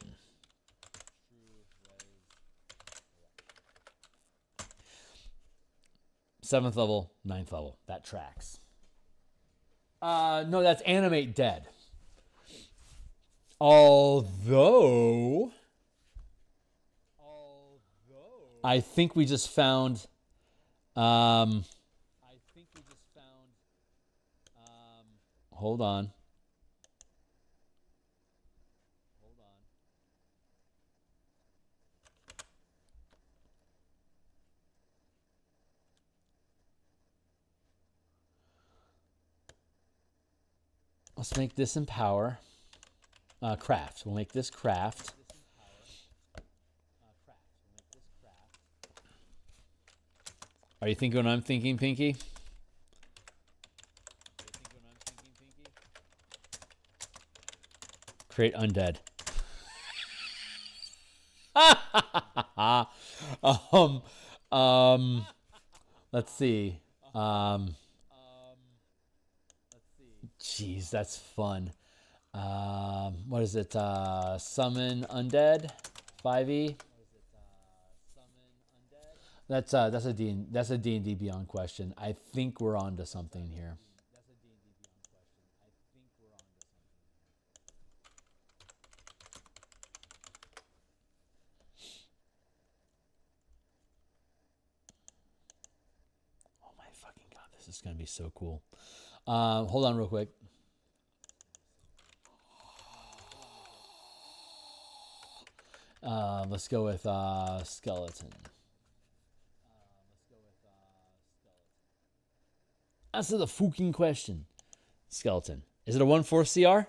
Seventh level, 9th level. That tracks. No, that's Animate Dead. Although I think we just found hold on. Let's make this empower. Craft. We'll make this craft. Are you thinking what I'm thinking, Pinky? Create undead. Let's see. Jeez, that's fun. What is it? Summon undead, 5e. That's a D&D Beyond question. I think we're on to something here. Oh my fucking god, this is gonna be so cool. Hold on real quick. Let's go with skeleton. Answer the fucking question. Skeleton. Is it a 1/4 CR?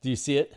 Do you see it?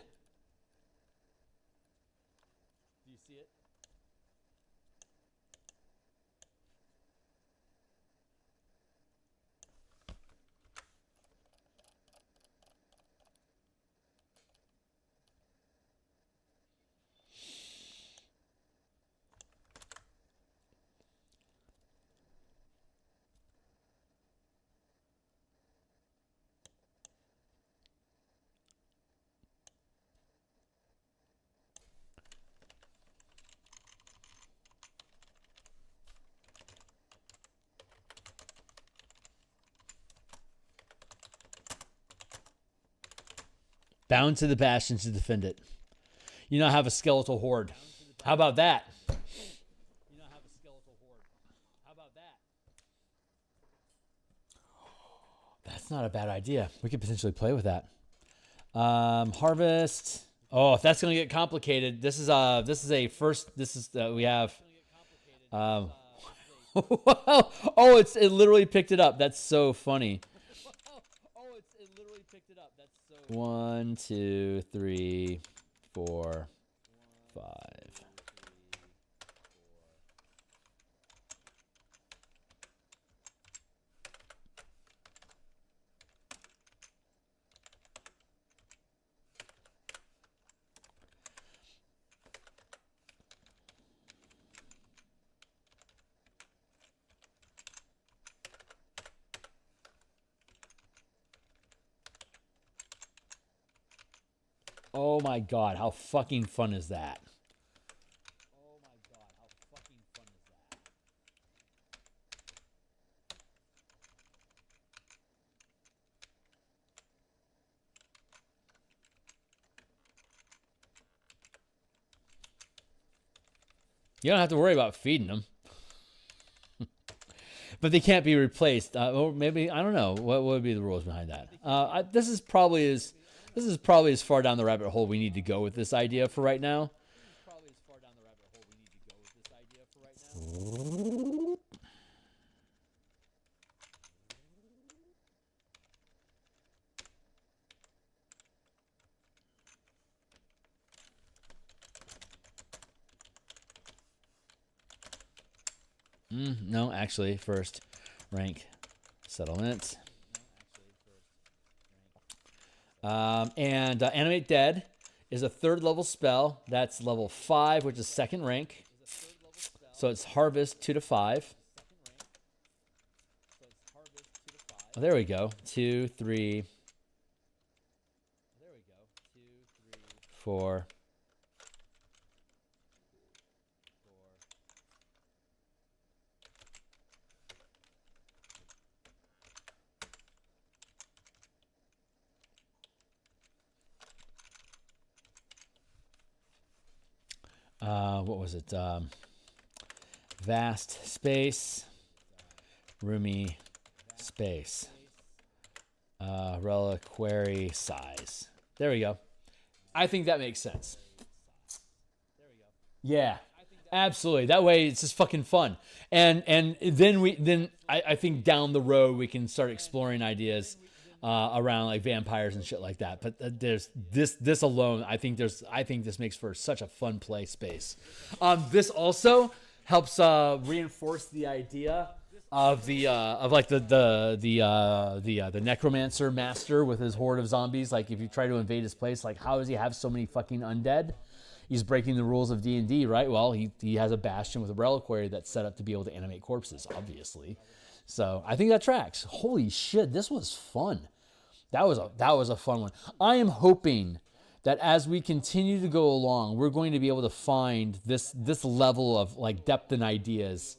Bound to the bastion to defend it. You now have a skeletal horde. How about that? That's not a bad idea. We could potentially play with that. Harvest. Oh, if that's gonna get complicated, we have. Oh, it literally picked it up. That's so funny. 1, 2, 3, 4, 5. Oh my god, how fucking fun is that? You don't have to worry about feeding them. But they can't be replaced. Or maybe, I don't know. What would be the rules behind that? This is probably as far down the rabbit hole we need to go with this idea for right now. No, actually, first rank settlement. Animate Dead is a 3rd level spell. That's level 5, which is 2nd rank. So it's harvest 2 to 5. Oh, there we go. 2, 3, 4. What was it? Vast space, roomy space, reliquary size. There we go. I think that makes sense. Yeah, absolutely. That way it's just fucking fun. And then I think down the road we can start exploring ideas around like vampires and shit like that. But there's this alone. I think this makes for such a fun play space. This also helps reinforce the idea of the necromancer master with his horde of zombies. Like if you try to invade his place, like how does he have so many fucking undead? He's breaking the rules of D&D, right? Well, he has a bastion with a reliquary that's set up to be able to animate corpses, obviously. So I think that tracks. Holy shit, this was fun. That was a fun one. I am hoping that as we continue to go along, we're going to be able to find this level of like depth and ideas.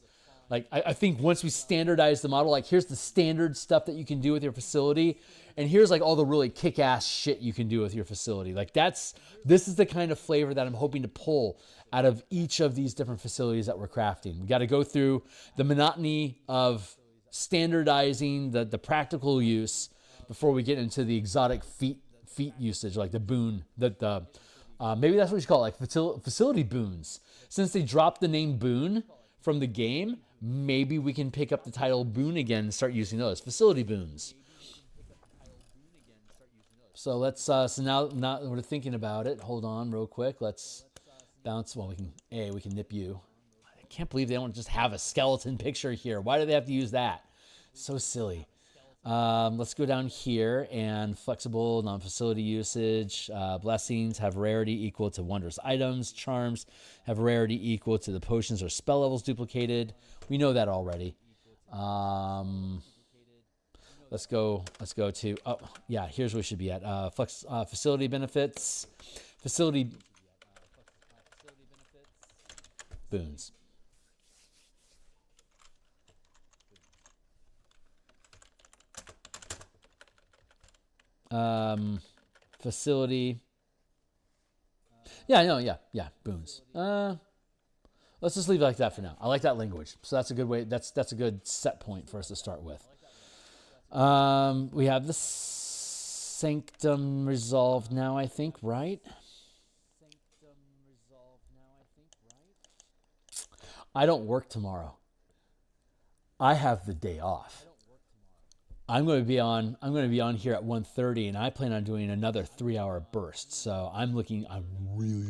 Like I think once we standardize the model, like here's the standard stuff that you can do with your facility, and here's like all the really kick-ass shit you can do with your facility. Like this is the kind of flavor that I'm hoping to pull out of each of these different facilities that we're crafting. We got to go through the monotony of standardizing the practical use before we get into the exotic feat usage, like the boon, maybe that's what you call it, like facility boons. Since they dropped the name boon from the game, maybe we can pick up the title boon again and start using those facility boons. So let's so now we're thinking about it. Hold on real quick. Let's bounce. Well, we can nip you. I can't believe they don't just have a skeleton picture here. Why do they have to use that? So silly. Let's go down here and flexible non-facility usage. Blessings have rarity equal to wondrous items. Charms have rarity equal to the potions or spell levels duplicated. We know that already. Let's go to, oh yeah, here's where we should be at. Facility benefits, facility boons. Facility. Yeah, no, yeah, boons. Let's just leave it like that for now. I like that language. So that's a good way, that's a good set point for us to start with. We have the Sanctum resolved now, I think, right? I don't work tomorrow. I have the day off. I'm going to be on here at 1:30, and I plan on doing another 3-hour burst. So I'm really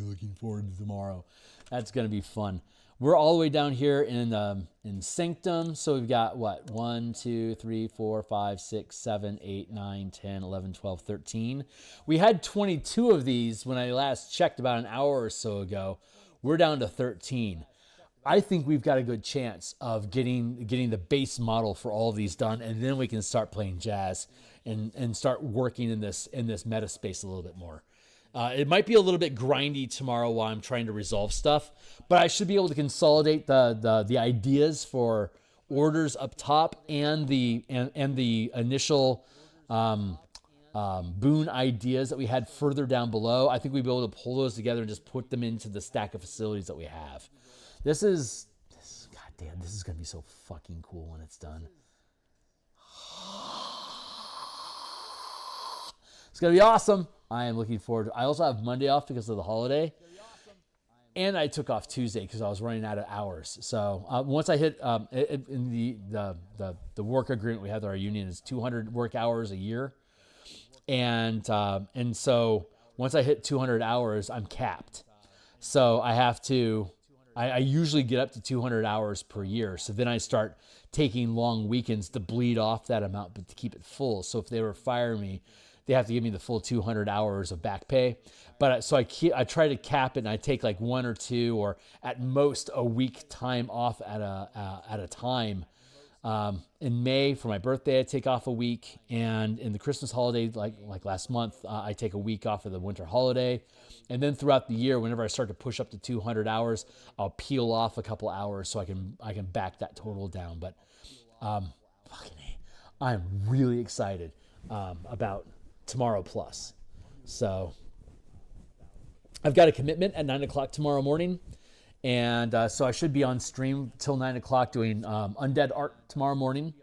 looking forward to tomorrow. That's going to be fun. We're all the way down here in Sanctum. So we've got what? 1, 2, 3, 4, 5, 6, 7, 8, 9, 10, 11, 12, 13. We had 22 of these when I last checked about an hour or so ago. We're down to 13. I think we've got a good chance of getting the base model for all of these done, and then we can start playing jazz and start working in this meta space a little bit more. It might be a little bit grindy tomorrow while I'm trying to resolve stuff, but I should be able to consolidate the ideas for orders up top and the initial boon ideas that we had further down below. I think we'd be able to pull those together and just put them into the stack of facilities that we have. This is goddamn. This is gonna be so fucking cool when it's done. It's gonna be awesome. I am looking forward to it. I also have Monday off because of the holiday. And I took off Tuesday because I was running out of hours. So once I hit in the work agreement we have with our union is 200 work hours a year. And so once I hit 200 hours, I'm capped. So I have to, I usually get up to 200 hours per year. So then I start taking long weekends to bleed off that amount, but to keep it full. So if they were to fire me, they have to give me the full 200 hours of back pay. But so I try to cap it, and I take like 1 or 2 or at most a week time off at a time. In May for my birthday, I take off a week, and in the Christmas holiday, like last month, I take a week off of the winter holiday. And then throughout the year, whenever I start to push up to 200 hours, I'll peel off a couple hours so I can back that total down. But I'm really excited about Tomorrow Plus. So I've got a commitment at 9 o'clock tomorrow morning. And so I should be on stream till 9 o'clock doing undead art tomorrow morning.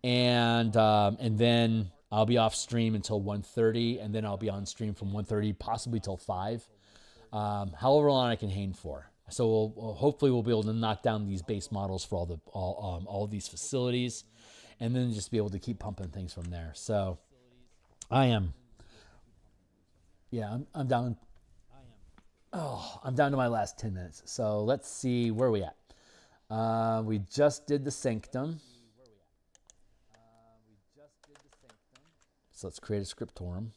And then I'll be off stream until 1:30, and then I'll be on stream from 1:30 possibly till 5. However long I can hang for. So hopefully we'll be able to knock down these base models for all of these facilities, and then just be able to keep pumping things from there. So I'm down. I'm down to my last 10 minutes. So let's see where we at. We just did the Sanctum. So let's create a scriptorum.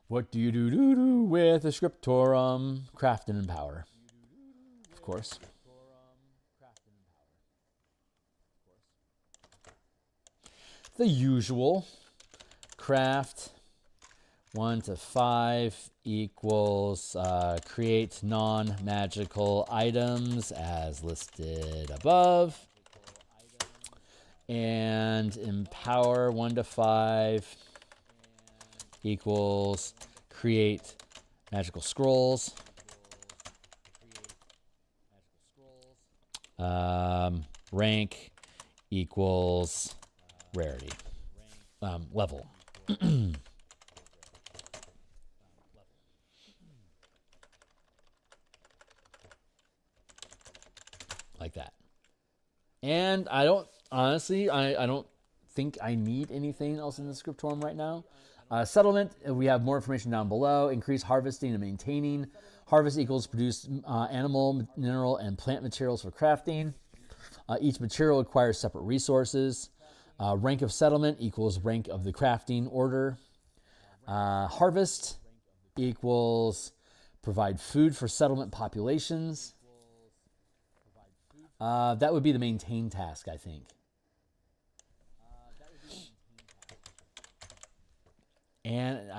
What do you do with a scriptorum? Craft and empower, of course. The usual. Craft 1 to 5 equals create non-magical items as listed above. And empower 1 to 5 equals create magical scrolls. Rank equals rarity. Level. Like that. And I don't, honestly, I don't think I need anything else in the scriptorum right now. Settlement, we have more information down below. Increase harvesting and maintaining. Harvest equals produce animal, mineral, and plant materials for crafting. Each material requires separate resources. Rank of settlement equals rank of the crafting order. Harvest equals provide food for settlement populations. That would be the maintain task, I think. And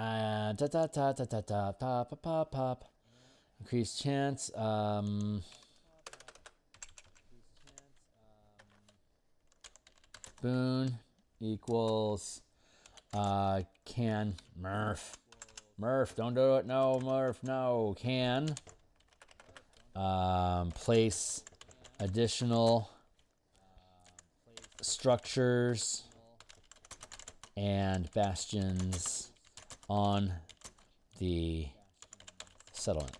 increase chance. Boon equals can Murph, don't do it. No, Murph, no. Can place additional structures and bastions on the settlement.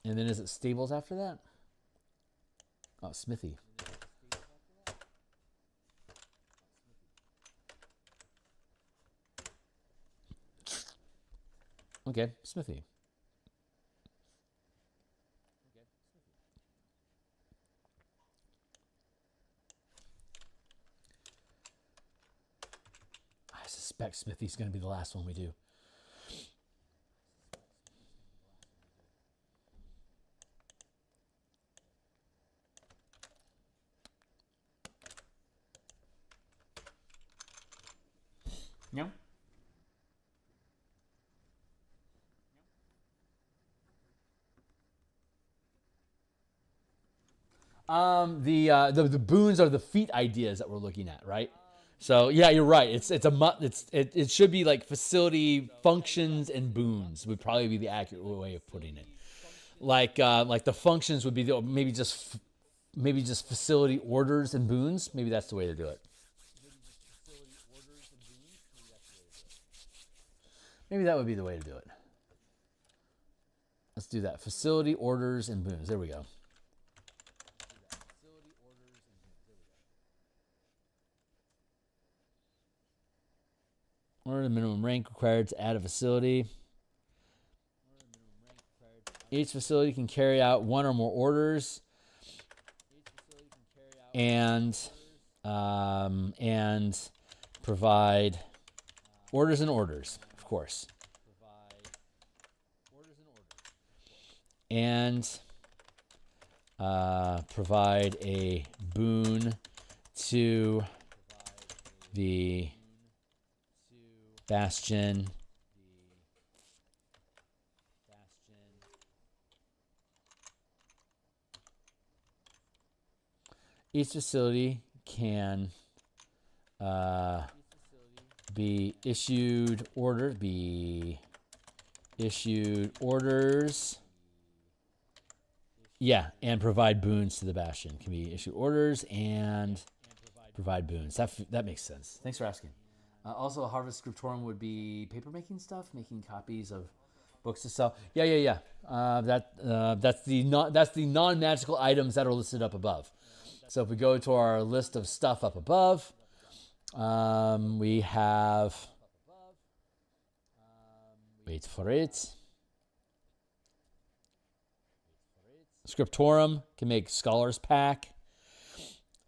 And then is it stables after that? Oh, smithy. Okay, smithy. I suspect smithy's going to be the last one we do. No. The boons are the feat ideas that we're looking at, right? So yeah, you're right. It should be like facility functions and boons would probably be the accurate way of putting it. Like the functions would be maybe just facility orders and boons. Maybe that's the way to do it. Maybe that would be the way to do it. Let's do that. Facility orders and boons. There we go. What are the minimum rank required to add a facility? Each facility can carry out one or more orders, and provide orders and orders, of course, and provide a boon to the Bastion each facility can Be issued orders. Yeah, and provide boons to the Bastion. Can be issue orders and provide boons. That makes sense. Thanks for asking. Also, a Harvest Scriptorum would be paper making stuff, making copies of books to sell. Yeah. That's the non-magical items that are listed up above. So if we go to our list of stuff up above, we have. Wait for it. Scriptorum can make Scholar's Pack.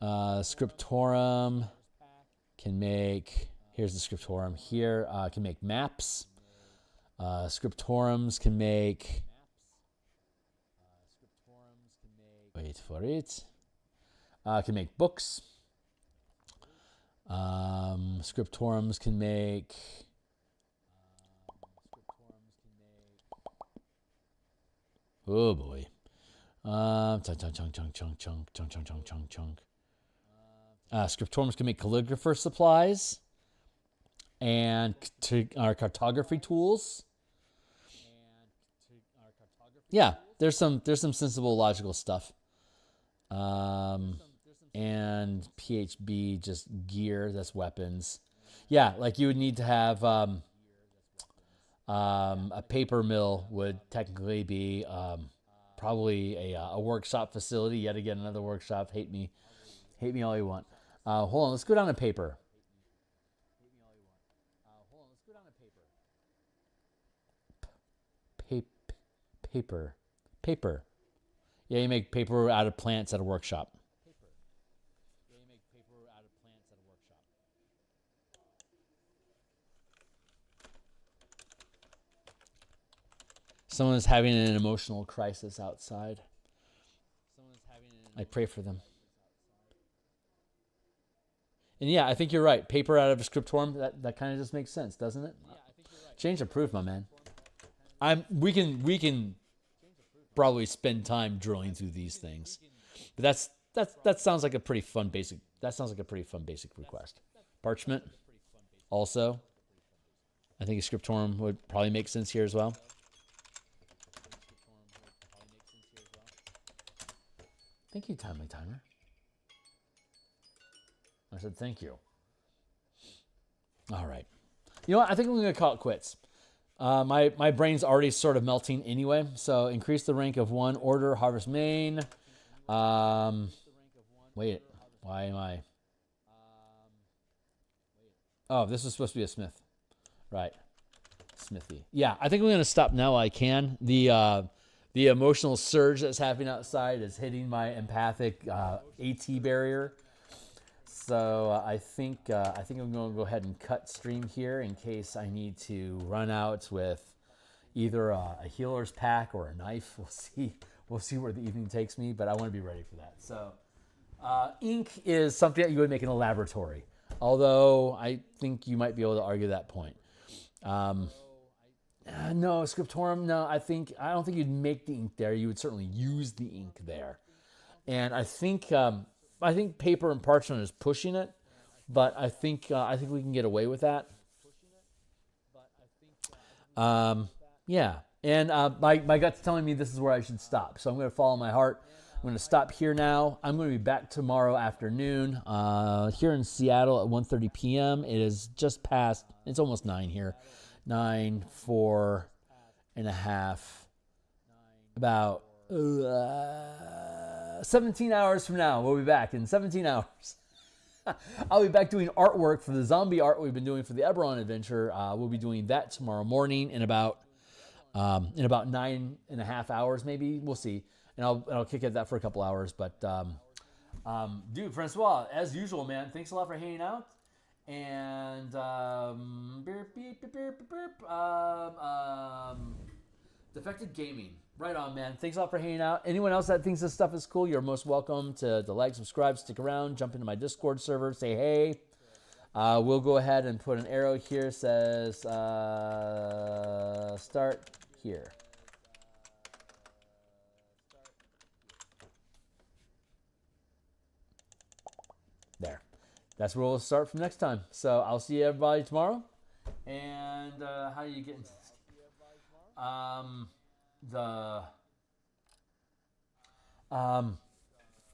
Scriptorum can make. Here's the Scriptorum here. Can make maps. Scriptorums can make. Wait for it. Can make books. Scriptorums can make. Oh boy. Chunk. Scriptorums can make calligrapher supplies and our cartography tools. Yeah, there's some sensible logical stuff. And PHB just gear, that's weapons. Yeah, like you would need to have a paper mill would technically be probably a workshop facility. Yet again, another workshop. Hate me all you want. Hold on, let's go down to paper. Paper. Yeah, you make paper out of plants at a workshop. Someone is having an emotional crisis outside. I pray for them. And yeah, I think you're right. Paper out of a scriptorum, that kind of just makes sense, doesn't it? Change of proof, my man. We can probably spend time drilling through these things. But that sounds like a pretty fun basic. That sounds like a pretty fun basic request. Parchment also. I think a scriptorum would probably make sense here as well. Thank you, Timely Timer. I said thank you. All right. You know what? I think I'm going to call it quits. My brain's already sort of melting anyway. So increase the rank of 1 order, harvest main. Wait, why am I? Oh, this is supposed to be a smith. Right. Smithy. Yeah, I think I'm going to stop now while I can. The emotional surge that's happening outside is hitting my empathic AT barrier. So I think I'm going to go ahead and cut stream here in case I need to run out with either a healer's pack or a knife. We'll see where the evening takes me, but I want to be ready for that. So ink is something that you would make in a laboratory, although I think you might be able to argue that point. No, scriptorum. No, I don't think you'd make the ink there. You would certainly use the ink there, and I think paper and parchment is pushing it, but I think we can get away with that. Yeah, and my gut's telling me this is where I should stop, so I'm going to follow my heart. I'm going to stop here now. I'm going to be back tomorrow afternoon here in Seattle at 1:30 p.m. It is just past. It's almost 9 here. 9, 4 and a half. About 17 hours from now, we'll be back in 17 hours. I'll be back doing artwork for the zombie art we've been doing for the Eberron adventure. We'll be doing that tomorrow morning in about 9.5 hours, maybe. We'll see. And I'll kick at that for a couple hours. But, dude, Francois, as usual, man, thanks a lot for hanging out. And Defected Gaming. Right on, man. Thanks a lot for hanging out. Anyone else that thinks this stuff is cool, you're most welcome to like, subscribe, stick around, jump into my Discord server, say hey. We'll go ahead and put an arrow here, says start here. There. that's where we'll start from next time. So I'll see everybody tomorrow. And how do you get into this? I'm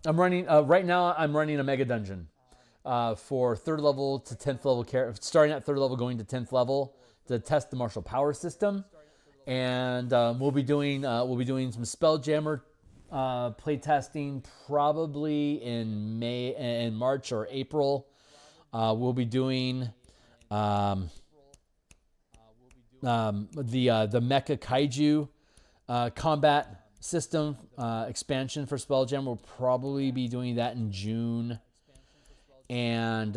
running right now. I'm running a mega dungeon for 3rd level to 10th level starting at 3rd level, going to 10th level to test the martial power system. And we'll be doing some Spelljammer playtesting probably in March or April. We'll be doing the Mecha Kaiju combat system expansion for Spelljammer. We'll probably be doing that in June. And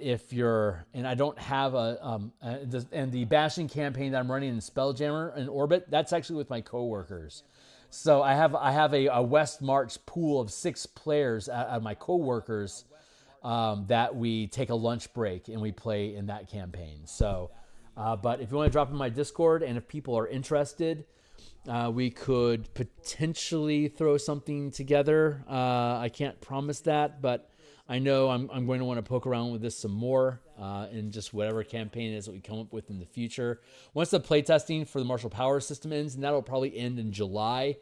if you're, and I don't have the Bastion campaign that I'm running in Spelljammer in Orbit, that's actually with my coworkers. So I have a West March pool of 6 players of my coworkers that we take a lunch break and we play in that campaign. So, but if you want to drop in my Discord and if people are interested, we could potentially throw something together. I can't promise that, but I know I'm going to want to poke around with this some more in just whatever campaign it is that we come up with in the future. Once the playtesting for the martial power system ends, and that'll probably end in July,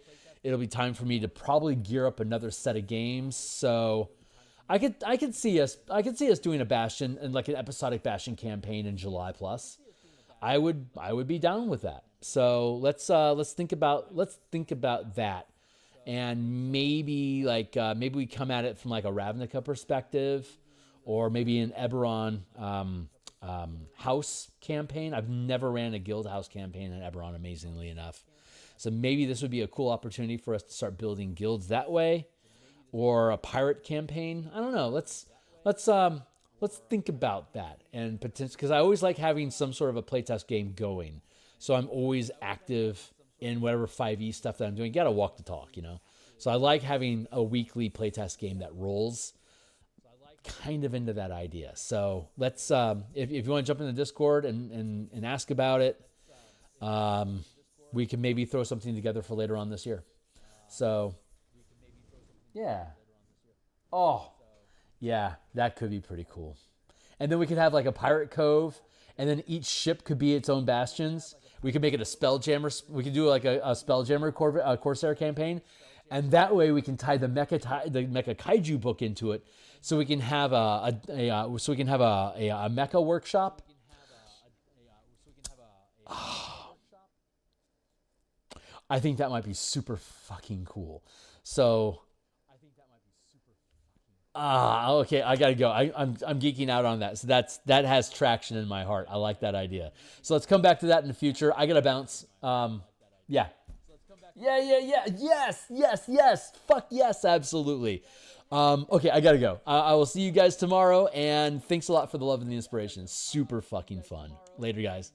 it'll be time for me to probably gear up another set of games. So I could see us doing a Bastion and like an episodic Bastion campaign in July plus. I would be down with that. So let's think about that. And maybe we come at it from like a Ravnica perspective, or maybe an Eberron house campaign. I've never ran a guild house campaign in Eberron, amazingly enough. So maybe this would be a cool opportunity for us to start building guilds that way, or a pirate campaign. I don't know. Let's think about that, and potentially, because I always like having some sort of a playtest game going. So I'm always active in whatever 5e stuff that I'm doing. Gotta walk the talk, you know? So I like having a weekly playtest game that rolls. Kind of into that idea. So let's, if you want to jump in the Discord and ask about it, we can maybe throw something together for later on this year. So, yeah. Oh, yeah, that could be pretty cool. And then we could have like a pirate cove, and then each ship could be its own bastions. We could make it a Spelljammer. We could do like a Spelljammer Corsair campaign, and that way we can tie the Mecha Kaiju book into it, so we can have a Mecha workshop. I think that might be super fucking cool. So. Okay, I gotta go. I'm geeking out on that. So that has traction in my heart. I like that idea. So let's come back to that in the future. I gotta bounce. Yeah. Yes. Fuck yes, absolutely. Okay, I gotta go. I will see you guys tomorrow, and thanks a lot for the love and the inspiration. Super fucking fun. Later, guys.